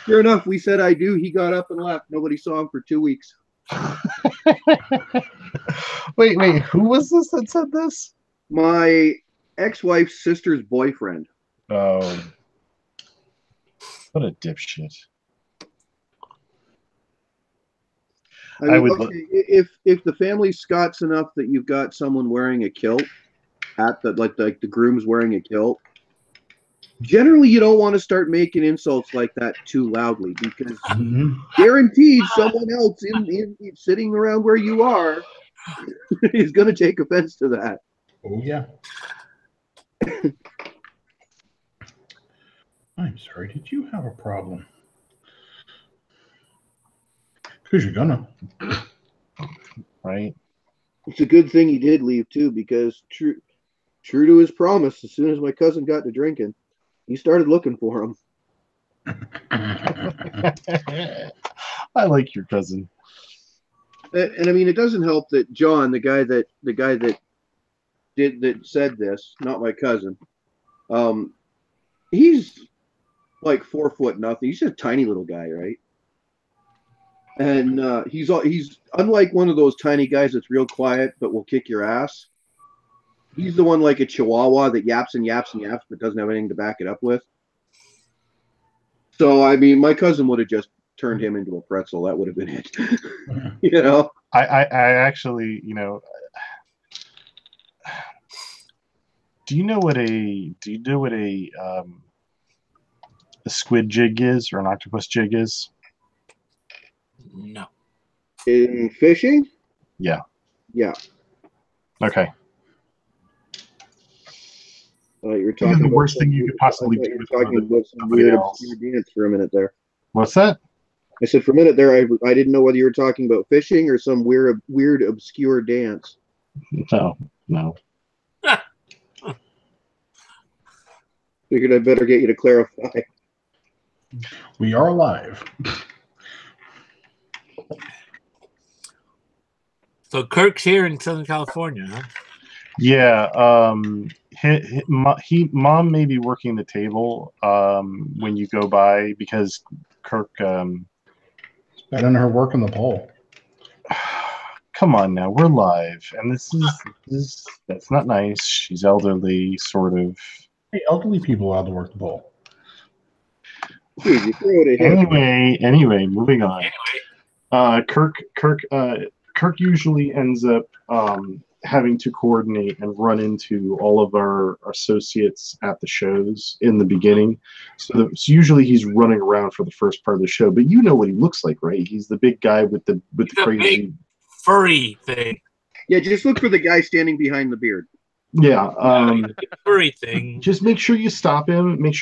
Sure enough, we said I do. He got up and left. Nobody saw him for 2 weeks. Wait, who was this that said this? My ex-wife's sister's boyfriend. Oh. What a dipshit. I mean, if the family's Scots enough that you've got someone wearing a kilt at the groom's wearing a kilt, generally you don't want to start making insults like that too loudly, because guaranteed someone else in sitting around where you are is going to take offense to that. Oh yeah. I'm sorry. Did you have a problem? Because you're gonna. Right. It's a good thing he did leave too, because true to his promise, as soon as my cousin got to drinking, he started looking for him. I like your cousin. And I mean, it doesn't help that John, the guy that said this, not my cousin, he's like 4 foot nothing. He's just a tiny little guy, right? And he's unlike one of those tiny guys that's real quiet but will kick your ass. He's the one like a chihuahua that yaps and yaps and yaps but doesn't have anything to back it up with. So I mean, my cousin would have just turned him into a pretzel. That would have been it. You know. I actually, you know. Do you know what a squid jig is, or an octopus jig is? No. In fishing? Yeah. Yeah. Okay. You're talking the worst thing you could possibly do. You're talking about some weird obscure dance for a minute there. What's that? I said for a minute there, I didn't know whether you were talking about fishing or some weird obscure dance. No. Figured I'd better get you to clarify. We are live. So Kirk's here in Southern California, huh? Yeah. Mom may be working the table when you go by, because Kirk. Better than her working the pole. Come on now, we're live, and this is that's not nice. She's elderly, sort of. Hey, elderly people allowed to work the pole. Dude, you throw it ahead. Anyway, moving on. Kirk usually ends up having to coordinate and run into all of our associates at the shows in the beginning. So usually he's running around for the first part of the show. But you know what he looks like, right? He's the big guy with the crazy big furry thing. Yeah, just look for the guy standing behind the beard. Yeah, furry thing. Just make sure you stop him. You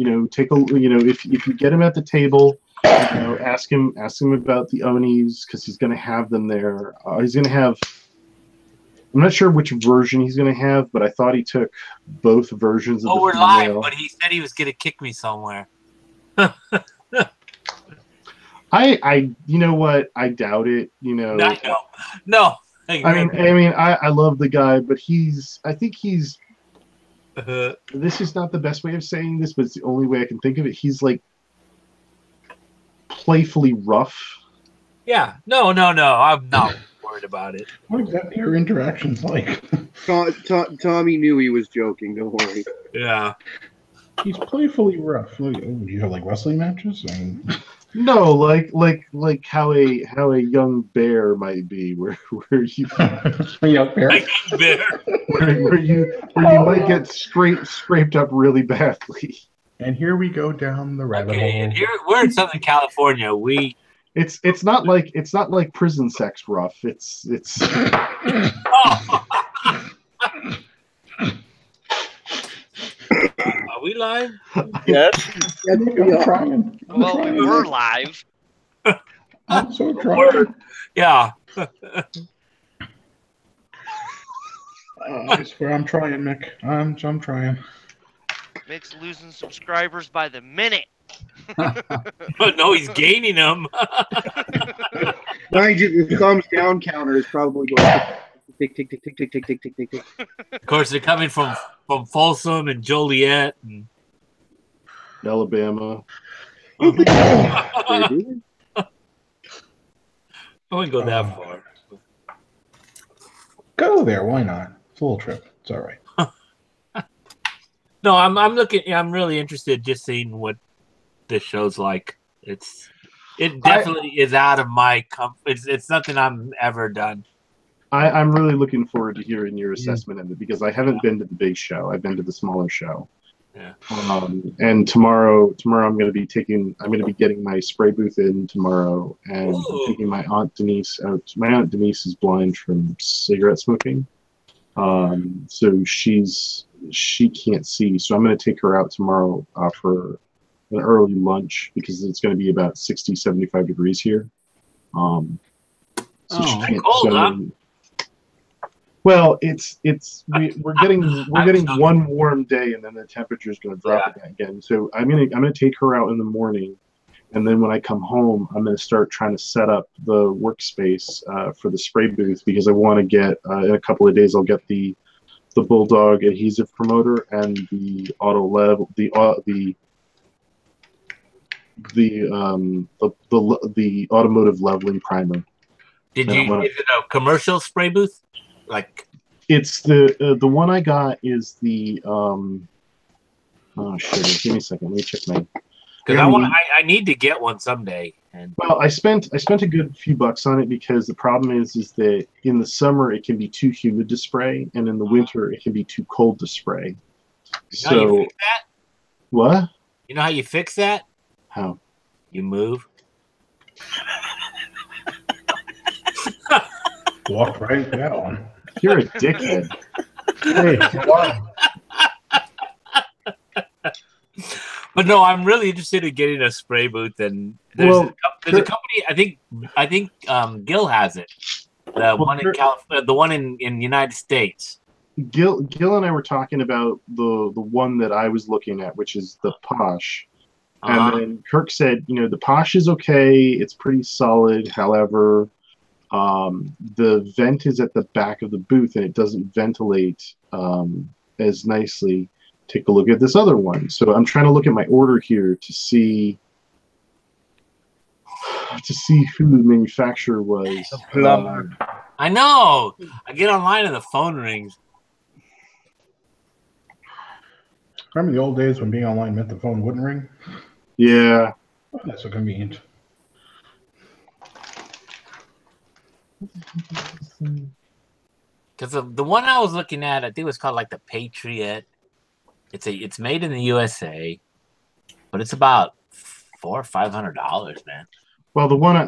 know, if you get him at the table, you know, ask him about the Onis, because he's going to have them there. He's going to have. I'm not sure which version he's going to have, but I thought he took both versions of the we're female. live, but he said he was going to kick me somewhere. I you know what? I doubt it. You know. No. I mean, I love the guy, but I think he's This is not the best way of saying this, but it's the only way I can think of it. He's like playfully rough. Yeah. No. I'm not worried about it. What exactly are interactions like? Tommy knew he was joking. Don't worry. Yeah. He's playfully rough. Do you have like wrestling matches? No, like how a young bear might be, where you a young bear, where you might get scraped up really badly. And here we go down the rabbit hole. And here we're in Southern California. It's not like prison sex rough. It's. Are we live? Yes. I'm trying. Well, we're live. I'm so trying. Yeah. I swear I'm trying, Mick. I'm trying. Mick's losing subscribers by the minute. But no, he's gaining them. Mind you, the thumbs down counter is probably going tick, tick, tick, tick, tick, tick, tick, tick, tick, tick. Of course, they're coming from Folsom and Joliet and Alabama. I wouldn't go that far. Go there. Why not? It's a little trip. It's all right. No, I'm looking. Yeah, I'm really interested just seeing what this show's like. It definitely is out of my comfort. It's nothing I've ever done. I'm really looking forward to hearing your assessment of it because I haven't been to the big show. I've been to the smaller show. Yeah. And tomorrow I'm going to be getting my spray booth in tomorrow and taking my Aunt Denise out. My Aunt Denise is blind from cigarette smoking. So she can't see. So I'm going to take her out tomorrow for an early lunch because it's going to be about 60, 75 degrees here. So she can't. Cold, huh? Well, we're getting one warm day and then the temperature is going to drop again. So I'm gonna take her out in the morning, and then when I come home, I'm gonna start trying to set up the workspace for the spray booth because I want to get in a couple of days I'll get the Bulldog adhesive promoter and the the automotive leveling primer. Is it a commercial spray booth? Like it's the one I got is the oh shit! Give me a second. Let me check my. Because I need to get one someday. And well, I spent a good few bucks on it because the problem is that in the summer it can be too humid to spray, and in the winter it can be too cold to spray. You know how you fix that? What? You know how you fix that? How? You move. Walk right into that one. You're a dickhead. Hey, wow. But no, I'm really interested in getting a spray booth, and there's a company. I think Gil has it. The one in California, the one in the United States. Gil and I were talking about the one that I was looking at, which is the Posh. And then Kirk said, the Posh is okay. It's pretty solid. However, the vent is at the back of the booth and it doesn't ventilate as nicely. Take a look at this other one. So I'm trying to look at my order here to see who the manufacturer was. I know. I get online and the phone rings. Remember the old days when being online meant the phone wouldn't ring? Yeah. Oh, that's so convenient. Because the one I was looking at, I think it was called like the Patriot. It's made in the USA, but it's about $400 or $500, man. Well, the one I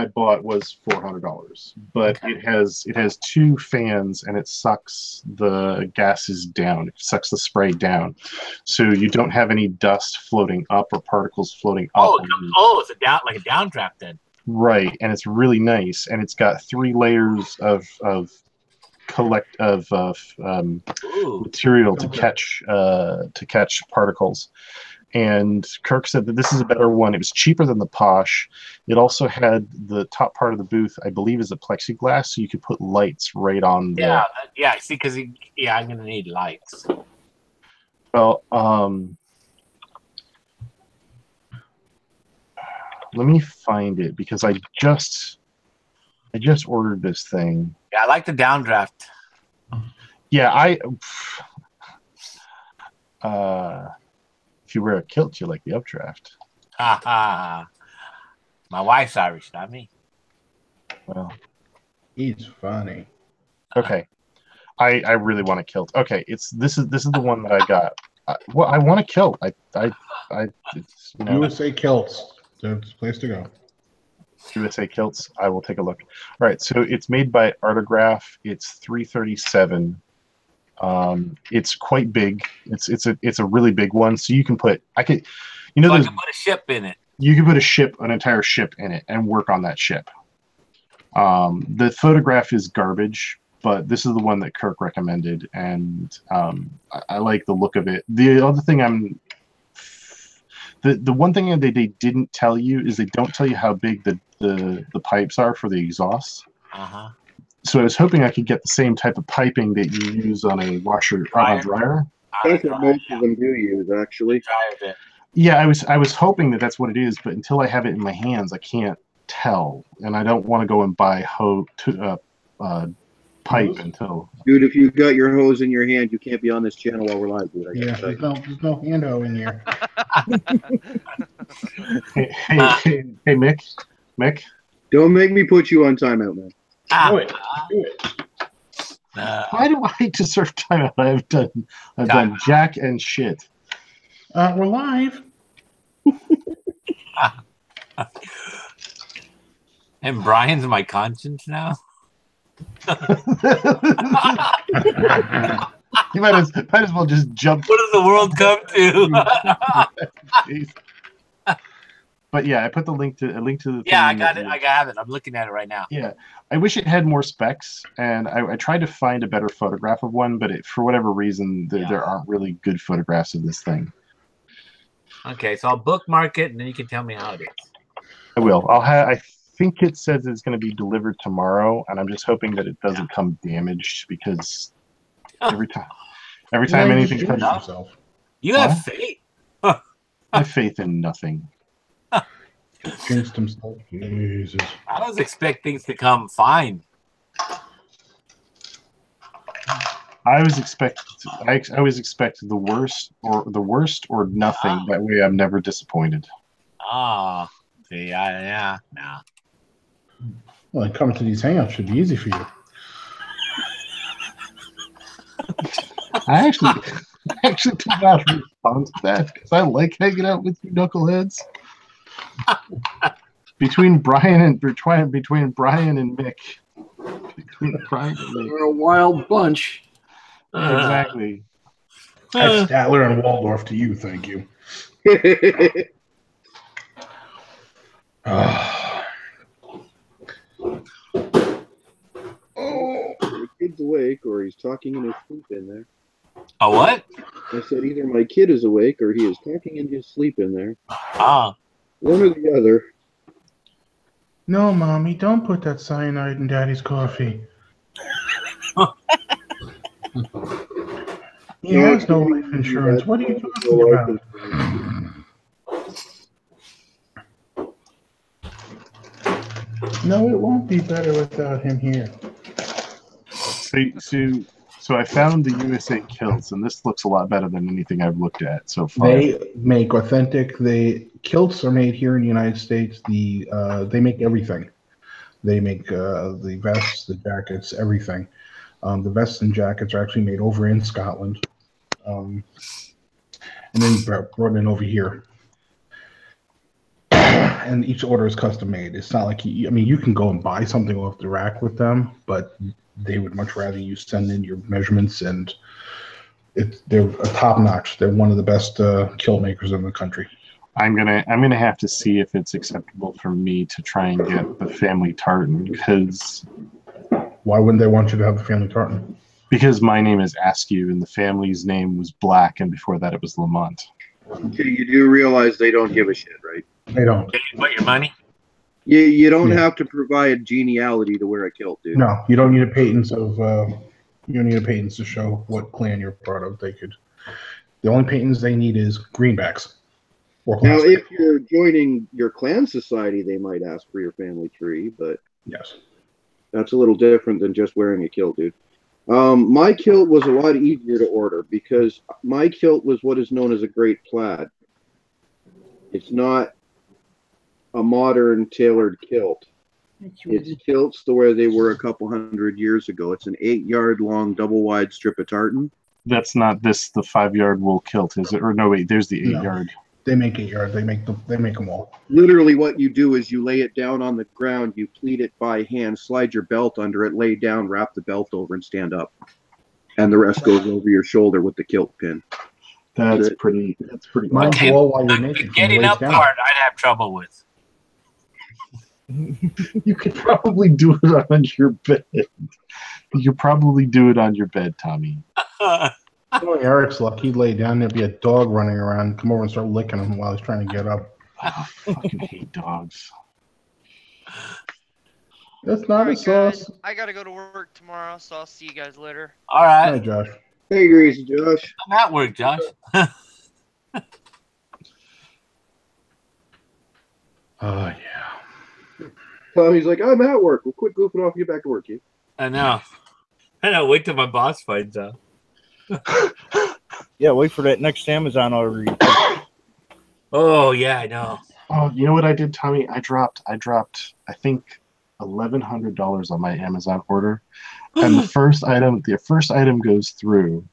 bought was $400, but it has two fans and it sucks the gases down. It sucks the spray down, so you don't have any dust floating up or particles floating up. It's like a downdraft then. Right, and it's really nice, and it's got 3 layers of material to catch particles. And Kirk said that this is a better one. It was cheaper than the Posh. It also had the top part of the booth, I believe, is a plexiglass, so you could put lights right on. Yeah. See, because I'm gonna need lights. Well, let me find it because I just ordered this thing. Yeah, I like the downdraft. Yeah, if you wear a kilt, you like the updraft. Ha ha. My wife's Irish, not me. Well, He's funny. okay. I really want a kilt. Okay, this is the one that I got. Well, I want a kilt. It's, USA Kilts. That's the place to go. USA Kilts. I will take a look. All right, so it's made by Artograph. It's 337. It's quite big. It's a really big one. So you can put I can put a ship in it. You can put an entire ship in it and work on that ship. The photograph is garbage, but this is the one that Kirk recommended, and I like the look of it. The other thing the one thing that they didn't tell you is they don't tell you how big the pipes are for the exhaust. Uh-huh. So I was hoping I could get the same type of piping that you use on a washer on a dryer. That's what most of them do use, actually. Yeah, I was hoping that's what it is, but until I have it in my hands, I can't tell, and I don't want to go and buy pipe until. Dude, if you got your hose in your hand, you can't be on this channel while we're live, dude. Yeah, there's no hand hoe in here. Hey, Mick. Don't make me put you on timeout, man. Do it. Why do I deserve timeout? I've done jack and shit. We're live. And Brian's my conscience now. You might as well just jump. What does the world come to? But yeah, I put a link to the. Yeah, I got it. I got it. I'm looking at it right now. Yeah, I wish it had more specs, and I tried to find a better photograph of one, but for whatever reason, there aren't really good photographs of this thing. Okay, so I'll bookmark it, and then you can tell me how it is. I will. I think it says it's going to be delivered tomorrow, and I'm just hoping that it doesn't come damaged because every time anything comes yourself. You have faith. I have faith in nothing. Jinxed himself. Jesus. I always expect things to come fine. I always expect the worst or nothing. That way, I'm never disappointed. Ah, see, yeah. Well, coming to these hangouts should be easy for you. I actually did not respond to that because I like hanging out with you knuckleheads. Between Brian and Mick. We're a wild bunch. Exactly. That's Statler and Waldorf to you, thank you. The kid's awake or he's talking in his sleep in there. A what? I said either my kid is awake or he is talking in his sleep in there. Ah. One or the other. No, Mommy, don't put that cyanide in Daddy's coffee. He has no life insurance. What are you talking about? No, it won't be better without him here. So I found the USA kilts, and this looks a lot better than anything I've looked at so far. They make authentic. The kilts are made here in the United States. They make everything. They make the vests, the jackets, everything. The vests and jackets are actually made over in Scotland, and then brought in over here. And each order is custom made. It's not like you can go and buy something off the rack with them, but they would much rather you send in your measurements, and they're a top notch. They're one of the best kilt makers in the country. I'm gonna have to see if it's acceptable for me to try and get the family tartan because. Why wouldn't they want you to have the family tartan? Because my name is Askew and the family's name was Black, and before that it was Lamont. Okay, you do realize they don't give a shit, right? They don't. Can you put your money? You don't have to provide genealogy to wear a kilt, dude. No, you don't need a patents of. You don't need a patents to show what clan you're part of. The only paintings they need is greenbacks. Or Now, plastic. if you're joining your clan society, they might ask for your family tree, but Yes. that's a little different than just wearing a kilt, dude. My kilt was a lot easier to order because my kilt was what is known as a great plaid. It's not a modern tailored kilt. It's kilts the way they were a couple 100 years ago. It's an 8-yard long double wide strip of tartan. That's not the 5-yard wool kilt, is it? Or no, wait, there's the 8-yard. They make 8-yard. They make them all. Literally, what you do is you lay it down on the ground, you pleat it by hand, slide your belt under it, lay down, wrap the belt over, and stand up. And the rest goes over your shoulder with the kilt pin. That's pretty. That's pretty. Mine's awesome. all while you're naked. Getting up part, I'd have trouble with. You could probably do it on your bed. You could probably do it on your bed, Tommy. Oh, Eric's luck. He'd lay down. There'd be a dog running around. Come over and start licking him while he's trying to get up. I fucking hate dogs. That's not a sauce. I gotta go to work tomorrow, so I'll see you guys later. All right. Hi, Josh. Hey, Greasy Josh. I'm at work, Josh. Oh, yeah. Tommy's like, I'm at work. We'll quit goofing off and get back to work, you. I know. I know. Wait till my boss finds out. Yeah, wait for that next Amazon order. Oh yeah, I know. Oh, you know what I did, Tommy? I dropped. I think $1,100 on my Amazon order, and the first item goes through.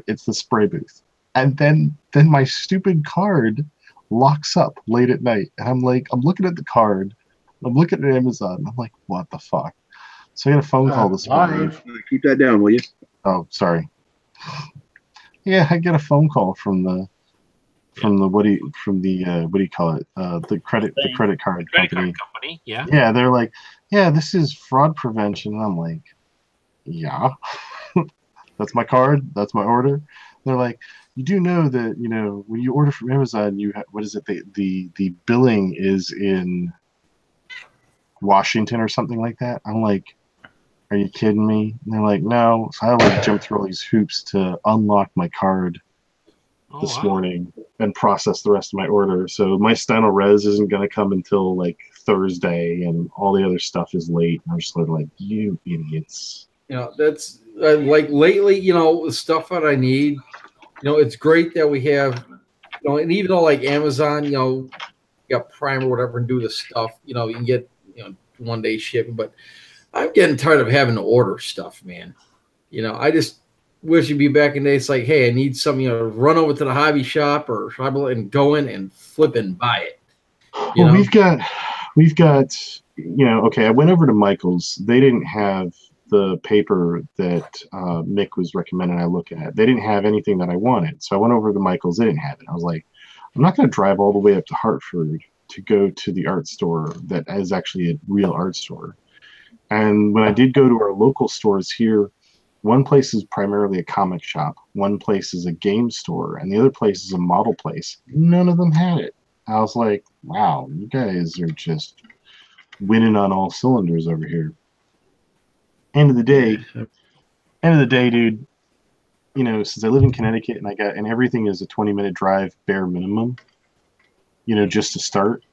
It's the spray booth, and then my stupid card locks up late at night, and I'm looking at the card, I'm looking at Amazon, I'm like, what the fuck? So I got a phone call this morning. Keep that down, will you? Oh, sorry. Yeah, I get a phone call from the what do you call it? The credit card company. Yeah. Yeah, they're like, yeah, this is fraud prevention. And I'm like, yeah, that's my card, that's my order. They're like, you do know that, you know, when you order from Amazon, you have, what is it? The billing is in Washington or something like that. I'm like, are you kidding me? And they're like, no. So I like jump through all these hoops to unlock my card this morning and process the rest of my order. So my Steno Res isn't going to come until like Thursday, and all the other stuff is late. And I'm just like, you idiots. You know, that's like lately, you know, the stuff that I need, you know, it's great that we have, you know, and even though like Amazon, you know, you got Prime or whatever and do the stuff, you know, you can get, you know, 1-day shipping, but I'm getting tired of having to order stuff, man. You know, I just wish you'd be back in the day. It's like, hey, I need something, you know, run over to the hobby shop or and go in and flip and buy it. Well, we've got, you know, okay, I went over to Michael's. They didn't have the paper that Mick was recommending I look at. They didn't have anything that I wanted. So I went over to Michael's. They didn't have it. I was like, I'm not going to drive all the way up to Hartford to go to the art store that is actually a real art store. And when I did go to our local stores here, one place is primarily a comic shop, one place is a game store, and the other place is a model place. None of them had it. I was like, wow, you guys are just winning on all cylinders over here. End of the day, dude, you know, since I live in Connecticut and everything is a 20-minute drive bare minimum, you know, just to start,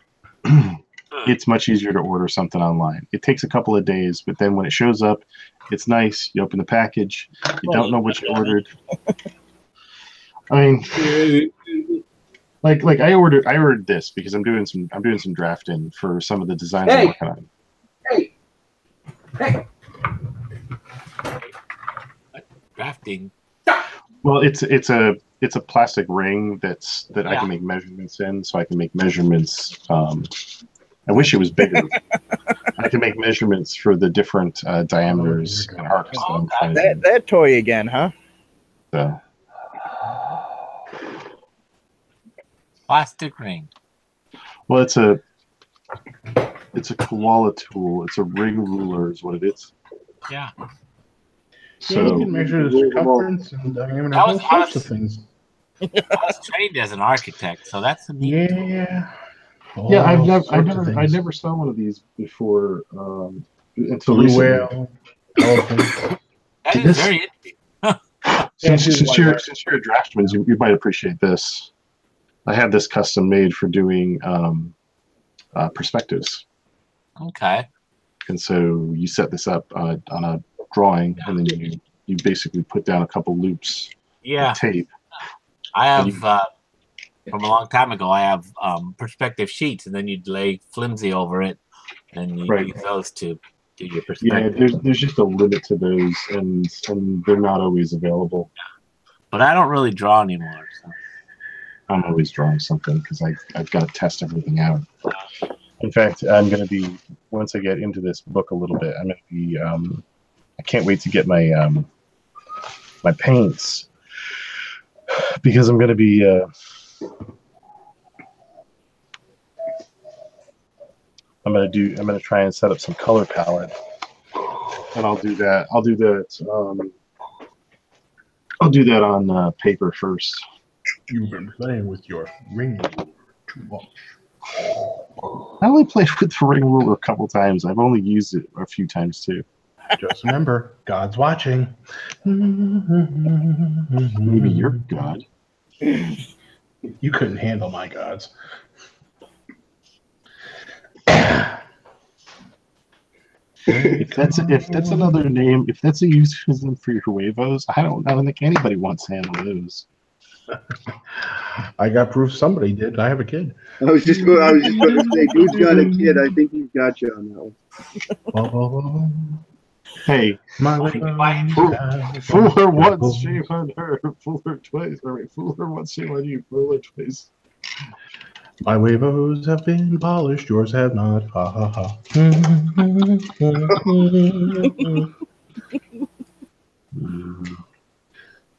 it's much easier to order something online. It takes a couple of days, but then when it shows up, it's nice. You open the package, you don't know what you ordered. I mean, like I ordered this because I'm doing some drafting for some of the designs I'm working on. Hey. Drafting. Well, it's a plastic ring that I can make measurements in, so I can make measurements. I wish it was bigger. I can make measurements for the different diameters and arcs. That toy again, huh? Plastic ring. Well, it's a koala tool. It's a ring ruler, is what it is. Yeah. So you can measure the circumference and diameter, all sorts of things. I was trained as an architect, so that's a neat tool. Yeah, I never saw one of these before until Blue recently. whale, elephant. That is very interesting. Since you're a draftsman, you might appreciate this. I have this custom made for doing perspectives. Okay. And so you set this up on a drawing, and then you basically put down a couple loops of tape. I have from a long time ago. I have perspective sheets, and then you'd lay flimsy over it, and you use those to do your perspective. Yeah, there's just a limit to those, and they're not always available. But I don't really draw anymore. So. I'm always drawing something because I've got to test everything out. In fact, I'm going to be, once I get into this book a little bit, I'm going to be, I can't wait to get my my paints, because I'm going to be, I'm going to try and set up some color palette, and I'll do that on paper first. You've been playing with your ring too much. I only played with the ring ruler a couple times. I've only used it a few times too. Just remember, God's watching. Maybe you're God. You couldn't handle my gods. If that's another name, if that's a euphemism for your huevos, I don't think anybody wants to handle those. I got proof somebody did. I have a kid. I was just going to say, dude's got a kid. I think he's got you on that one. Hey, fool her once, shame on her. Fool her twice. All right, fool her once, shame on you. Fool her twice. My huevos have been polished, yours have not. Ha ha ha.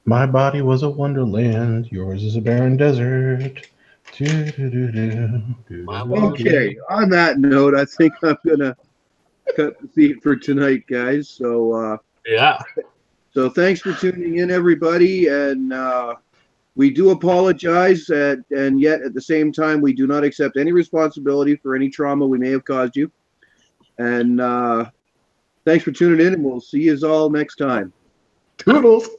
My body was a wonderland, yours is a barren desert. Okay, on that note, I think I'm gonna cut the feed for tonight, guys. So so thanks for tuning in, everybody, and we do apologize, and yet at the same time, we do not accept any responsibility for any trauma we may have caused you. And thanks for tuning in, and we'll see you all next time. Toodles.